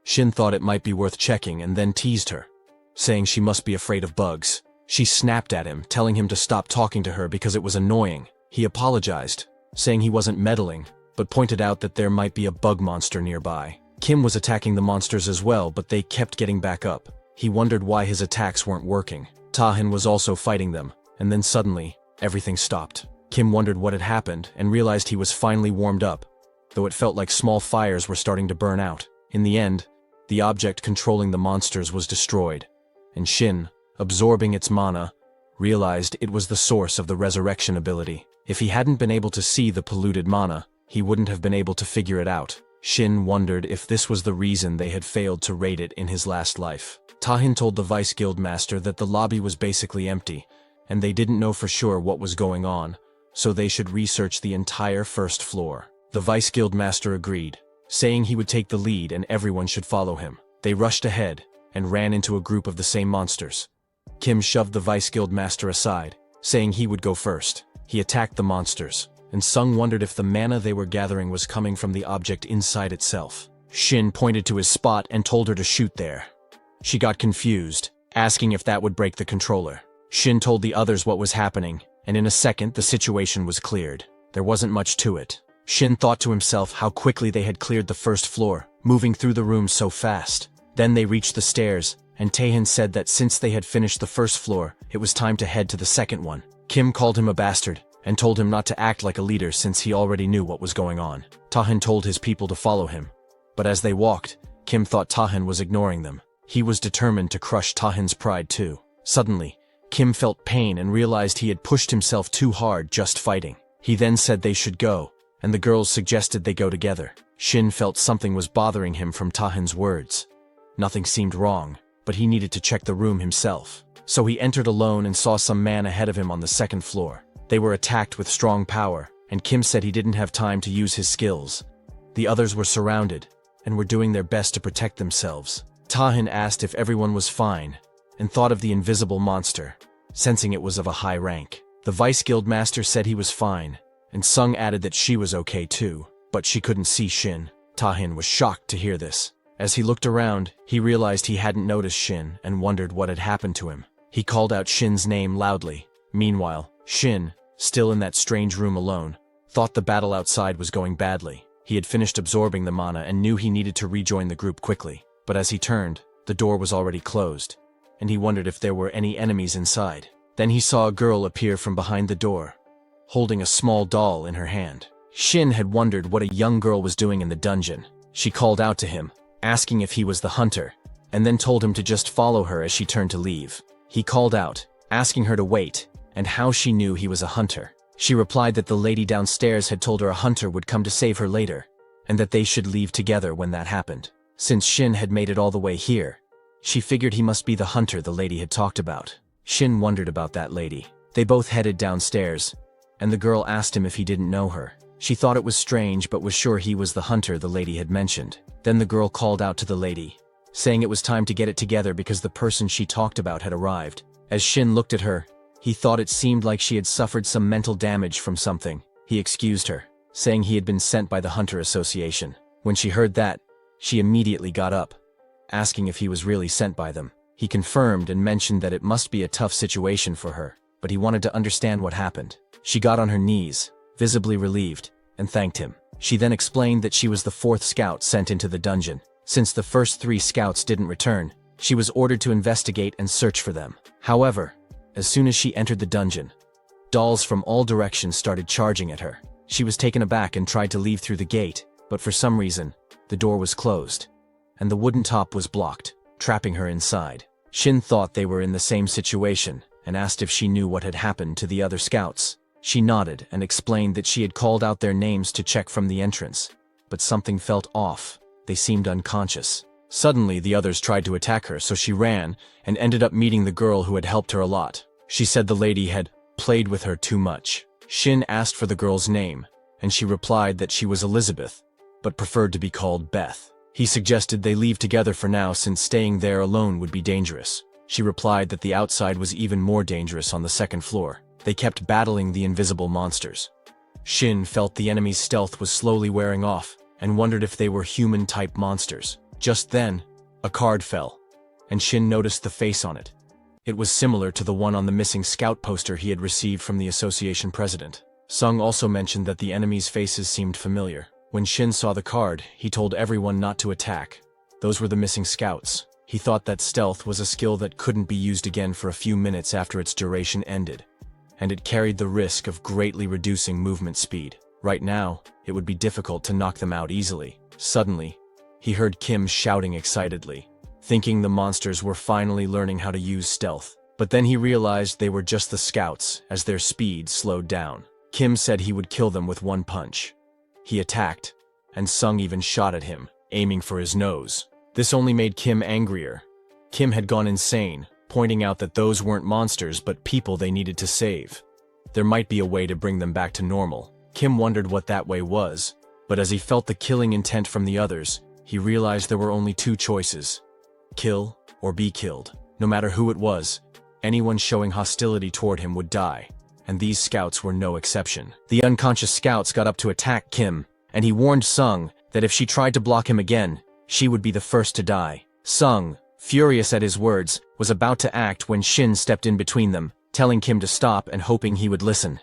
Shin thought it might be worth checking and then teased her, saying she must be afraid of bugs. She snapped at him, telling him to stop talking to her because it was annoying. He apologized, saying he wasn't meddling, but pointed out that there might be a bug monster nearby. Kim was attacking the monsters as well, but they kept getting back up. He wondered why his attacks weren't working. Tahin was also fighting them, and then suddenly, everything stopped. Kim wondered what had happened and realized he was finally warmed up, though it felt like small fires were starting to burn out. In the end, the object controlling the monsters was destroyed, and Shin, absorbing its mana, realized it was the source of the resurrection ability. If he hadn't been able to see the polluted mana, he wouldn't have been able to figure it out. Shin wondered if this was the reason they had failed to raid it in his last life. Tahin told the Vice Guild Master that the lobby was basically empty, and they didn't know for sure what was going on, so they should research the entire first floor. The Vice Guild Master agreed, saying he would take the lead and everyone should follow him. They rushed ahead and ran into a group of the same monsters. Kim shoved the Vice Guild Master aside, saying he would go first. He attacked the monsters, and Sung wondered if the mana they were gathering was coming from the object inside itself. Shin pointed to his spot and told her to shoot there. She got confused, asking if that would break the controller. Shin told the others what was happening, and in a second the situation was cleared. There wasn't much to it. Shin thought to himself how quickly they had cleared the first floor, moving through the rooms so fast. Then they reached the stairs, and Taehin said that since they had finished the first floor, it was time to head to the second one. Kim called him a bastard, and told him not to act like a leader since he already knew what was going on. Taehin told his people to follow him, but as they walked, Kim thought Taehin was ignoring them. He was determined to crush Taehin's pride too. Suddenly, Kim felt pain and realized he had pushed himself too hard just fighting. He then said they should go, and the girls suggested they go together. Shin felt something was bothering him from Taehin's words. Nothing seemed wrong, but he needed to check the room himself. So he entered alone and saw some man ahead of him on the second floor. They were attacked with strong power, and Kim said he didn't have time to use his skills. The others were surrounded, and were doing their best to protect themselves. Taehin asked if everyone was fine, and thought of the invisible monster, sensing it was of a high rank. The Vice Guild Master said he was fine, and Sung added that she was okay too, but she couldn't see Shin. Taehin was shocked to hear this. As he looked around, he realized he hadn't noticed Shin and wondered what had happened to him. He called out Shin's name loudly. Meanwhile, Shin, still in that strange room alone, thought the battle outside was going badly. He had finished absorbing the mana and knew he needed to rejoin the group quickly. But as he turned, the door was already closed, and he wondered if there were any enemies inside. Then he saw a girl appear from behind the door, holding a small doll in her hand. Shin had wondered what a young girl was doing in the dungeon. She called out to him, asking if he was the hunter, and then told him to just follow her as she turned to leave. He called out, asking her to wait, and how she knew he was a hunter. She replied that the lady downstairs had told her a hunter would come to save her later, and that they should leave together when that happened. Since Shin had made it all the way here, she figured he must be the hunter the lady had talked about. Shin wondered about that lady. They both headed downstairs, and the girl asked him if he didn't know her. She thought it was strange but was sure he was the hunter the lady had mentioned. Then the girl called out to the lady, saying it was time to get it together because the person she talked about had arrived. As Shin looked at her, he thought it seemed like she had suffered some mental damage from something. He excused her, saying he had been sent by the Hunter Association. When she heard that, she immediately got up, asking if he was really sent by them. He confirmed and mentioned that it must be a tough situation for her, but he wanted to understand what happened. She got on her knees, visibly relieved, and thanked him. She then explained that she was the 4th scout sent into the dungeon. Since the first 3 scouts didn't return, she was ordered to investigate and search for them. However, as soon as she entered the dungeon, dolls from all directions started charging at her. She was taken aback and tried to leave through the gate, but for some reason, the door was closed, and the wooden top was blocked, trapping her inside. Shin thought they were in the same situation and asked if she knew what had happened to the other scouts. She nodded and explained that she had called out their names to check from the entrance, but something felt off. They seemed unconscious. Suddenly, the others tried to attack her, so she ran and ended up meeting the girl who had helped her a lot. She said the lady had played with her too much. Shin asked for the girl's name, and she replied that she was Elizabeth, but preferred to be called Beth. He suggested they leave together for now since staying there alone would be dangerous. She replied that the outside was even more dangerous on the 2nd floor. They kept battling the invisible monsters. Shin felt the enemy's stealth was slowly wearing off and wondered if they were human-type monsters. Just then, a card fell, and Shin noticed the face on it. It was similar to the one on the missing scout poster he had received from the association president. Sung also mentioned that the enemy's faces seemed familiar. When Shin saw the card, he told everyone not to attack. Those were the missing scouts. He thought that stealth was a skill that couldn't be used again for a few minutes after its duration ended, and it carried the risk of greatly reducing movement speed. Right now, it would be difficult to knock them out easily. Suddenly, he heard Kim shouting excitedly, thinking the monsters were finally learning how to use stealth. But then he realized they were just the scouts, as their speed slowed down. Kim said he would kill them with one punch. He attacked, and Sung even shot at him, aiming for his nose. This only made Kim angrier. Kim had gone insane, pointing out that those weren't monsters but people they needed to save. There might be a way to bring them back to normal. Kim wondered what that way was, but as he felt the killing intent from the others, he realized there were only 2 choices: kill or be killed. No matter who it was, anyone showing hostility toward him would die, and these scouts were no exception. The unconscious scouts got up to attack Kim, and he warned Sung that if she tried to block him again, she would be the first to die. Sung, furious at his words, was about to act when Shin stepped in between them, telling Kim to stop and hoping he would listen.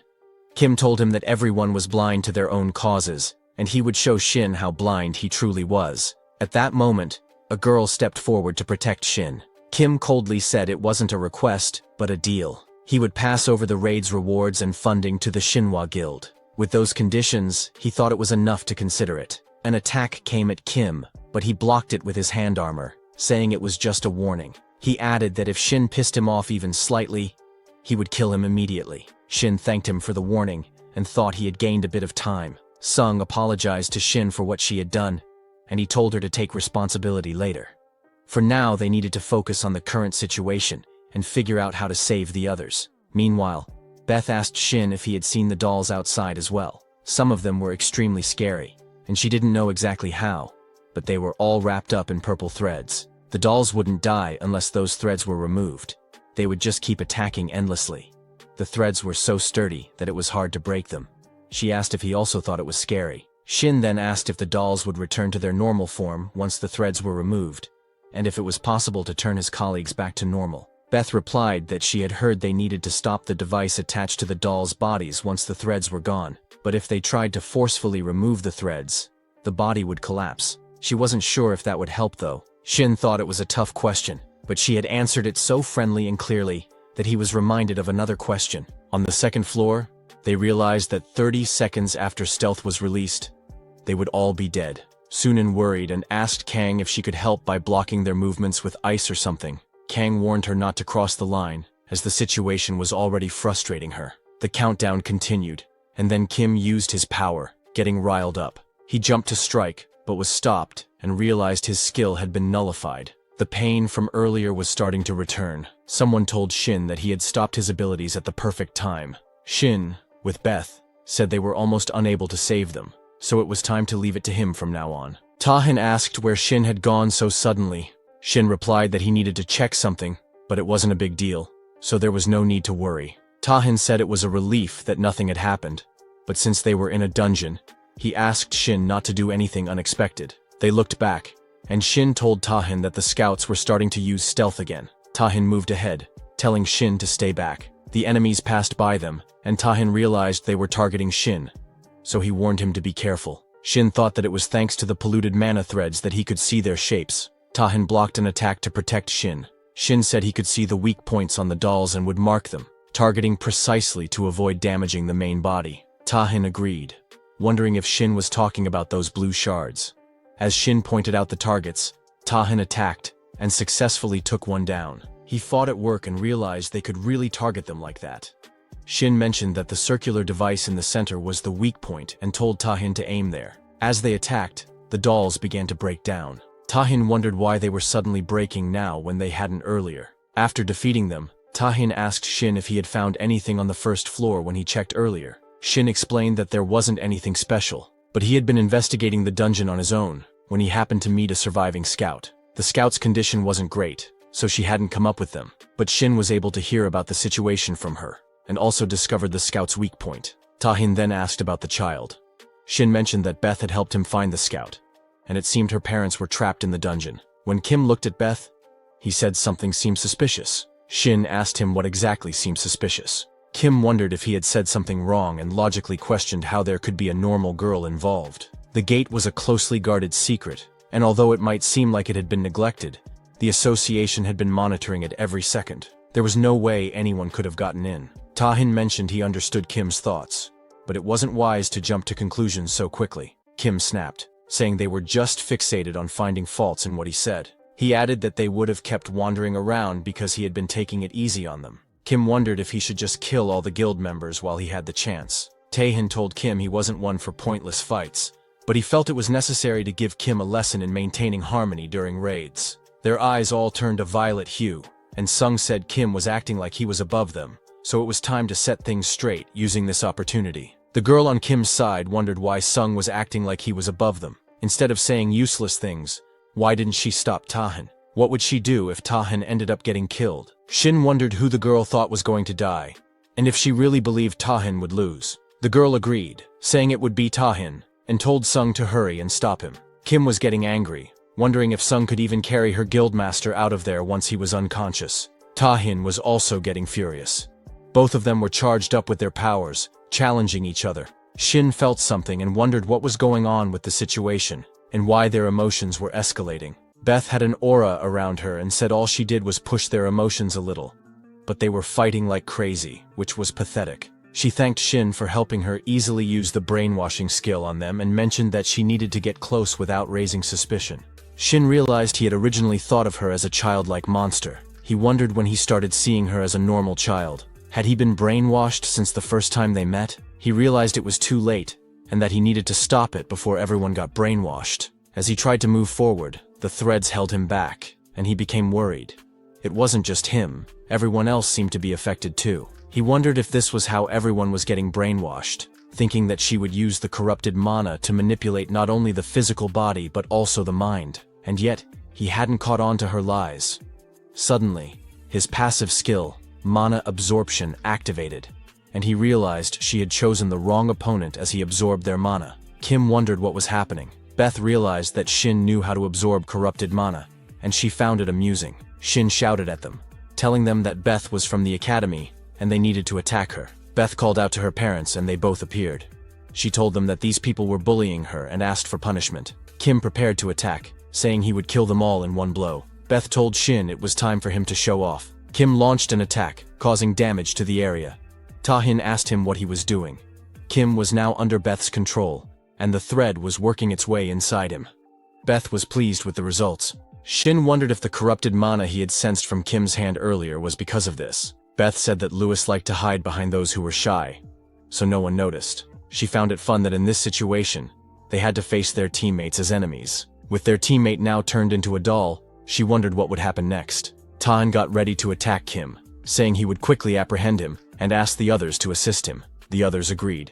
Kim told him that everyone was blind to their own causes, and he would show Shin how blind he truly was. At that moment, a girl stepped forward to protect Shin. Kim coldly said it wasn't a request, but a deal. He would pass over the raid's rewards and funding to the Shinhwa Guild. With those conditions, he thought it was enough to consider it. An attack came at Kim, but he blocked it with his hand armor, saying it was just a warning. He added that if Shin pissed him off even slightly, he would kill him immediately. Shin thanked him for the warning and thought he had gained a bit of time. Sung apologized to Shin for what she had done, and he told her to take responsibility later. For now, they needed to focus on the current situation and figure out how to save the others. Meanwhile, Beth asked Shin if he had seen the dolls outside as well. Some of them were extremely scary, and she didn't know exactly how, but they were all wrapped up in purple threads. The dolls wouldn't die unless those threads were removed. They would just keep attacking endlessly. The threads were so sturdy that it was hard to break them. She asked if he also thought it was scary. Shin then asked if the dolls would return to their normal form once the threads were removed, and if it was possible to turn his colleagues back to normal. Beth replied that she had heard they needed to stop the device attached to the dolls' bodies once the threads were gone, but if they tried to forcefully remove the threads, the body would collapse. She wasn't sure if that would help though. Shin thought it was a tough question, but she had answered it so friendly and clearly that he was reminded of another question. On the 2nd floor, they realized that 30 seconds after stealth was released, they would all be dead. Sunan worried and asked Kang if she could help by blocking their movements with ice or something. Kang warned her not to cross the line, as the situation was already frustrating her. The countdown continued, and then Kim used his power, getting riled up. He jumped to strike, but was stopped and realized his skill had been nullified. The pain from earlier was starting to return. Someone told Shin that he had stopped his abilities at the perfect time. Shin, with Beth, said they were almost unable to save them, so it was time to leave it to him from now on. Tahin asked where Shin had gone so suddenly. Shin replied that he needed to check something, but it wasn't a big deal, so there was no need to worry. Tahin said it was a relief that nothing had happened, but since they were in a dungeon, he asked Shin not to do anything unexpected. They looked back, and Shin told Tahin that the scouts were starting to use stealth again. Tahin moved ahead, telling Shin to stay back. The enemies passed by them, and Tahin realized they were targeting Shin, so he warned him to be careful. Shin thought that it was thanks to the polluted mana threads that he could see their shapes. Tahin blocked an attack to protect Shin. Shin said he could see the weak points on the dolls and would mark them, targeting precisely to avoid damaging the main body. Tahin agreed, wondering if Shin was talking about those blue shards. As Shin pointed out the targets, Tahin attacked and successfully took one down. He fought at work and realized they could really target them like that. Shin mentioned that the circular device in the center was the weak point and told Tahin to aim there. As they attacked, the dolls began to break down. Tahin wondered why they were suddenly breaking now when they hadn't earlier. After defeating them, Tahin asked Shin if he had found anything on the first floor when he checked earlier. Shin explained that there wasn't anything special, but he had been investigating the dungeon on his own when he happened to meet a surviving scout. The scout's condition wasn't great, so she hadn't come up with them, but Shin was able to hear about the situation from her, and also discovered the scout's weak point. Tahin then asked about the child. Shin mentioned that Beth had helped him find the scout, and it seemed her parents were trapped in the dungeon. When Kim looked at Beth, he said something seemed suspicious. Shin asked him what exactly seemed suspicious. Kim wondered if he had said something wrong and logically questioned how there could be a normal girl involved. The gate was a closely guarded secret, and although it might seem like it had been neglected, the association had been monitoring it every second. There was no way anyone could have gotten in. Tahin mentioned he understood Kim's thoughts, but it wasn't wise to jump to conclusions so quickly. Kim snapped, saying they were just fixated on finding faults in what he said. He added that they would have kept wandering around because he had been taking it easy on them. Kim wondered if he should just kill all the guild members while he had the chance. Tahin told Kim he wasn't one for pointless fights, but he felt it was necessary to give Kim a lesson in maintaining harmony during raids. Their eyes all turned a violet hue, and Sung said Kim was acting like he was above them, so it was time to set things straight using this opportunity. The girl on Kim's side wondered why Sung was acting like he was above them. Instead of saying useless things, why didn't she stop Tahin? What would she do if Tahin ended up getting killed? Shin wondered who the girl thought was going to die, and if she really believed Tahin would lose. The girl agreed, saying it would be Tahin, and told Sung to hurry and stop him. Kim was getting angry, wondering if Sung could even carry her guildmaster out of there once he was unconscious. Tahin was also getting furious. Both of them were charged up with their powers, challenging each other. Shin felt something and wondered what was going on with the situation, and why their emotions were escalating. Beth had an aura around her and said all she did was push their emotions a little, but they were fighting like crazy, which was pathetic. She thanked Shin for helping her easily use the brainwashing skill on them and mentioned that she needed to get close without raising suspicion. Shin realized he had originally thought of her as a childlike monster. He wondered when he started seeing her as a normal child. Had he been brainwashed since the first time they met? He realized it was too late, and that he needed to stop it before everyone got brainwashed. As he tried to move forward, the threads held him back, and he became worried. It wasn't just him, everyone else seemed to be affected too. He wondered if this was how everyone was getting brainwashed, thinking that she would use the corrupted mana to manipulate not only the physical body but also the mind, and yet, he hadn't caught on to her lies. Suddenly, his passive skill, mana absorption, activated, and he realized she had chosen the wrong opponent as he absorbed their mana. Kim wondered what was happening. Beth realized that Shin knew how to absorb corrupted mana, and she found it amusing. Shin shouted at them, telling them that Beth was from the academy, and they needed to attack her. Beth called out to her parents and they both appeared. She told them that these people were bullying her and asked for punishment. Kim prepared to attack, saying he would kill them all in one blow. Beth told Shin it was time for him to show off. Kim launched an attack, causing damage to the area. Tahin asked him what he was doing. Kim was now under Beth's control, and the thread was working its way inside him. Beth was pleased with the results. Shin wondered if the corrupted mana he had sensed from Kim's hand earlier was because of this. Beth said that Lewis liked to hide behind those who were shy, so no one noticed. She found it fun that in this situation, they had to face their teammates as enemies. With their teammate now turned into a doll, she wondered what would happen next. Tahin got ready to attack Kim, saying he would quickly apprehend him, and asked the others to assist him. The others agreed.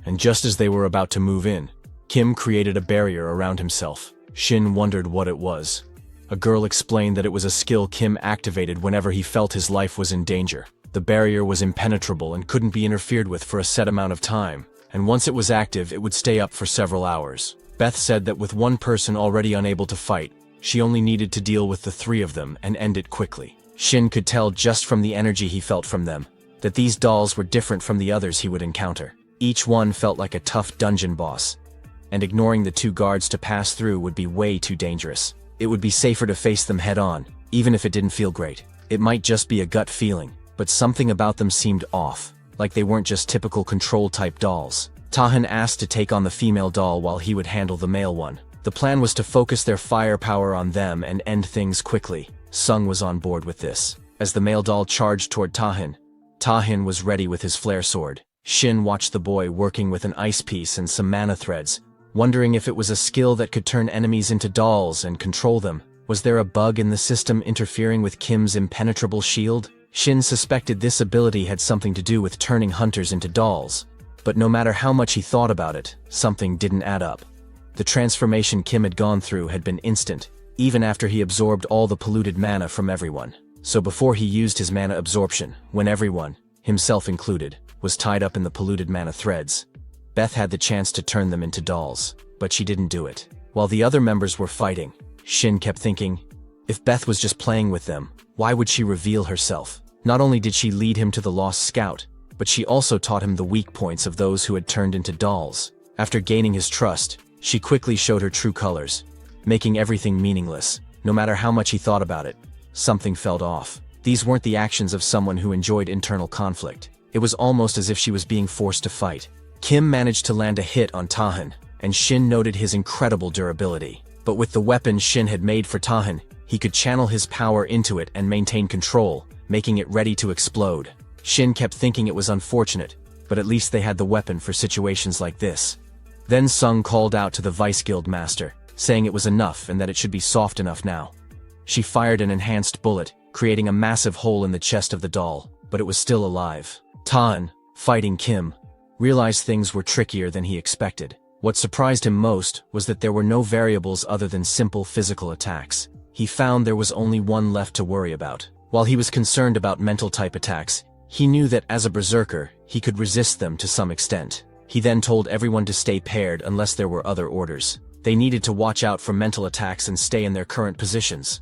and just as they were about to move in, Kim created a barrier around himself. Shin wondered what it was. A girl explained that it was a skill Kim activated whenever he felt his life was in danger. The barrier was impenetrable and couldn't be interfered with for a set amount of time, and once it was active, it would stay up for several hours. Beth said that with one person already unable to fight, she only needed to deal with the three of them and end it quickly. Shin could tell just from the energy he felt from them that these dolls were different from the others he would encounter. Each one felt like a tough dungeon boss, and ignoring the two guards to pass through would be way too dangerous. It would be safer to face them head-on, even if it didn't feel great. It might just be a gut feeling, but something about them seemed off, like they weren't just typical control-type dolls. Tahan asked to take on the female doll while he would handle the male one. The plan was to focus their firepower on them and end things quickly. Sung was on board with this. As the male doll charged toward Tahan, Tahan was ready with his flare sword. Shin watched the boy working with an ice piece and some mana threads, wondering if it was a skill that could turn enemies into dolls and control them. Was there a bug in the system interfering with Kim's impenetrable shield? Shin suspected this ability had something to do with turning hunters into dolls, but no matter how much he thought about it, something didn't add up. The transformation Kim had gone through had been instant, even after he absorbed all the polluted mana from everyone. So before he used his mana absorption, when everyone, himself included, was tied up in the polluted mana threads, Beth had the chance to turn them into dolls, but she didn't do it. While the other members were fighting, Shin kept thinking, if Beth was just playing with them, why would she reveal herself? Not only did she lead him to the Lost Scout, but she also taught him the weak points of those who had turned into dolls. After gaining his trust, she quickly showed her true colors, making everything meaningless. No matter how much he thought about it, something felt off. These weren't the actions of someone who enjoyed internal conflict. It was almost as if she was being forced to fight. Kim managed to land a hit on Tahan, and Shin noted his incredible durability. But with the weapon Shin had made for Tahan, he could channel his power into it and maintain control, making it ready to explode. Shin kept thinking it was unfortunate, but at least they had the weapon for situations like this. Then Sung called out to the Vice Guild Master, saying it was enough and that it should be soft enough now. She fired an enhanced bullet, creating a massive hole in the chest of the doll, but it was still alive. Tahan, fighting Kim, realized things were trickier than he expected. What surprised him most was that there were no variables other than simple physical attacks. He found there was only one left to worry about. While he was concerned about mental-type attacks, he knew that as a berserker, he could resist them to some extent. He then told everyone to stay paired unless there were other orders. They needed to watch out for mental attacks and stay in their current positions.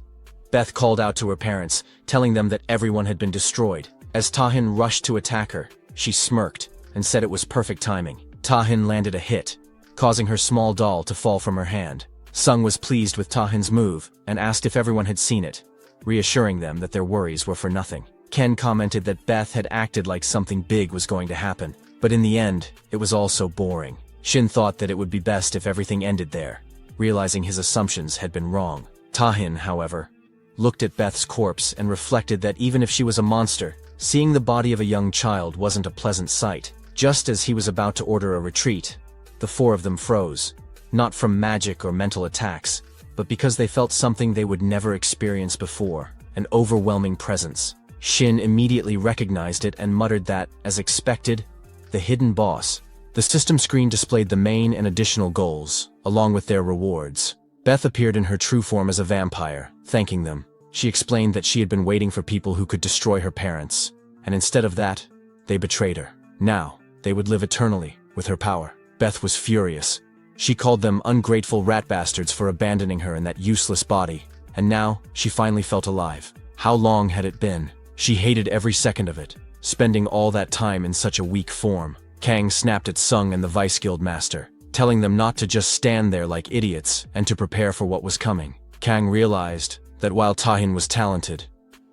Beth called out to her parents, telling them that everyone had been destroyed. As Tahan rushed to attack her, she smirked and said it was perfect timing. Tahan landed a hit, causing her small doll to fall from her hand. Sung was pleased with Tahan's move and asked if everyone had seen it, reassuring them that their worries were for nothing. Ken commented that Beth had acted like something big was going to happen, but in the end, it was all so boring. Shin thought that it would be best if everything ended there, realizing his assumptions had been wrong. Tahan, however, looked at Beth's corpse and reflected that even if she was a monster, seeing the body of a young child wasn't a pleasant sight. Just as he was about to order a retreat, the four of them froze, not from magic or mental attacks, but because they felt something they would never experience before, an overwhelming presence. Shin immediately recognized it and muttered that, as expected, the hidden boss. The system screen displayed the main and additional goals, along with their rewards. Beth appeared in her true form as a vampire, thanking them. She explained that she had been waiting for people who could destroy her parents, and instead of that, they betrayed her. Now, they would live eternally with her power. Beth was furious. She called them ungrateful rat bastards for abandoning her in that useless body, and now she finally felt alive. How long had it been? She hated every second of it, spending all that time in such a weak form. Kang snapped at Sung and the Vice Guild Master, telling them not to just stand there like idiots and to prepare for what was coming. Kang realized that while Tahan was talented,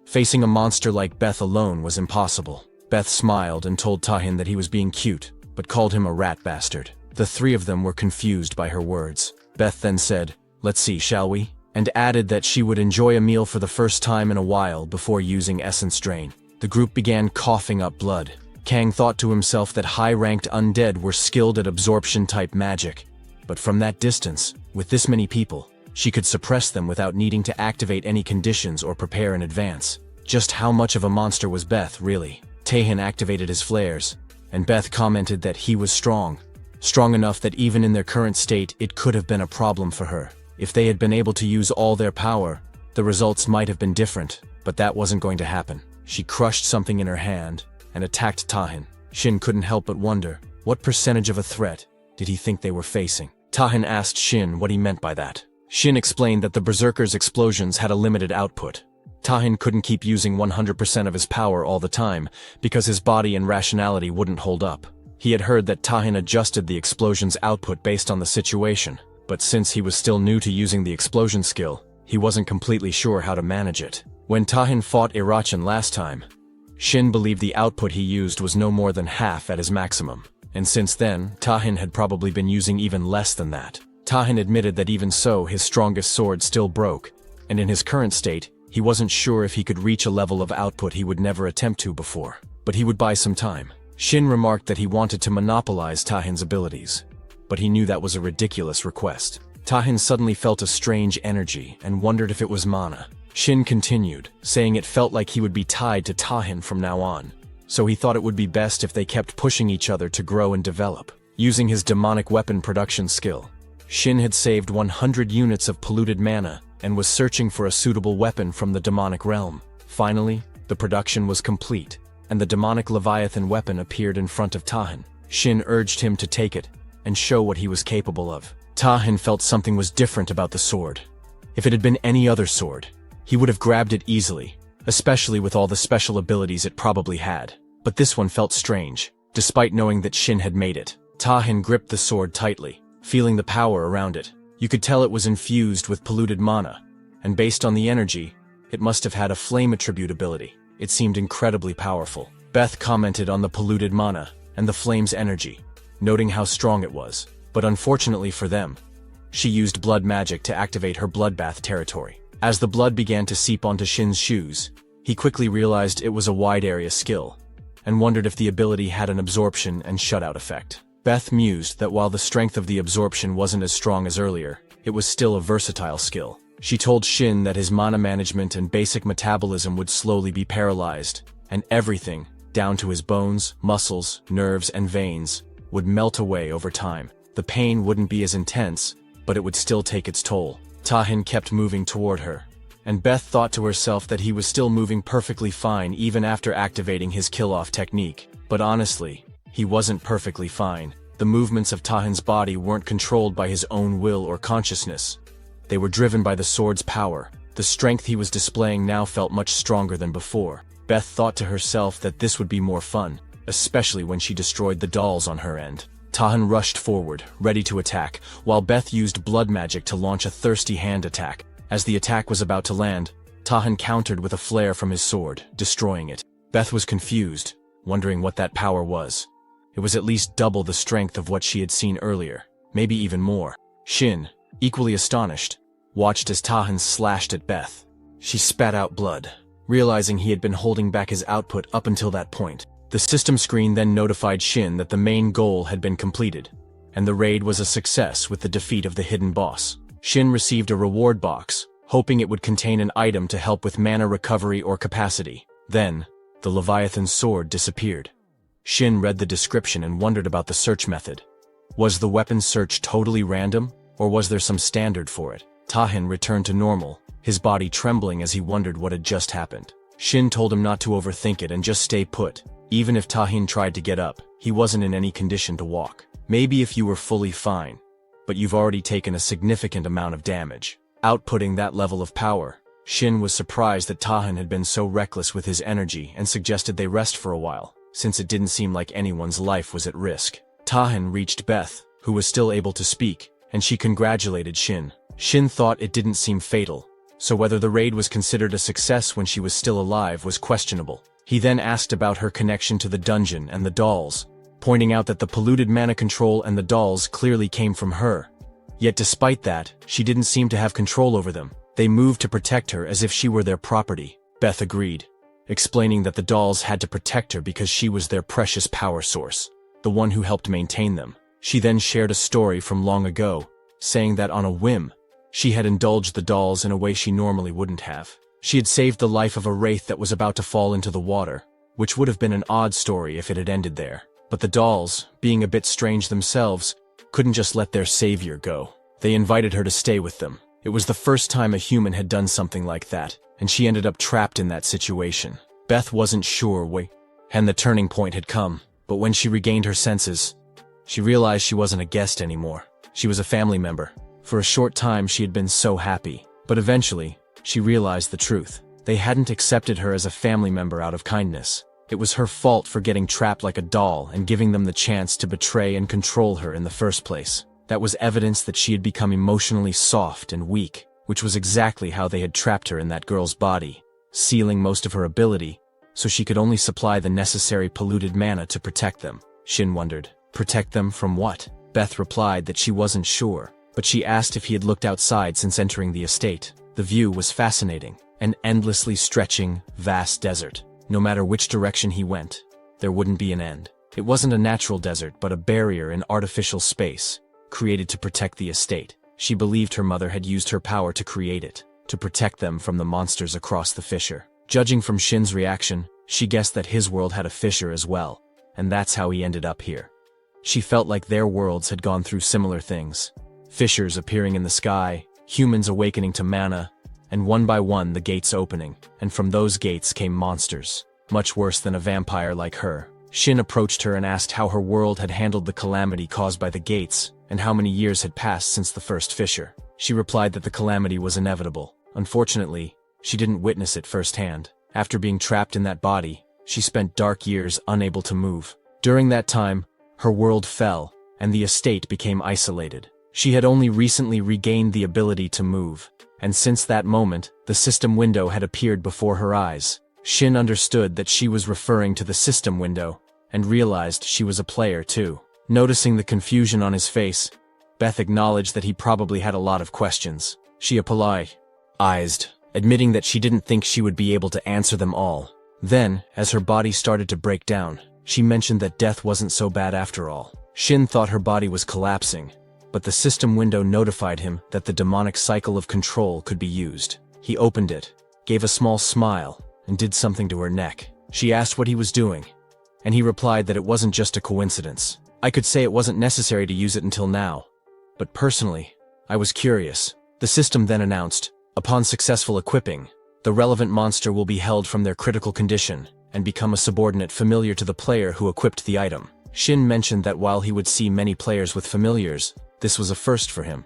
facing a monster like Beth alone was impossible. Beth smiled and told Tahan that he was being cute, but called him a rat bastard. The three of them were confused by her words. Beth then said, "Let's see, shall we?" and added that she would enjoy a meal for the first time in a while before using essence drain. The group began coughing up blood. Kang thought to himself that high-ranked undead were skilled at absorption-type magic, but from that distance, with this many people, she could suppress them without needing to activate any conditions or prepare in advance. Just how much of a monster was Beth, really? Tahan activated his flares, and Beth commented that he was strong, strong enough that even in their current state it could have been a problem for her. If they had been able to use all their power, the results might have been different, but that wasn't going to happen. She crushed something in her hand and attacked Tahin. Shin couldn't help but wonder, what percentage of a threat did he think they were facing? Tahin asked Shin what he meant by that. Shin explained that the berserker's explosions had a limited output. Tahin couldn't keep using 100% of his power all the time because his body and rationality wouldn't hold up. He had heard that Tahin adjusted the explosion's output based on the situation, but since he was still new to using the explosion skill, he wasn't completely sure how to manage it. When Tahin fought Irachan last time, Shin believed the output he used was no more than half at his maximum, and since then, Tahin had probably been using even less than that. Tahin admitted that even so, his strongest sword still broke, and in his current state, he wasn't sure if he could reach a level of output he would never attempt to before, but he would buy some time. Shin remarked that he wanted to monopolize Tahin's abilities, but he knew that was a ridiculous request. Tahin suddenly felt a strange energy and wondered if it was mana. Shin continued, saying it felt like he would be tied to Tahin from now on, so he thought it would be best if they kept pushing each other to grow and develop. Using his demonic weapon production skill, Shin had saved 100 units of polluted mana and was searching for a suitable weapon from the demonic realm. Finally, the production was complete, and the demonic Leviathan weapon appeared in front of Tahin. Shin urged him to take it and show what he was capable of. Tahin felt something was different about the sword. If it had been any other sword, he would have grabbed it easily, especially with all the special abilities it probably had. But this one felt strange, despite knowing that Shin had made it. Tahin gripped the sword tightly, feeling the power around it. You could tell it was infused with polluted mana, and based on the energy, it must have had a flame attribute ability. It seemed incredibly powerful. Beth commented on the polluted mana and the flame's energy, noting how strong it was. But unfortunately for them, she used blood magic to activate her bloodbath territory. As the blood began to seep onto Shin's shoes, he quickly realized it was a wide area skill, and wondered if the ability had an absorption and shutout effect. Beth mused that while the strength of the absorption wasn't as strong as earlier, it was still a versatile skill. She told Shin that his mana management and basic metabolism would slowly be paralyzed, and everything, down to his bones, muscles, nerves, and veins, would melt away over time. The pain wouldn't be as intense, but it would still take its toll. Tahin kept moving toward her, and Beth thought to herself that he was still moving perfectly fine even after activating his kill-off technique. But honestly, he wasn't perfectly fine. The movements of Tahin's body weren't controlled by his own will or consciousness. They were driven by the sword's power. The strength he was displaying now felt much stronger than before. Beth thought to herself that this would be more fun, especially when she destroyed the dolls on her end. Tahin rushed forward, ready to attack, while Beth used blood magic to launch a thirsty hand attack. As the attack was about to land, Tahin countered with a flare from his sword, destroying it. Beth was confused, wondering what that power was. It was at least double the strength of what she had seen earlier, maybe even more. Shin, equally astonished, watched as Tahin slashed at Beth. She spat out blood, realizing he had been holding back his output up until that point. The system screen then notified Shin that the main goal had been completed, and the raid was a success with the defeat of the hidden boss. Shin received a reward box, hoping it would contain an item to help with mana recovery or capacity. Then, the Leviathan's sword disappeared. Shin read the description and wondered about the search method. Was the weapon search totally random, or was there some standard for it? Tahin returned to normal, his body trembling as he wondered what had just happened. Shin told him not to overthink it and just stay put. Even if Tahin tried to get up, he wasn't in any condition to walk. Maybe if you were fully fine, but you've already taken a significant amount of damage. Outputting that level of power, Shin was surprised that Tahin had been so reckless with his energy and suggested they rest for a while, since it didn't seem like anyone's life was at risk. Tahin reached Beth, who was still able to speak, and she congratulated Shin. Shin thought it didn't seem fatal, so whether the raid was considered a success when she was still alive was questionable. He then asked about her connection to the dungeon and the dolls, pointing out that the polluted mana control and the dolls clearly came from her. Yet despite that, she didn't seem to have control over them. They moved to protect her as if she were their property. Beth agreed, explaining that the dolls had to protect her because she was their precious power source, the one who helped maintain them. She then shared a story from long ago, saying that on a whim, she had indulged the dolls in a way she normally wouldn't have. She had saved the life of a wraith that was about to fall into the water, which would have been an odd story if it had ended there. But the dolls, being a bit strange themselves, couldn't just let their savior go. They invited her to stay with them. It was the first time a human had done something like that, and she ended up trapped in that situation. Beth wasn't sure when the turning point had come, but when she regained her senses, she realized she wasn't a guest anymore. She was a family member. For a short time she had been so happy, but eventually, she realized the truth. They hadn't accepted her as a family member out of kindness. It was her fault for getting trapped like a doll and giving them the chance to betray and control her in the first place. That was evidence that she had become emotionally soft and weak, which was exactly how they had trapped her in that girl's body, sealing most of her ability, so she could only supply the necessary polluted mana to protect them. Shin wondered, protect them from what? Beth replied that she wasn't sure, but she asked if he had looked outside since entering the estate. The view was fascinating, an endlessly stretching, vast desert. No matter which direction he went, there wouldn't be an end. It wasn't a natural desert, but a barrier in artificial space, created to protect the estate. She believed her mother had used her power to create it, to protect them from the monsters across the fissure. Judging from Shin's reaction, she guessed that his world had a fissure as well, and that's how he ended up here. She felt like their worlds had gone through similar things. Fissures appearing in the sky, humans awakening to mana, and one by one the gates opening, and from those gates came monsters, much worse than a vampire like her. Shin approached her and asked how her world had handled the calamity caused by the gates, and how many years had passed since the first fissure. She replied that the calamity was inevitable. Unfortunately, she didn't witness it firsthand. After being trapped in that body, she spent dark years unable to move. During that time, her world fell, and the estate became isolated. She had only recently regained the ability to move, and since that moment, the system window had appeared before her eyes. Shin understood that she was referring to the system window, and realized she was a player too. Noticing the confusion on his face, Beth acknowledged that he probably had a lot of questions. She apologized, admitting that she didn't think she would be able to answer them all. Then, as her body started to break down, she mentioned that death wasn't so bad after all. Shin thought her body was collapsing, but the system window notified him that the demonic cycle of control could be used. He opened it, gave a small smile, and did something to her neck. She asked what he was doing, and he replied that it wasn't just a coincidence. I could say it wasn't necessary to use it until now, but personally, I was curious. The system then announced, upon successful equipping, the relevant monster will be held from their critical condition and become a subordinate familiar to the player who equipped the item. Shin mentioned that while he would see many players with familiars, this was a first for him,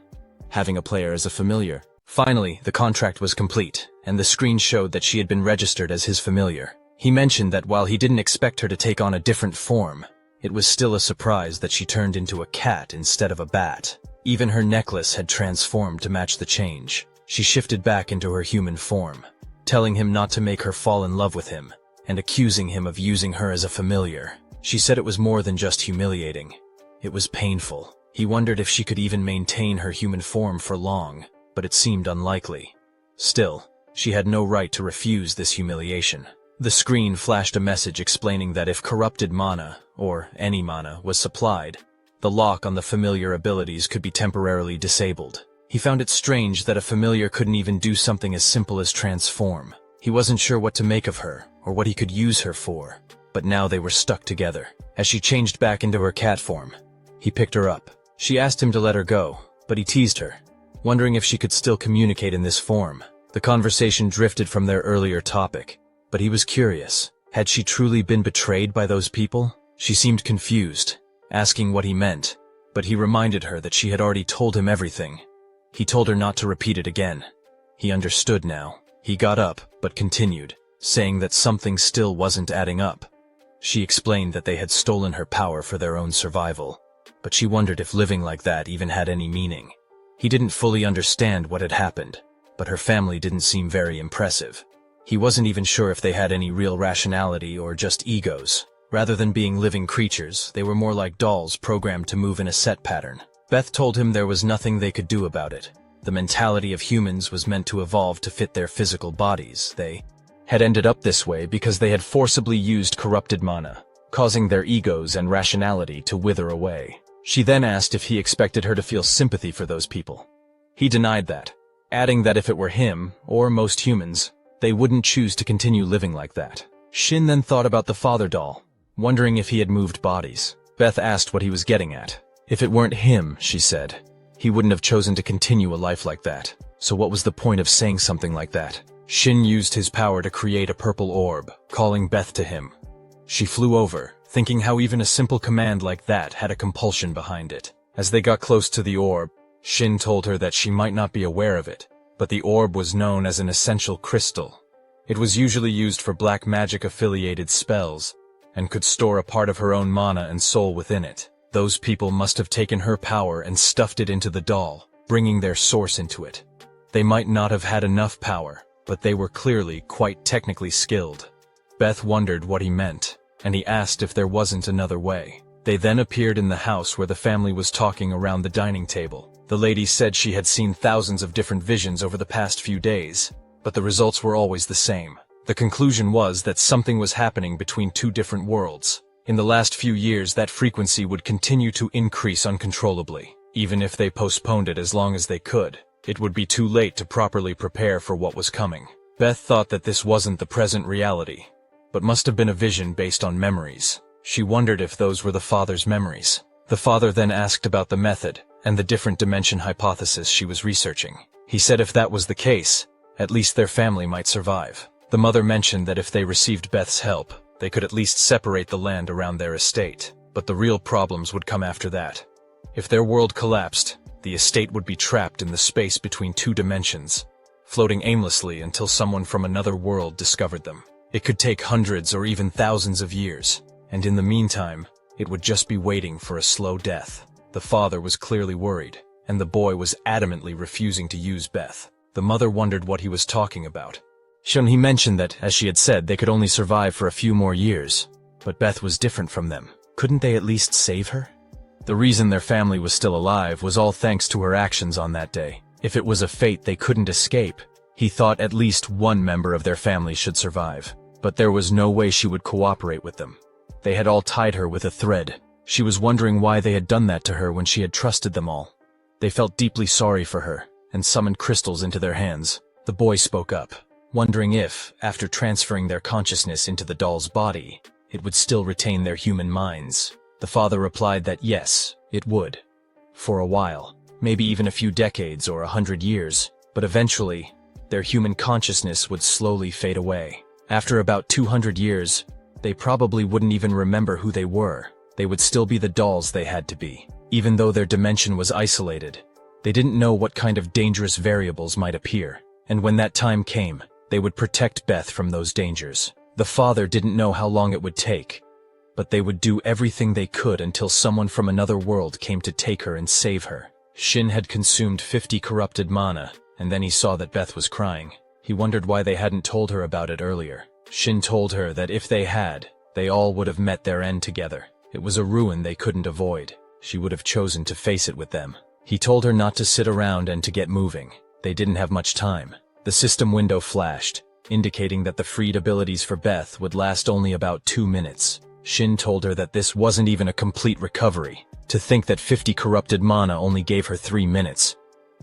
having a player as a familiar. Finally, the contract was complete, and the screen showed that she had been registered as his familiar. He mentioned that while he didn't expect her to take on a different form, it was still a surprise that she turned into a cat instead of a bat. Even her necklace had transformed to match the change. She shifted back into her human form, telling him not to make her fall in love with him, and accusing him of using her as a familiar. She said it was more than just humiliating. It was painful. He wondered if she could even maintain her human form for long, but it seemed unlikely. Still, she had no right to refuse this humiliation. The screen flashed a message explaining that if corrupted mana, or any mana, was supplied, the lock on the familiar abilities could be temporarily disabled. He found it strange that a familiar couldn't even do something as simple as transform. He wasn't sure what to make of her, or what he could use her for, but now they were stuck together. As she changed back into her cat form, he picked her up. She asked him to let her go, but he teased her, wondering if she could still communicate in this form. The conversation drifted from their earlier topic, but he was curious. Had she truly been betrayed by those people? She seemed confused, asking what he meant, but he reminded her that she had already told him everything. He told her not to repeat it again. He understood now. He got up, but continued, saying that something still wasn't adding up. She explained that they had stolen her power for their own survival, but she wondered if living like that even had any meaning. He didn't fully understand what had happened, but her family didn't seem very impressive. He wasn't even sure if they had any real rationality or just egos. Rather than being living creatures, they were more like dolls programmed to move in a set pattern. Beth told him there was nothing they could do about it. The mentality of humans was meant to evolve to fit their physical bodies. They had ended up this way because they had forcibly used corrupted mana, causing their egos and rationality to wither away. She then asked if he expected her to feel sympathy for those people. He denied that, adding that if it were him, or most humans, they wouldn't choose to continue living like that. Shin then thought about the father doll. wondering if he had moved bodies. Beth asked what he was getting at. If it weren't him, she said, he wouldn't have chosen to continue a life like that. So what was the point of saying something like that? Shin used his power to create a purple orb, calling Beth to him. She flew over, thinking how even a simple command like that had a compulsion behind it. As they got close to the orb, Shin told her that she might not be aware of it, but the orb was known as an essential crystal. It was usually used for black magic-affiliated spells, and could store a part of her own mana and soul within it. Those people must have taken her power and stuffed it into the doll, bringing their source into it. They might not have had enough power, but they were clearly quite technically skilled. Beth wondered what he meant, and he asked if there wasn't another way. They then appeared in the house where the family was talking around the dining table. The lady said she had seen thousands of different visions over the past few days, but the results were always the same. The conclusion was that something was happening between two different worlds. In the last few years, that frequency would continue to increase uncontrollably. Even if they postponed it as long as they could, it would be too late to properly prepare for what was coming. Beth thought that this wasn't the present reality, but must have been a vision based on memories. She wondered if those were the father's memories. The father then asked about the method and the different dimension hypothesis she was researching. He said if that was the case, at least their family might survive. The mother mentioned that if they received Beth's help, they could at least separate the land around their estate, but the real problems would come after that. If their world collapsed, the estate would be trapped in the space between two dimensions, floating aimlessly until someone from another world discovered them. It could take hundreds or even thousands of years, and in the meantime, it would just be waiting for a slow death. The father was clearly worried, and the boy was adamantly refusing to use Beth. The mother wondered what he was talking about. He mentioned that, as she had said, they could only survive for a few more years, but Beth was different from them. Couldn't they at least save her? The reason their family was still alive was all thanks to her actions on that day. If it was a fate they couldn't escape, he thought at least one member of their family should survive. But there was no way she would cooperate with them. They had all tied her with a thread. She was wondering why they had done that to her when she had trusted them all. They felt deeply sorry for her, and summoned crystals into their hands. The boy spoke up, wondering if, after transferring their consciousness into the doll's body, it would still retain their human minds. The father replied that yes, it would. For a while, maybe even a few decades or 100 years, but eventually, their human consciousness would slowly fade away. After about 200 years, they probably wouldn't even remember who they were. They would still be the dolls they had to be. Even though their dimension was isolated, they didn't know what kind of dangerous variables might appear. And when that time came, they would protect Beth from those dangers. The father didn't know how long it would take, but they would do everything they could until someone from another world came to take her and save her. Shin had consumed 50 corrupted mana, and then he saw that Beth was crying. He wondered why they hadn't told her about it earlier. Shin told her that if they had, they all would have met their end together. It was a ruin they couldn't avoid. She would have chosen to face it with them. He told her not to sit around and to get moving. They didn't have much time. The system window flashed, indicating that the freed abilities for Beth would last only about 2 minutes. Shin told her that this wasn't even a complete recovery. To think that 50 corrupted mana only gave her 3 minutes.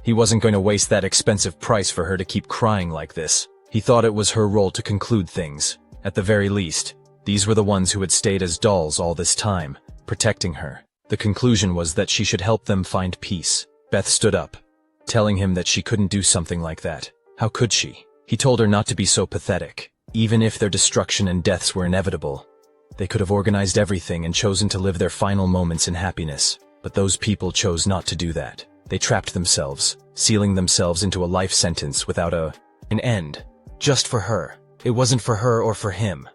He wasn't going to waste that expensive price for her to keep crying like this. He thought it was her role to conclude things. At the very least, these were the ones who had stayed as dolls all this time, protecting her. The conclusion was that she should help them find peace. Beth stood up, telling him that she couldn't do something like that. How could she? He told her not to be so pathetic. Even if their destruction and deaths were inevitable, they could have organized everything and chosen to live their final moments in happiness. But those people chose not to do that. They trapped themselves, sealing themselves into a life sentence without an end. Just for her. It wasn't for her or for him.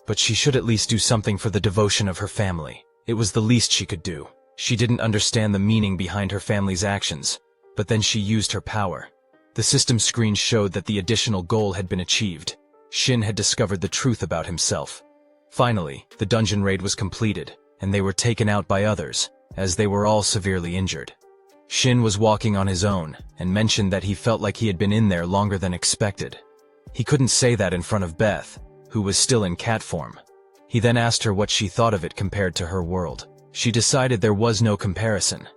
But she should at least do something for the devotion of her family. It was the least she could do. She didn't understand the meaning behind her family's actions, but then she used her power. The system screen showed that the additional goal had been achieved. Shin had discovered the truth about himself. Finally, the dungeon raid was completed, and they were taken out by others, as they were all severely injured. Shin was walking on his own, and mentioned that he felt like he had been in there longer than expected. He couldn't say that in front of Beth, who was still in cat form. He then asked her what she thought of it compared to her world. She decided there was no comparison.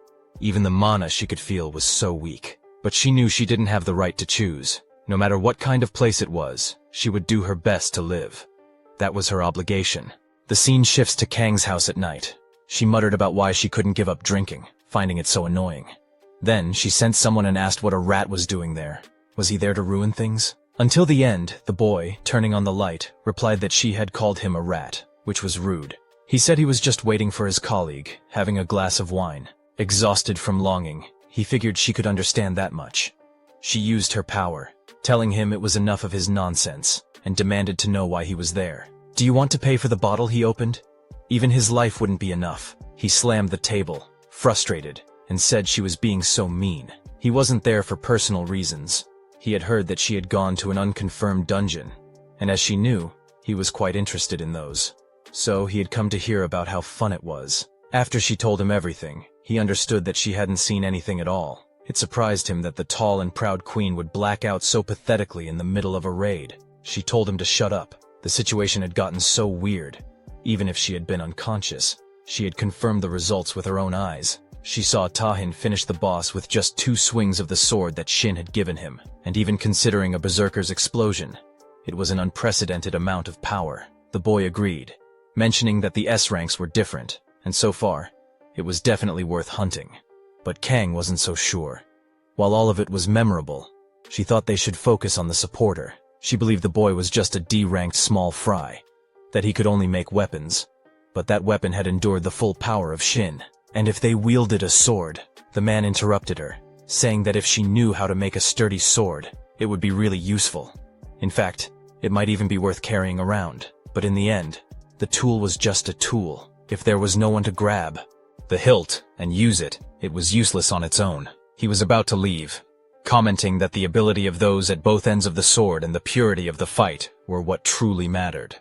Even the mana she could feel was so weak. But she knew she didn't have the right to choose. No matter what kind of place it was, she would do her best to live. That was her obligation. The scene shifts to Kang's house at night. She muttered about why she couldn't give up drinking, finding it so annoying. Then, she sent someone and asked what a rat was doing there. Was he there to ruin things? Until the end, the boy, turning on the light, replied that she had called him a rat, which was rude. He said he was just waiting for his colleague, having a glass of wine. Exhausted from longing, he figured she could understand that much. She used her power, telling him it was enough of his nonsense, and demanded to know why he was there. Do you want to pay for the bottle he opened? Even his life wouldn't be enough. He slammed the table, frustrated, and said she was being so mean. He wasn't there for personal reasons. He had heard that she had gone to an unconfirmed dungeon, and as she knew, he was quite interested in those. So he had come to hear about how fun it was. After she told him everything, he understood that she hadn't seen anything at all. It surprised him that the tall and proud queen would black out so pathetically in the middle of a raid. She told him to shut up. The situation had gotten so weird. Even if she had been unconscious, she had confirmed the results with her own eyes. She saw Tahin finish the boss with just 2 swings of the sword that Shin had given him, and even considering a berserker's explosion, it was an unprecedented amount of power. The boy agreed, mentioning that the S ranks were different, and so far, it was definitely worth hunting. But Kang wasn't so sure. While all of it was memorable, she thought they should focus on the supporter. She believed the boy was just a D-ranked small fry, that he could only make weapons, but that weapon had endured the full power of Shin. And if they wielded a sword, the man interrupted her, saying that if she knew how to make a sturdy sword, it would be really useful. In fact, it might even be worth carrying around. But in the end, the tool was just a tool. If there was no one to grab the hilt and use it, it was useless on its own. He was about to leave, commenting that the ability of those at both ends of the sword and the purity of the fight were what truly mattered.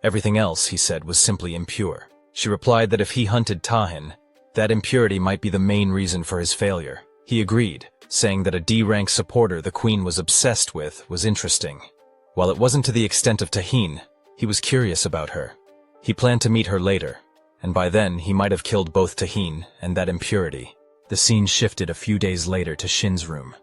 Everything else, he said, was simply impure. She replied that if he hunted Tahin, that impurity might be the main reason for his failure. He agreed, saying that a D-rank supporter the queen was obsessed with was interesting. While it wasn't to the extent of Tahin, he was curious about her. He planned to meet her later, and by then he might have killed both Tahin and that impurity. The scene shifted a few days later to Shin's room.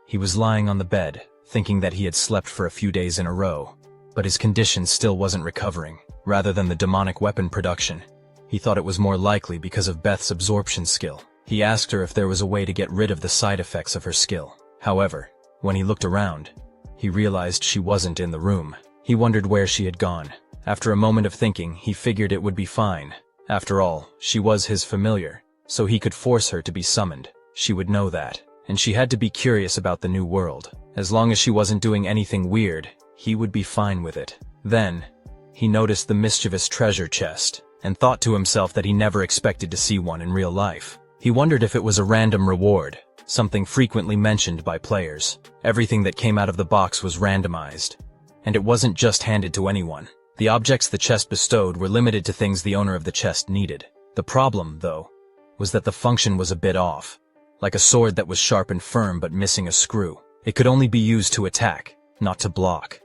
He was lying on the bed, thinking that he had slept for a few days in a row, but his condition still wasn't recovering. Rather than the demonic weapon production, he thought it was more likely because of Beth's absorption skill. He asked her if there was a way to get rid of the side effects of her skill. However, when he looked around, he realized she wasn't in the room. He wondered where she had gone. After a moment of thinking, he figured it would be fine. After all, she was his familiar, so he could force her to be summoned. She would know that, and she had to be curious about the new world. As long as she wasn't doing anything weird, he would be fine with it. Then, he noticed the mischievous treasure chest, and thought to himself that he never expected to see one in real life. He wondered if it was a random reward, something frequently mentioned by players. Everything that came out of the box was randomized, and it wasn't just handed to anyone. The objects the chest bestowed were limited to things the owner of the chest needed. The problem, though, was that the function was a bit off. Like a sword that was sharp and firm but missing a screw. It could only be used to attack, not to block.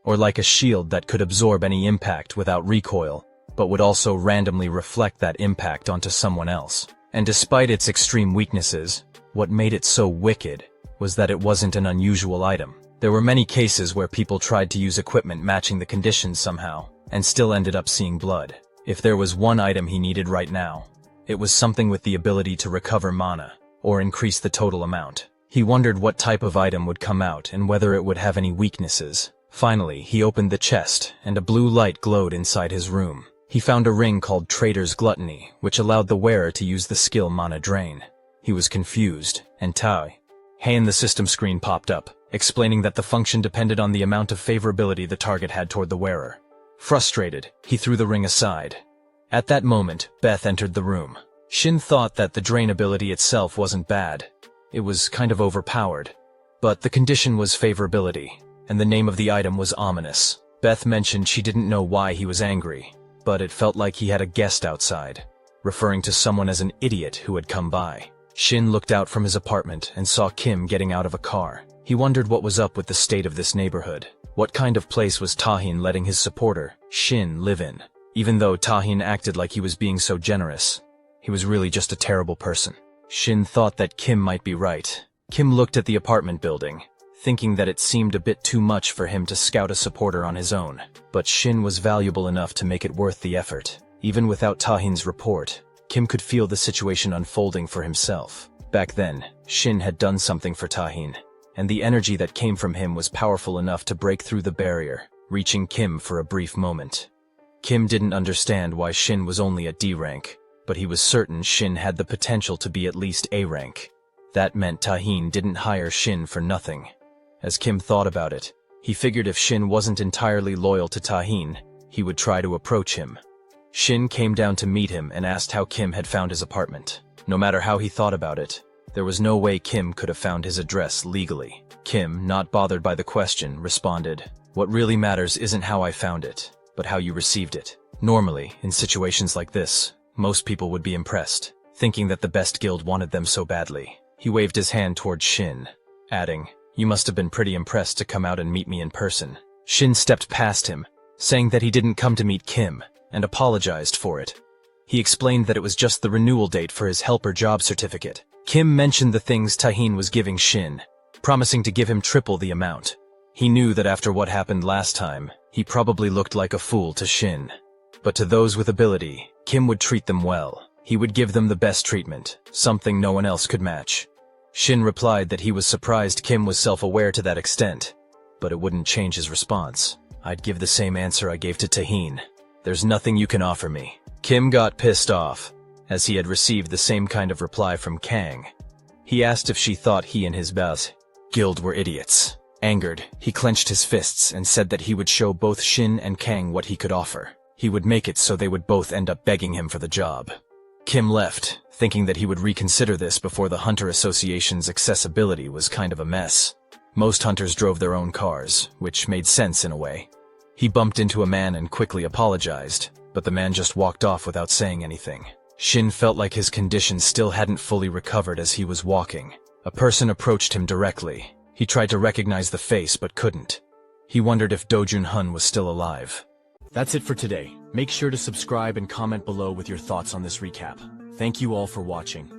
Or like a shield that could absorb any impact without recoil, but would also randomly reflect that impact onto someone else. And despite its extreme weaknesses, what made it so wicked was that it wasn't an unusual item. There were many cases where people tried to use equipment matching the conditions somehow, and still ended up seeing blood. If there was one item he needed right now, it was something with the ability to recover mana, or increase the total amount. He wondered what type of item would come out and whether it would have any weaknesses. Finally, he opened the chest, and a blue light glowed inside his room. He found a ring called Trader's Gluttony, which allowed the wearer to use the skill Mana Drain. He was confused, and Hey in the system screen popped up, explaining that the function depended on the amount of favorability the target had toward the wearer. Frustrated, he threw the ring aside. At that moment, Beth entered the room. Shin thought that the drain ability itself wasn't bad. It was kind of overpowered. But the condition was favorability, and the name of the item was ominous. Beth mentioned she didn't know why he was angry, but it felt like he had a guest outside, referring to someone as an idiot who had come by. Shin looked out from his apartment and saw Kim getting out of a car. He wondered what was up with the state of this neighborhood. What kind of place was Tahin letting his supporter, Shin, live in? Even though Tahin acted like he was being so generous, he was really just a terrible person. Shin thought that Kim might be right. Kim looked at the apartment building, thinking that it seemed a bit too much for him to scout a supporter on his own. But Shin was valuable enough to make it worth the effort. Even without Tahin's report, Kim could feel the situation unfolding for himself. Back then, Shin had done something for Tahin, and the energy that came from him was powerful enough to break through the barrier, reaching Kim for a brief moment. Kim didn't understand why Shin was only at D rank, but he was certain Shin had the potential to be at least A rank. That meant Tahin didn't hire Shin for nothing. As Kim thought about it, he figured if Shin wasn't entirely loyal to Tahin, he would try to approach him. Shin came down to meet him and asked how Kim had found his apartment. No matter how he thought about it, there was no way Kim could have found his address legally. Kim, not bothered by the question, responded, "What really matters isn't how I found it, but how you received it." Normally, in situations like this, most people would be impressed, thinking that the best guild wanted them so badly. He waved his hand towards Shin, adding, "You must have been pretty impressed to come out and meet me in person." Shin stepped past him, saying that he didn't come to meet Kim, and apologized for it. He explained that it was just the renewal date for his helper job certificate. Kim mentioned the things Tahin was giving Shin, promising to give him triple the amount. He knew that after what happened last time, he probably looked like a fool to Shin. But to those with ability, Kim would treat them well. He would give them the best treatment, something no one else could match. Shin replied that he was surprised Kim was self-aware to that extent, but it wouldn't change his response. "I'd give the same answer I gave to Tahin. There's nothing you can offer me." Kim got pissed off, as he had received the same kind of reply from Kang. He asked if she thought he and his guild were idiots. Angered, he clenched his fists and said that he would show both Shin and Kang what he could offer. He would make it so they would both end up begging him for the job. Kim left, thinking that he would reconsider this before the Hunter Association's accessibility was kind of a mess. Most hunters drove their own cars, which made sense in a way. He bumped into a man and quickly apologized, but the man just walked off without saying anything. Shin felt like his condition still hadn't fully recovered as he was walking. A person approached him directly. He tried to recognize the face but couldn't. He wondered if Do-jun Hun was still alive. That's it for today. Make sure to subscribe and comment below with your thoughts on this recap. Thank you all for watching.